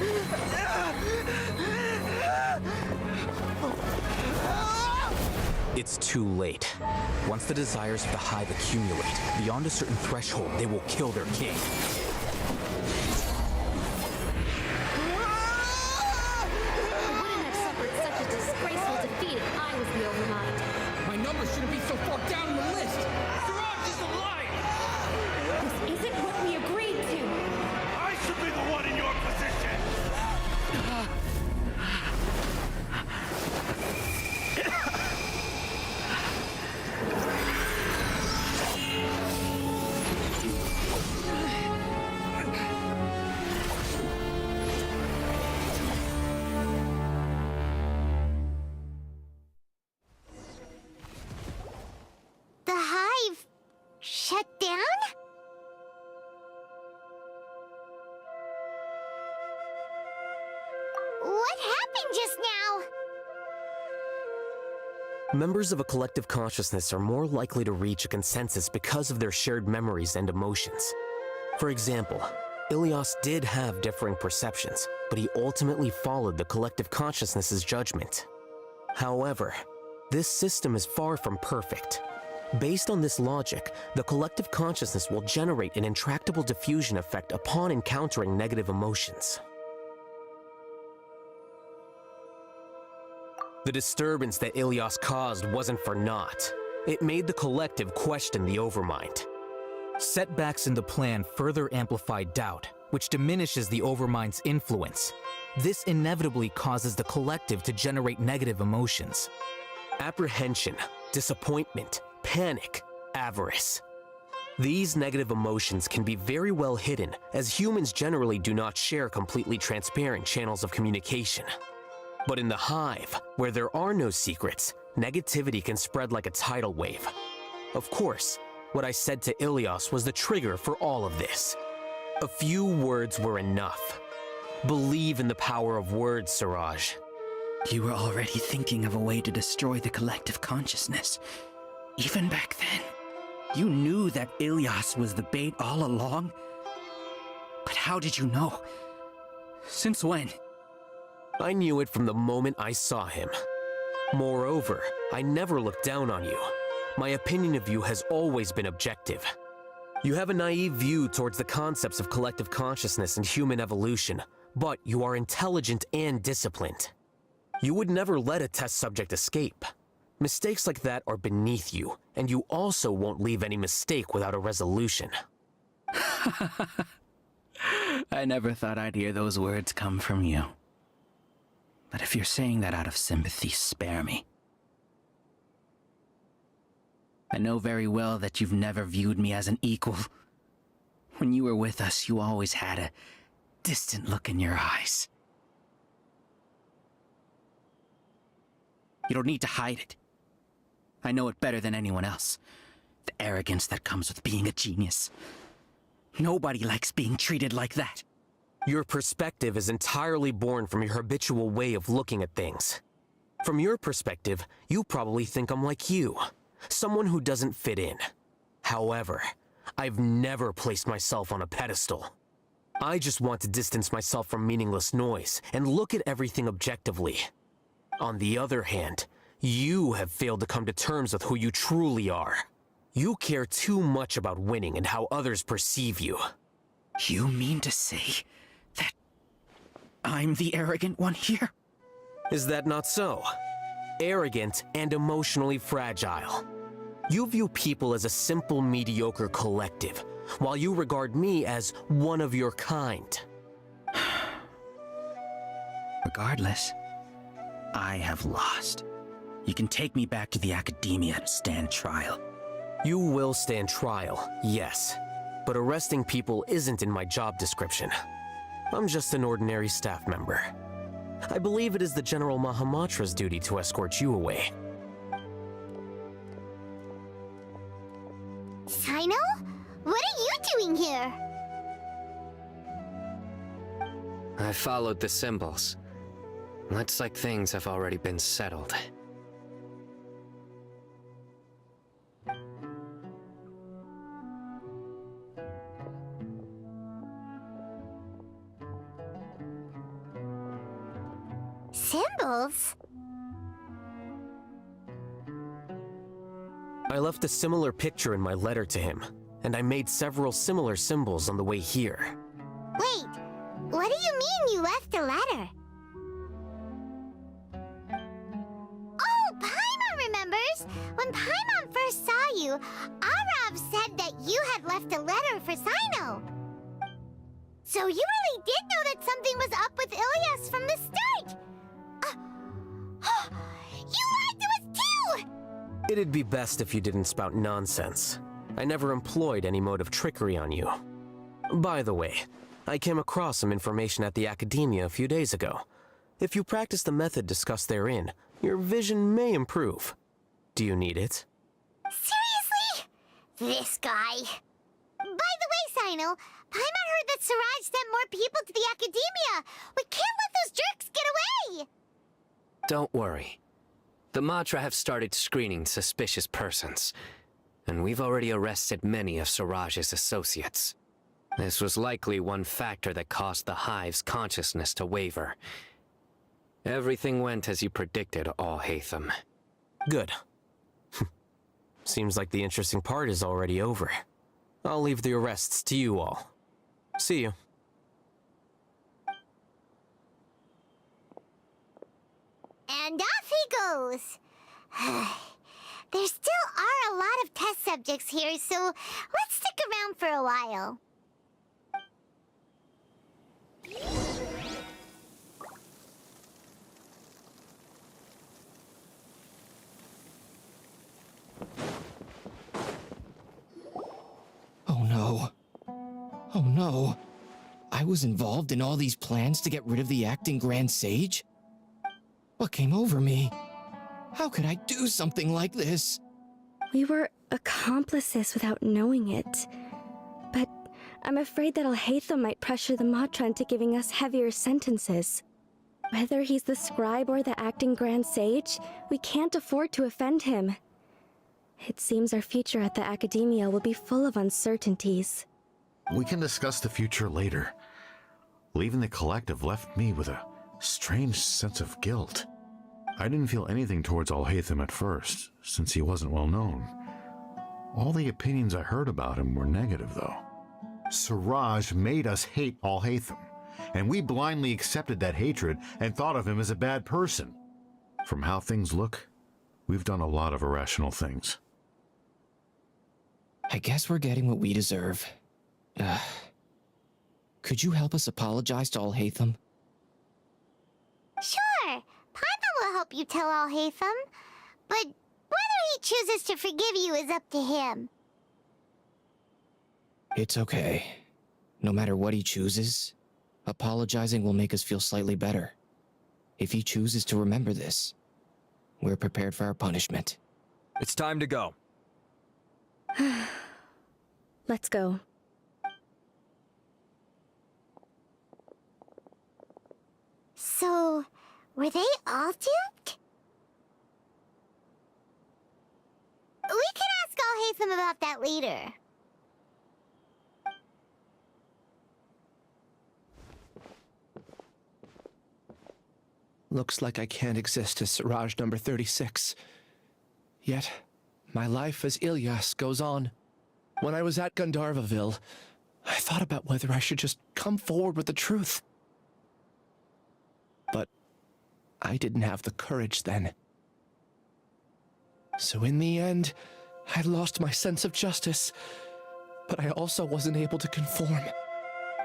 It's too late. Once the desires of the Hive accumulate, beyond a certain threshold, they will kill their king. I wouldn't have suffered such a disgraceful defeat if I was the Overmind. My number shouldn't be so far down the list. Siraj is a liar! This isn't what we agreed to. I should be the one in your position! The Hive shut down? What happened just now? Members of a collective consciousness are more likely to reach a consensus because of their shared memories and emotions. For example, Ilias did have differing perceptions, but he ultimately followed the collective consciousness's judgment. However, this system is far from perfect. Based on this logic, the collective consciousness will generate an intractable diffusion effect upon encountering negative emotions. The disturbance that Ilias caused wasn't for naught. It made the collective question the Overmind. Setbacks in the plan further amplify doubt, which diminishes the Overmind's influence. This inevitably causes the collective to generate negative emotions. Apprehension, disappointment, panic, avarice. These negative emotions can be very well hidden, as humans generally do not share completely transparent channels of communication. But in the Hive, where there are no secrets, negativity can spread like a tidal wave. Of course, what I said to Ilias was the trigger for all of this. A few words were enough. Believe in the power of words, Siraj. You were already thinking of a way to destroy the collective consciousness. Even back then, you knew that Ilias was the bait all along? But how did you know? Since when? I knew it from the moment I saw him. Moreover, I never looked down on you. My opinion of you has always been objective. You have a naive view towards the concepts of collective consciousness and human evolution, but you are intelligent and disciplined. You would never let a test subject escape. Mistakes like that are beneath you, and you also won't leave any mistake without a resolution. I never thought I'd hear those words come from you. But if you're saying that out of sympathy, spare me. I know very well that you've never viewed me as an equal. When you were with us, you always had a distant look in your eyes. You don't need to hide it. I know it better than anyone else. The arrogance that comes with being a genius. Nobody likes being treated like that. Your perspective is entirely born from your habitual way of looking at things. From your perspective, you probably think I'm like you, someone who doesn't fit in. However, I've never placed myself on a pedestal. I just want to distance myself from meaningless noise and look at everything objectively. On the other hand, you have failed to come to terms with who you truly are. You care too much about winning and how others perceive you. You mean to say that I'm the arrogant one here? Is that not so? Arrogant and emotionally fragile. You view people as a simple, mediocre collective, while you regard me as one of your kind. Regardless, I have lost. You can take me back to the Academia to stand trial. You will stand trial, yes. But arresting people isn't in my job description. I'm just an ordinary staff member. I believe it is the General Mahamatra's duty to escort you away. Sino? What are you doing here? I followed the symbols. Looks like things have already been settled. Symbols? I left a similar picture in my letter to him, and I made several similar symbols on the way here. Wait, what do you mean you left a letter? Oh, Paimon remembers! When Paimon first saw you, Arav said that you had left a letter for Sino. So you really did know that something was up with Ilyas from the start! You lied to us too! It'd be best if you didn't spout nonsense. I never employed any mode of trickery on you. By the way, I came across some information at the Academia a few days ago. If you practice the method discussed therein, your vision may improve. Do you need it? Seriously? This guy. By the way, Sino, Paimon heard that Siraj sent more people to the Academia. We can't let those jerks get away! Don't worry. The Matra have started screening suspicious persons, and we've already arrested many of Siraj's associates. This was likely one factor that caused the Hive's consciousness to waver. Everything went as you predicted, Alhaitham. Good. Seems like the interesting part is already over. I'll leave the arrests to you all. See you. And off he goes. There still are a lot of test subjects here, so let's stick around for a while. Oh no. Oh no. I was involved in all these plans to get rid of the acting Grand Sage? What came over me? How could I do something like this? We were accomplices without knowing it. But I'm afraid that Alhaitham might pressure the Matra into giving us heavier sentences. Whether he's the scribe or the acting Grand Sage, we can't afford to offend him. It seems our future at the Academia will be full of uncertainties. We can discuss the future later. Leaving the collective left me with a strange sense of guilt. I didn't feel anything towards Alhaitham at first, since he wasn't well known. All the opinions I heard about him were negative, though. Siraj made us hate Alhaitham, and we blindly accepted that hatred and thought of him as a bad person. From how things look, we've done a lot of irrational things. I guess we're getting what we deserve. Could you help us apologize to Alhaitham? Sure, Paimon will help you tell Alhaitham. But whether he chooses to forgive you is up to him. It's okay. No matter what he chooses, apologizing will make us feel slightly better. If he chooses to remember this, we're prepared for our punishment. It's time to go. Let's go. So, were they all duped? We can ask Alhaitham about that later. Looks like I can't exist as Siraj number 36. Yet, My life as Ilyas goes on. When I was at Gandharvaville, I thought about whether I should just come forward with the truth. But I didn't have the courage then. So in the end, I lost my sense of justice, but I also wasn't able to conform.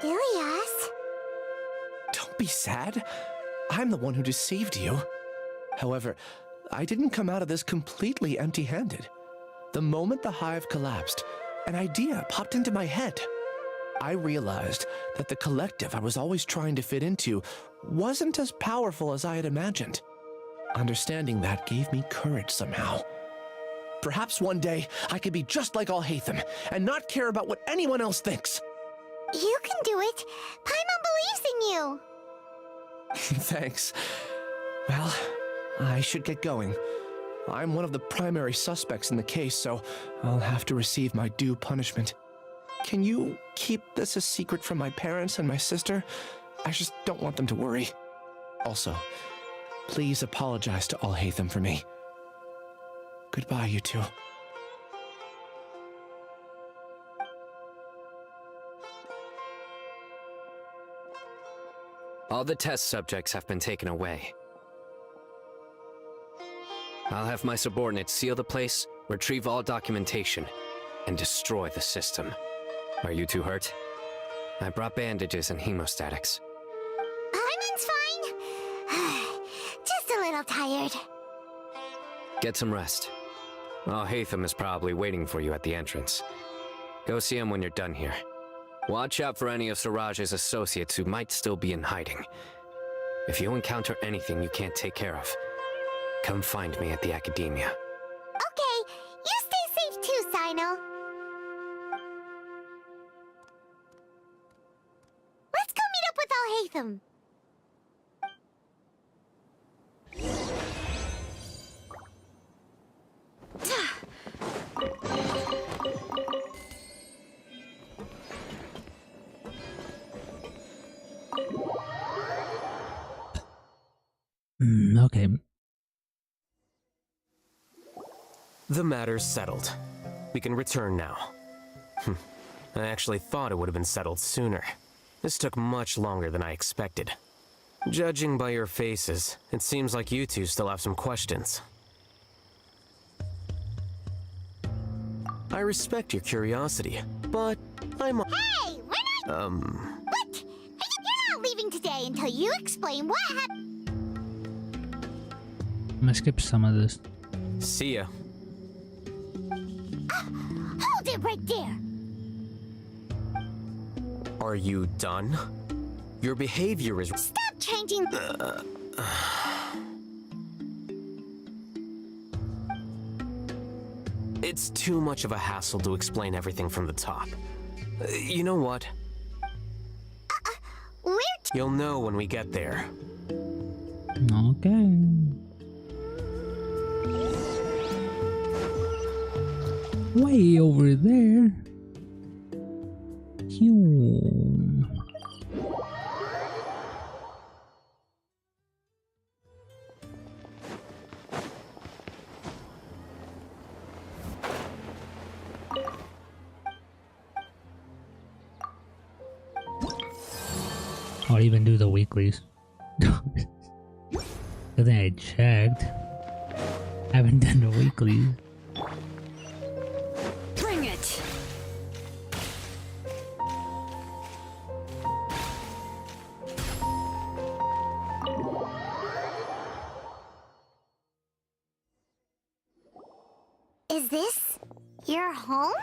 Ilyas? Don't be sad. I'm the one who deceived you. However, I didn't come out of this completely empty-handed. The moment the hive collapsed, an idea popped into my head. I realized that the collective I was always trying to fit into wasn't as powerful as I had imagined. Understanding that gave me courage somehow. Perhaps one day I could be just like Alhaitham and not care about what anyone else thinks. You can do it. Paimon believes in you. Thanks. Well, I should get going. I'm one of the primary suspects in the case, so I'll have to receive my due punishment. Can you keep this a secret from my parents and my sister? I just don't want them to worry. Also, please apologize to Alhaitham for me. Goodbye, you two. All the test subjects have been taken away. I'll have my subordinates seal the place, retrieve all documentation, and destroy the system. Are you two hurt? I brought bandages and hemostatics. Paimon's fine. Just a little tired. Get some rest. Alhaitham is probably waiting for you at the entrance. Go see him when you're done here. Watch out for any of Siraj's associates who might still be in hiding. If you encounter anything you can't take care of, come find me at the Academia. Okay, you stay safe too, Sino. Let's go meet up with Alhaitham. Okay. The matter's settled. We can return now. I actually thought it would have been settled sooner. This took much longer than I expected. Judging by your faces, it seems like you two still have some questions. I respect your curiosity, but I'm... Hey, we're not... What? You're not leaving today until you explain what happened. I'm gonna skip some of this. See ya. Hold it right there. Are you done? Your behavior is... Stop changing... It's too much of a hassle to explain everything from the top. You know what? You'll know when we get there. Okay. Way over there. Phew. I'll even do the weeklies. Good thing I checked. Haven't done the weeklies. Bring it! Is this your home?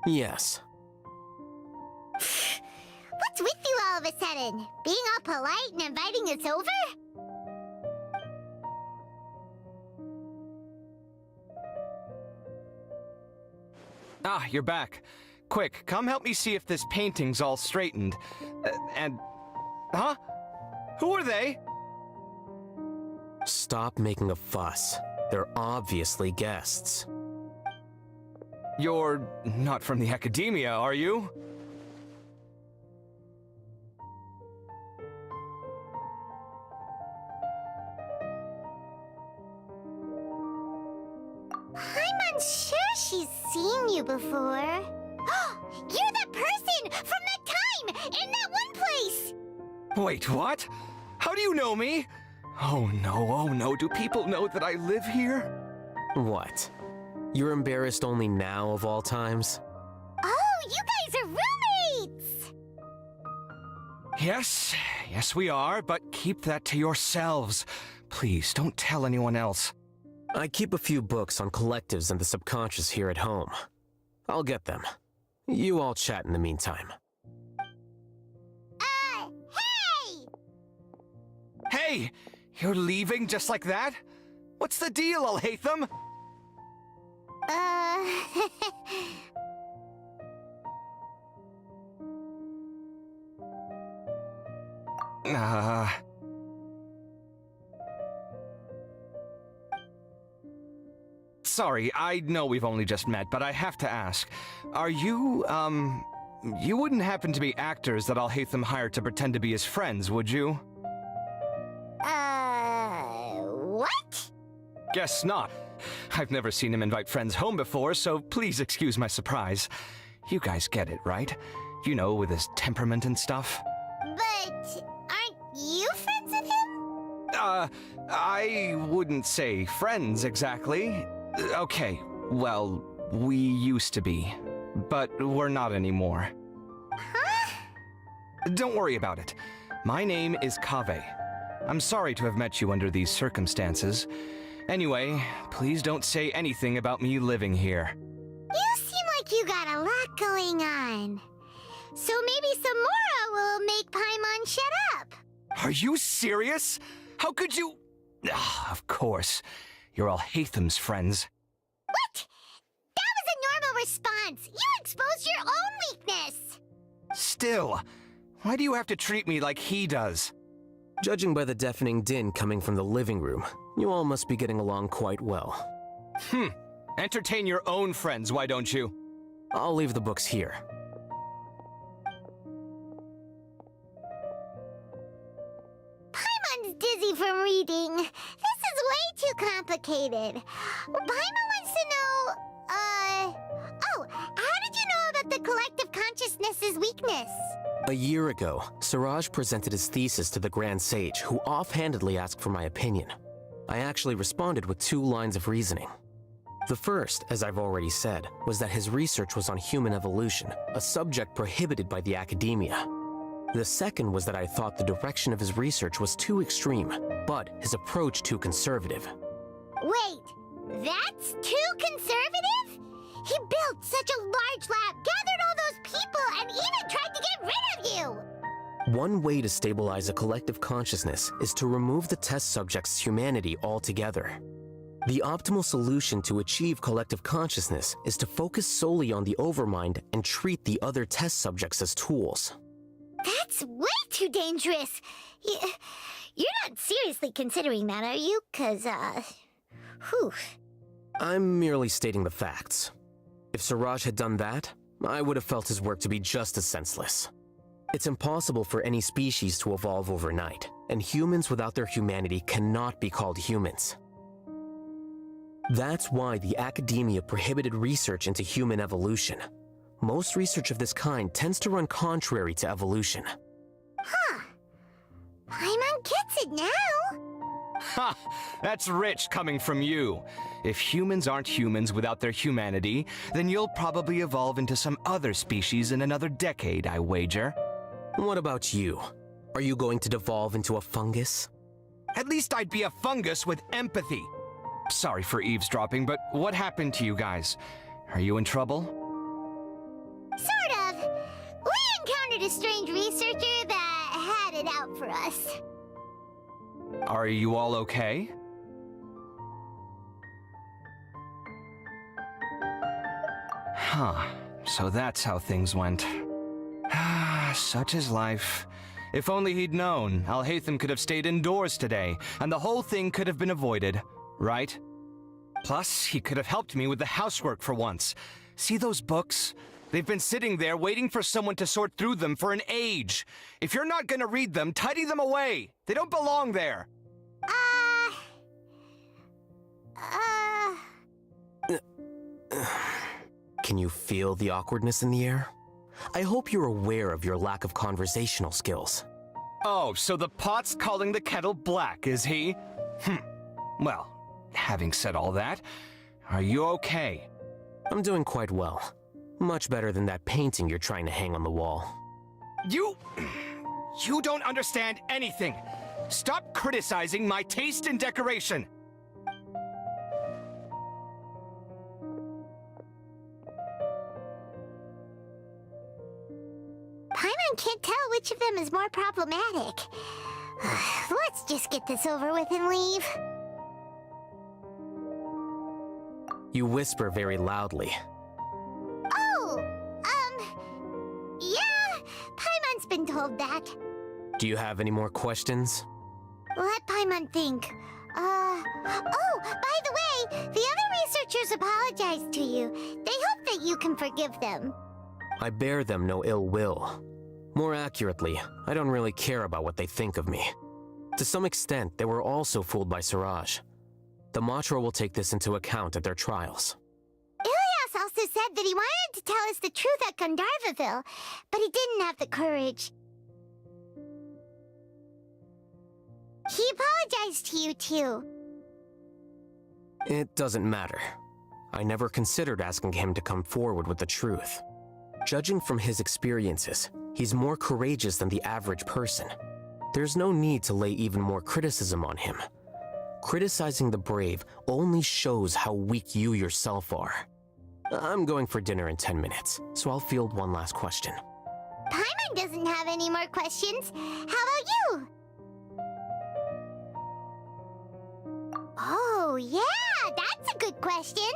Yes. What's with you all of a sudden? Being all polite and inviting us over? Ah, you're back. Quick, come help me see if this painting's all straightened. Huh? Who are they? Stop making a fuss. They're obviously guests. You're not from the Academia, are you? Paimon's sure she's seen you before. You're that person from that time in that one place! Wait, what? How do you know me? Oh no, do people know that I live here? What? You're embarrassed only now of all times? Oh, you guys are roommates! Yes, we are, but keep that to yourselves. Please, don't tell anyone else. I keep a few books on collectives and the subconscious here at home. I'll get them. You all chat in the meantime. Hey! Hey! You're leaving just like that? What's the deal, Alhaitham? Sorry, I know we've only just met, but I have to ask. Are you, you wouldn't happen to be actors that Alhaitham hired to pretend to be his friends, would you? What? Guess not. I've never seen him invite friends home before, so please excuse my surprise. You guys get it, right? You know, with his temperament and stuff. But aren't you friends with him? I wouldn't say friends exactly. Okay, well, we used to be, but we're not anymore. Huh? Don't worry about it. My name is Kaveh. I'm sorry to have met you under these circumstances. Anyway, please don't say anything about me living here. You seem like you got a lot going on. So maybe Samora will make Paimon shut up. Are you serious? How could you... Of course. You're Alhaitham's friends. What? That was a normal response. You exposed your own weakness. Still, why do you have to treat me like he does? Judging by the deafening din coming from the living room, you all must be getting along quite well. Entertain your own friends, why don't you? I'll leave the books here. Paimon's dizzy from reading. This is way too complicated. Paimon wants to know, oh, how did you know about the collective consciousness's weakness? A year ago, Siraj presented his thesis to the Grand Sage, who offhandedly asked for my opinion. I actually responded with 2 lines of reasoning. The first, as I've already said, was that his research was on human evolution, a subject prohibited by the academia. The second was that I thought the direction of his research was too extreme, but his approach too conservative. Wait, that's too conservative? He built such a large lab, gathered all those people, and even tried to get rid of you! One way to stabilize a collective consciousness is to remove the test subject's humanity altogether. The optimal solution to achieve collective consciousness is to focus solely on the overmind and treat the other test subjects as tools. That's way too dangerous. You're not seriously considering that, are you? 'Cause, whew. I'm merely stating the facts. If Siraj had done that, I would have felt his work to be just as senseless. It's impossible for any species to evolve overnight, and humans without their humanity cannot be called humans. That's why the academia prohibited research into human evolution. Most research of this kind tends to run contrary to evolution. Huh. Paimon gets it now. Ha! That's rich coming from you. If humans aren't humans without their humanity, then you'll probably evolve into some other species in another decade, I wager. What about you? Are you going to devolve into a fungus? At least I'd be a fungus with empathy. Sorry for eavesdropping, but what happened to you guys? Are you in trouble? Sort of. We encountered a strange researcher that had it out for us. Are you all okay? Huh. So that's how things went. Such is life. If only he'd known, Alhaitham could have stayed indoors today, and the whole thing could have been avoided, right? Plus, he could have helped me with the housework for once. See those books? They've been sitting there waiting for someone to sort through them for an age. If you're not gonna read them, tidy them away. They don't belong there. Can you feel the awkwardness in the air? I hope you're aware of your lack of conversational skills. Oh, so the pot's calling the kettle black, is he? Well, having said all that, are you okay? I'm doing quite well. Much better than that painting you're trying to hang on the wall. You don't understand anything. Stop criticizing my taste in decoration. Paimon can't tell which of them is more problematic. Let's just get this over with and leave. You whisper very loudly. Oh, yeah, Paimon's been told that. Do you have any more questions? Let Paimon think. Oh, by the way, the other researchers apologized to you. They hope that you can forgive them. I bear them no ill will. More accurately, I don't really care about what they think of me. To some extent, they were also fooled by Siraj. The Matra will take this into account at their trials. Ilias also said that he wanted to tell us the truth at Gandharvaville, but he didn't have the courage. He apologized to you, too. It doesn't matter. I never considered asking him to come forward with the truth. Judging from his experiences, he's more courageous than the average person. There's no need to lay even more criticism on him. Criticizing the brave only shows how weak you yourself are. I'm going for dinner in 10 minutes, so I'll field one last question. Paimon doesn't have any more questions. How about you? Oh, yeah, that's a good question.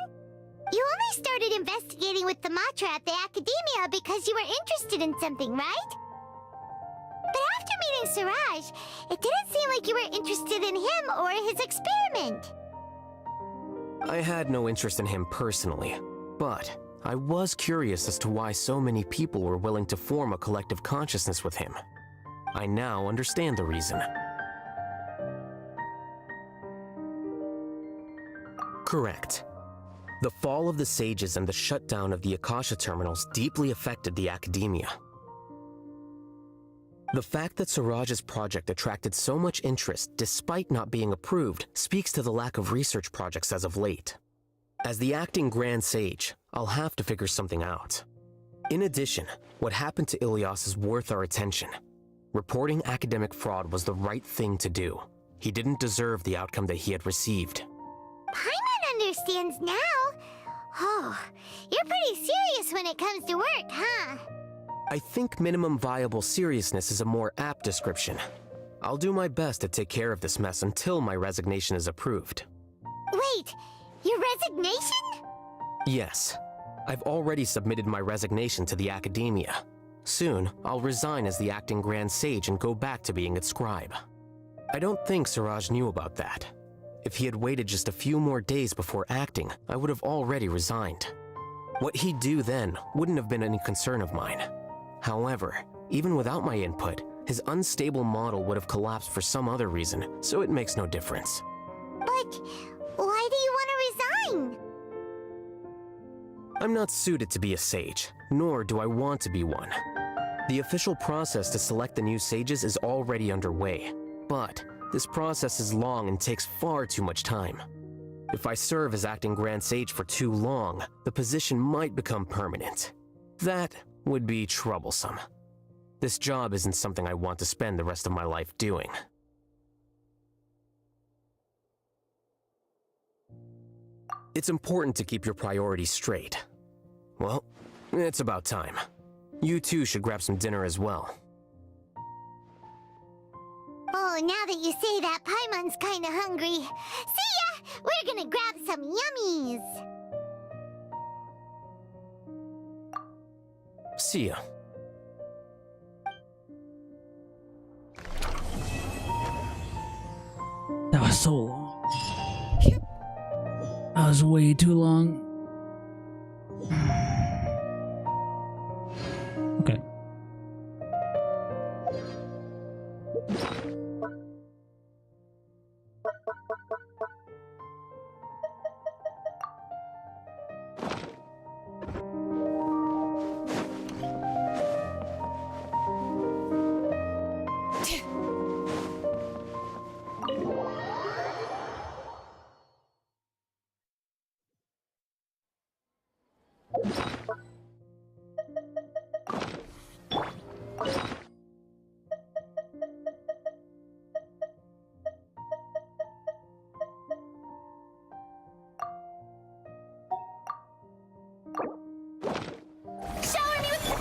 You only started investigating with the Matra at the Academia because you were interested in something, right? But after meeting Siraj, it didn't seem like you were interested in him or his experiment. I had no interest in him personally, but I was curious as to why so many people were willing to form a collective consciousness with him. I now understand the reason. Correct. The fall of the Sages and the shutdown of the Akasha terminals deeply affected the Academia. The fact that Siraj's project attracted so much interest despite not being approved speaks to the lack of research projects as of late. As the acting Grand Sage, I'll have to figure something out. In addition, what happened to Ilias is worth our attention. Reporting academic fraud was the right thing to do. He didn't deserve the outcome that he had received. Paimon understands now. Oh, you're pretty serious when it comes to work, huh? I think minimum viable seriousness is a more apt description. I'll do my best to take care of this mess until my resignation is approved. Wait, your resignation? Yes. I've already submitted my resignation to the Academia. Soon, I'll resign as the acting Grand Sage and go back to being its scribe. I don't think Siraj knew about that. If he had waited just a few more days before acting, I would have already resigned. What he'd do then wouldn't have been any concern of mine. However, even without my input, his unstable model would have collapsed for some other reason, so it makes no difference. But why do you want to resign? I'm not suited to be a sage, nor do I want to be one. The official process to select the new sages is already underway, but this process is long and takes far too much time. If I serve as acting Grand Sage for too long, the position might become permanent. That would be troublesome. This job isn't something I want to spend the rest of my life doing. It's important to keep your priorities straight. Well, it's about time. You too should grab some dinner as well. Oh, now that you say that, Paimon's kinda hungry. See ya! We're gonna grab some yummies! See ya. That was so long. That was way too long. Okay. Shower me with...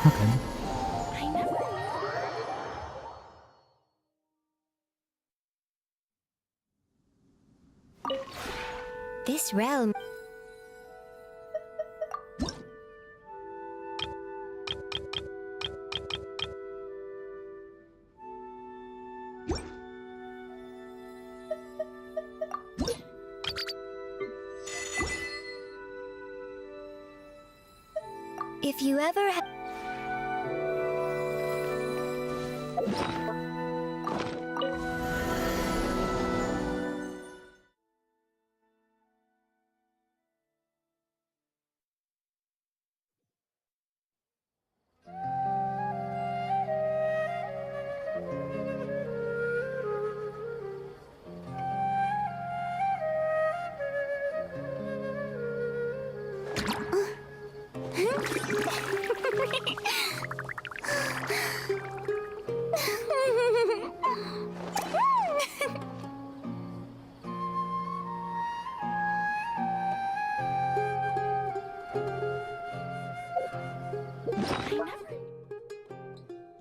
Okay. This realm... If you ever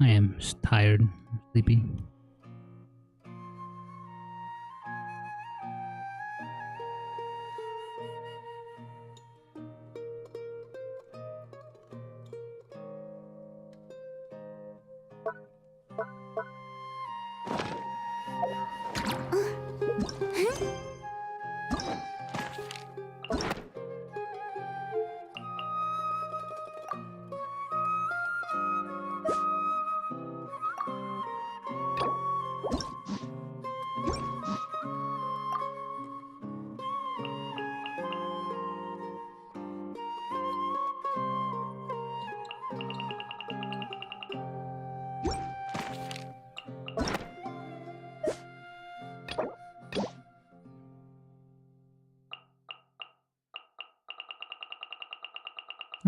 I am tired, sleepy.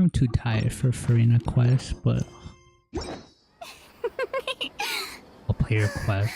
I'm too tired for Farina quest, but I'll play your quest.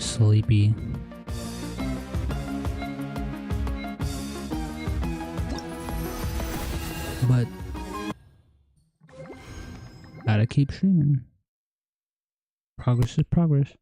sleepy. But gotta keep streaming. Progress is progress.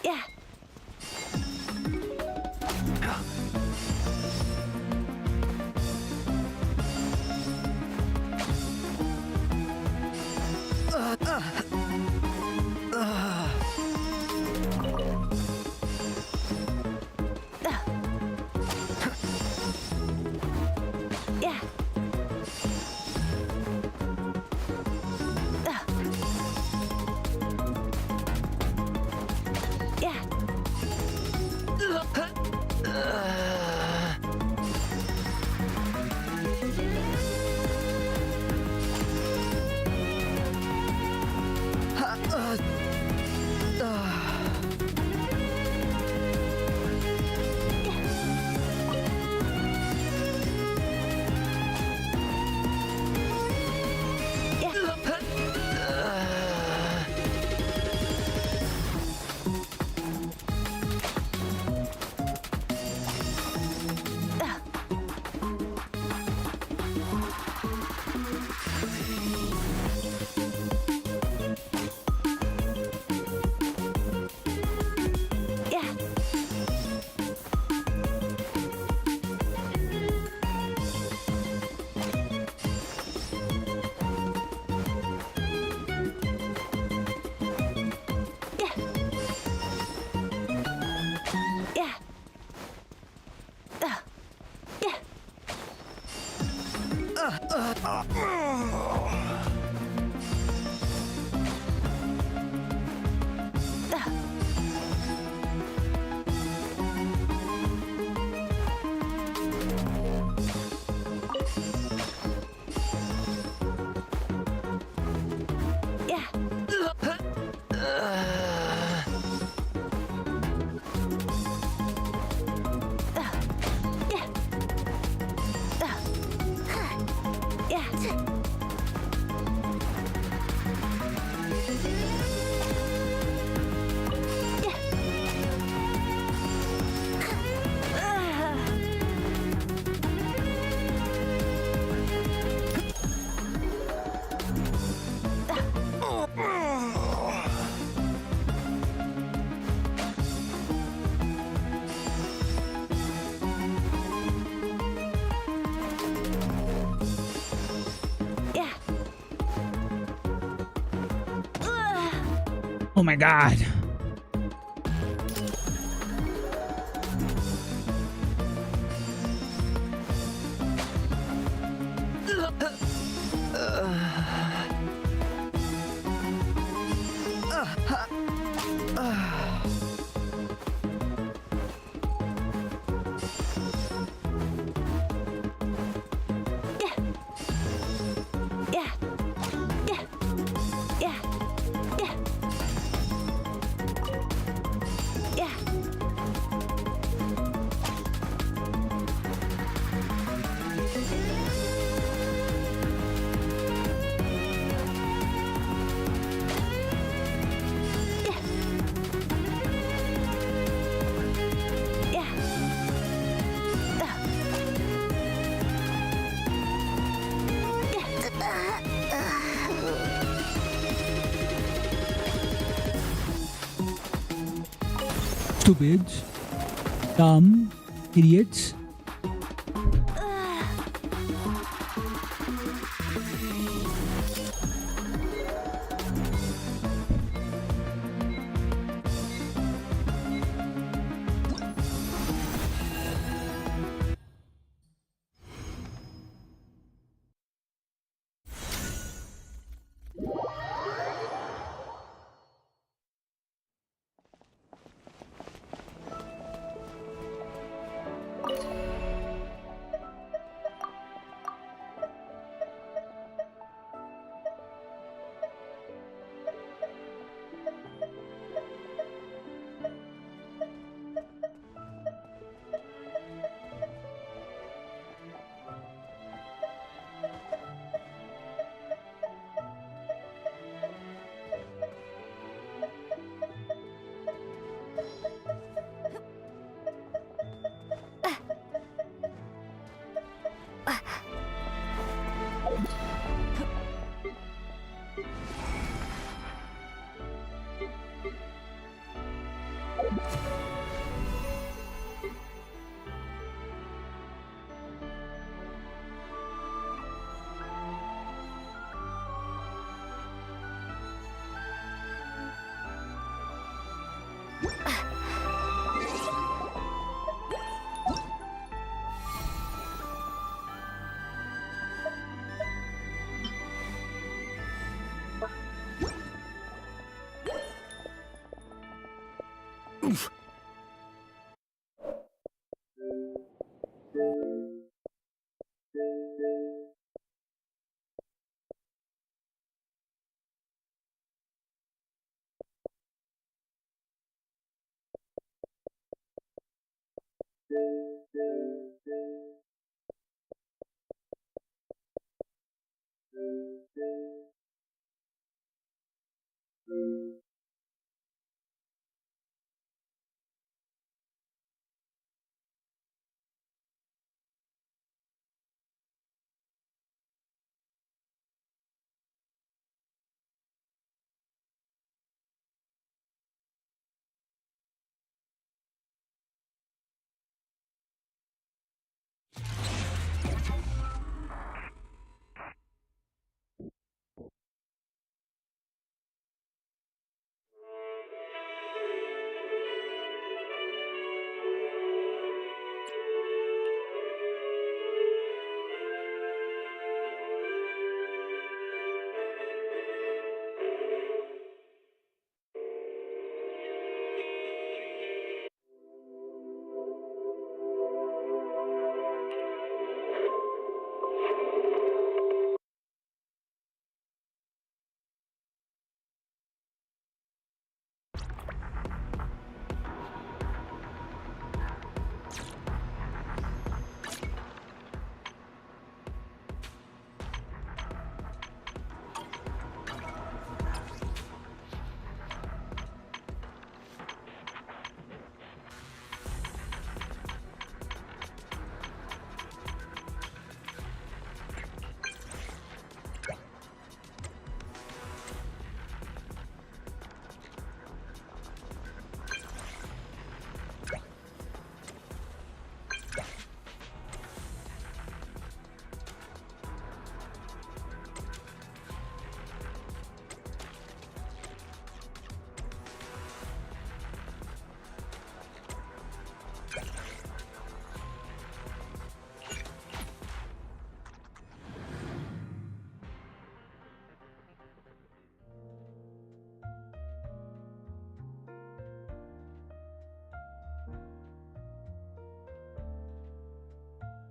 Yeah. Yeah. Oh my god. Stupids. Dumb. Idiots.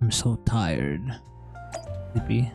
I'm so tired. Sleepy.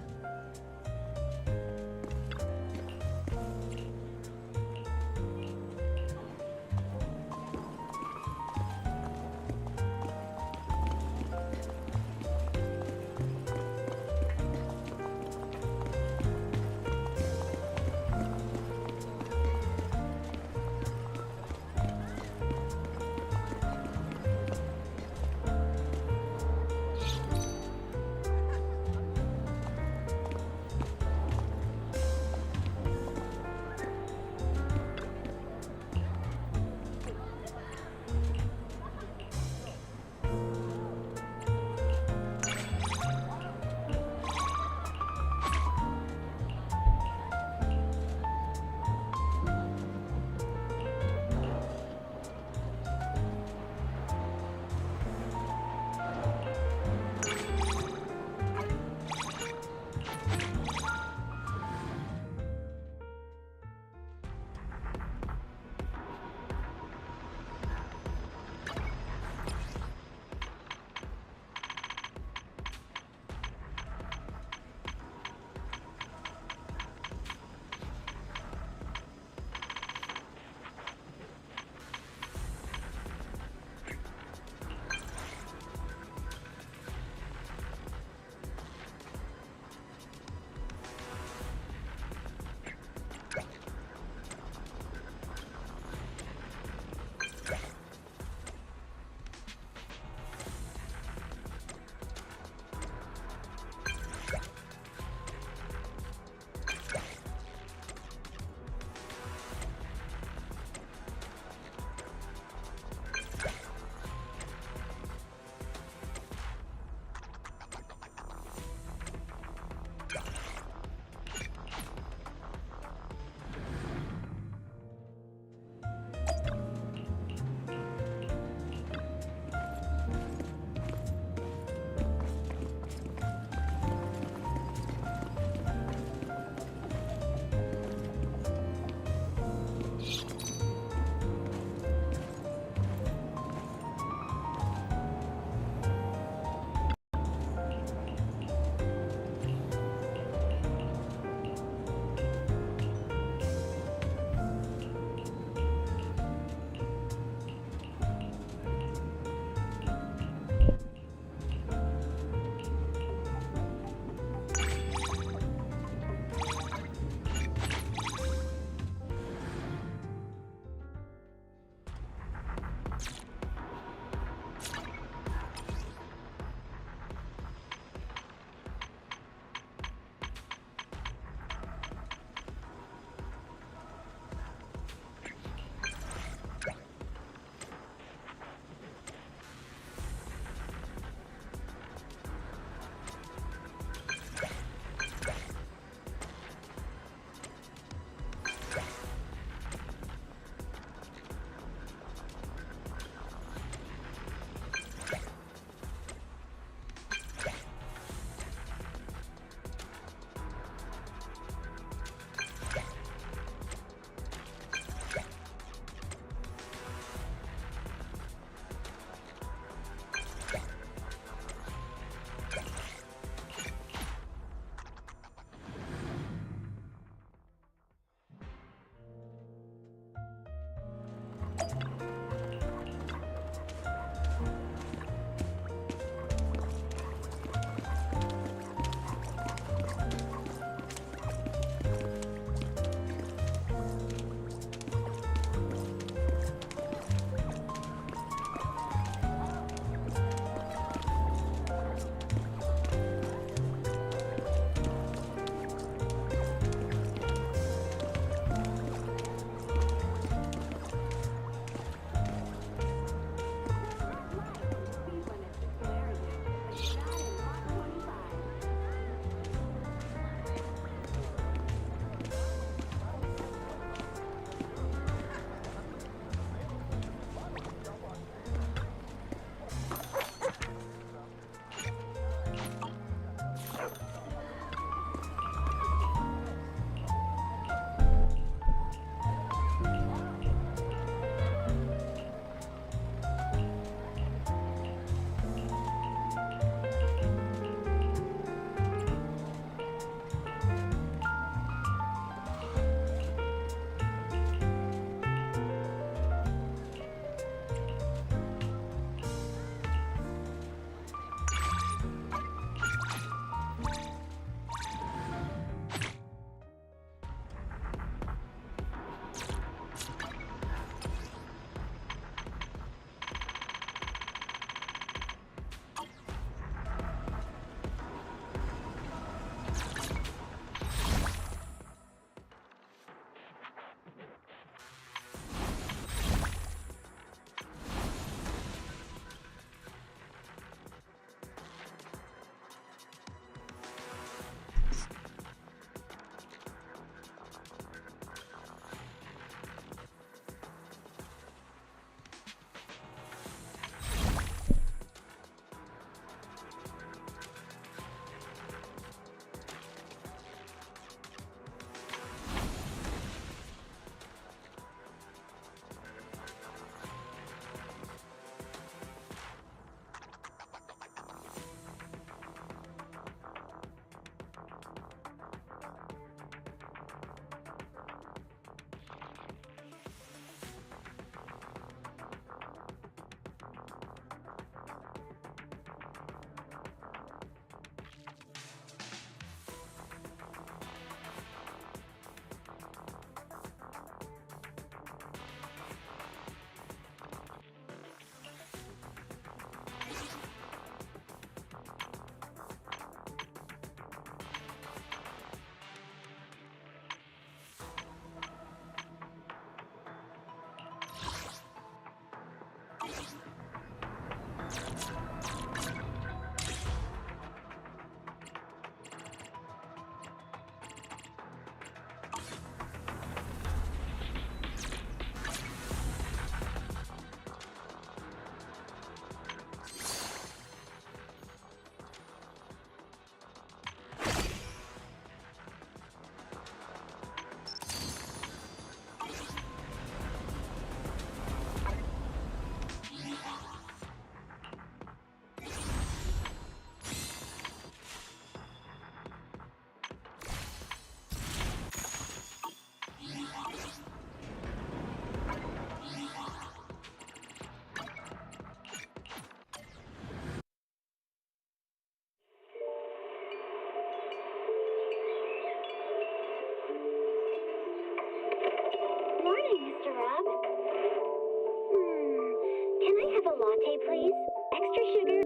have a latte, please? Extra sugar?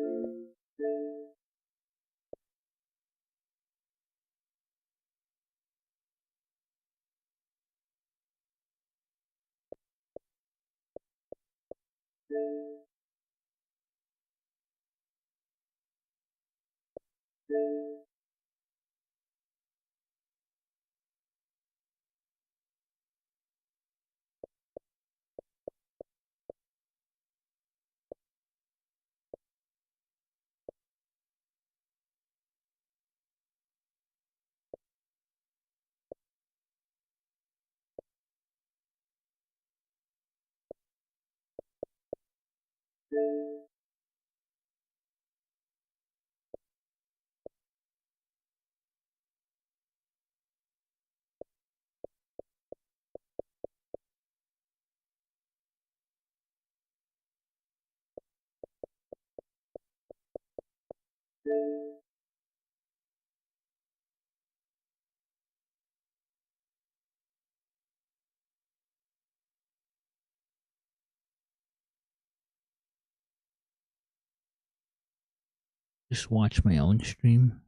Just watch my own stream.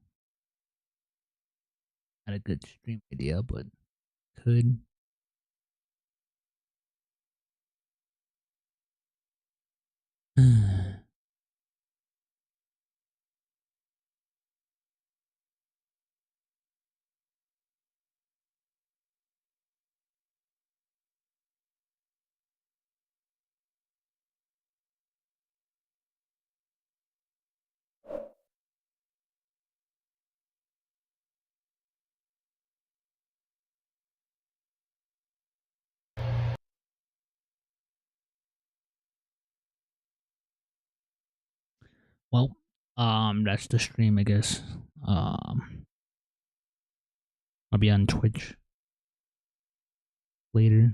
Not a good stream idea, but could. Well, that's the stream, I guess. I'll be on Twitch later.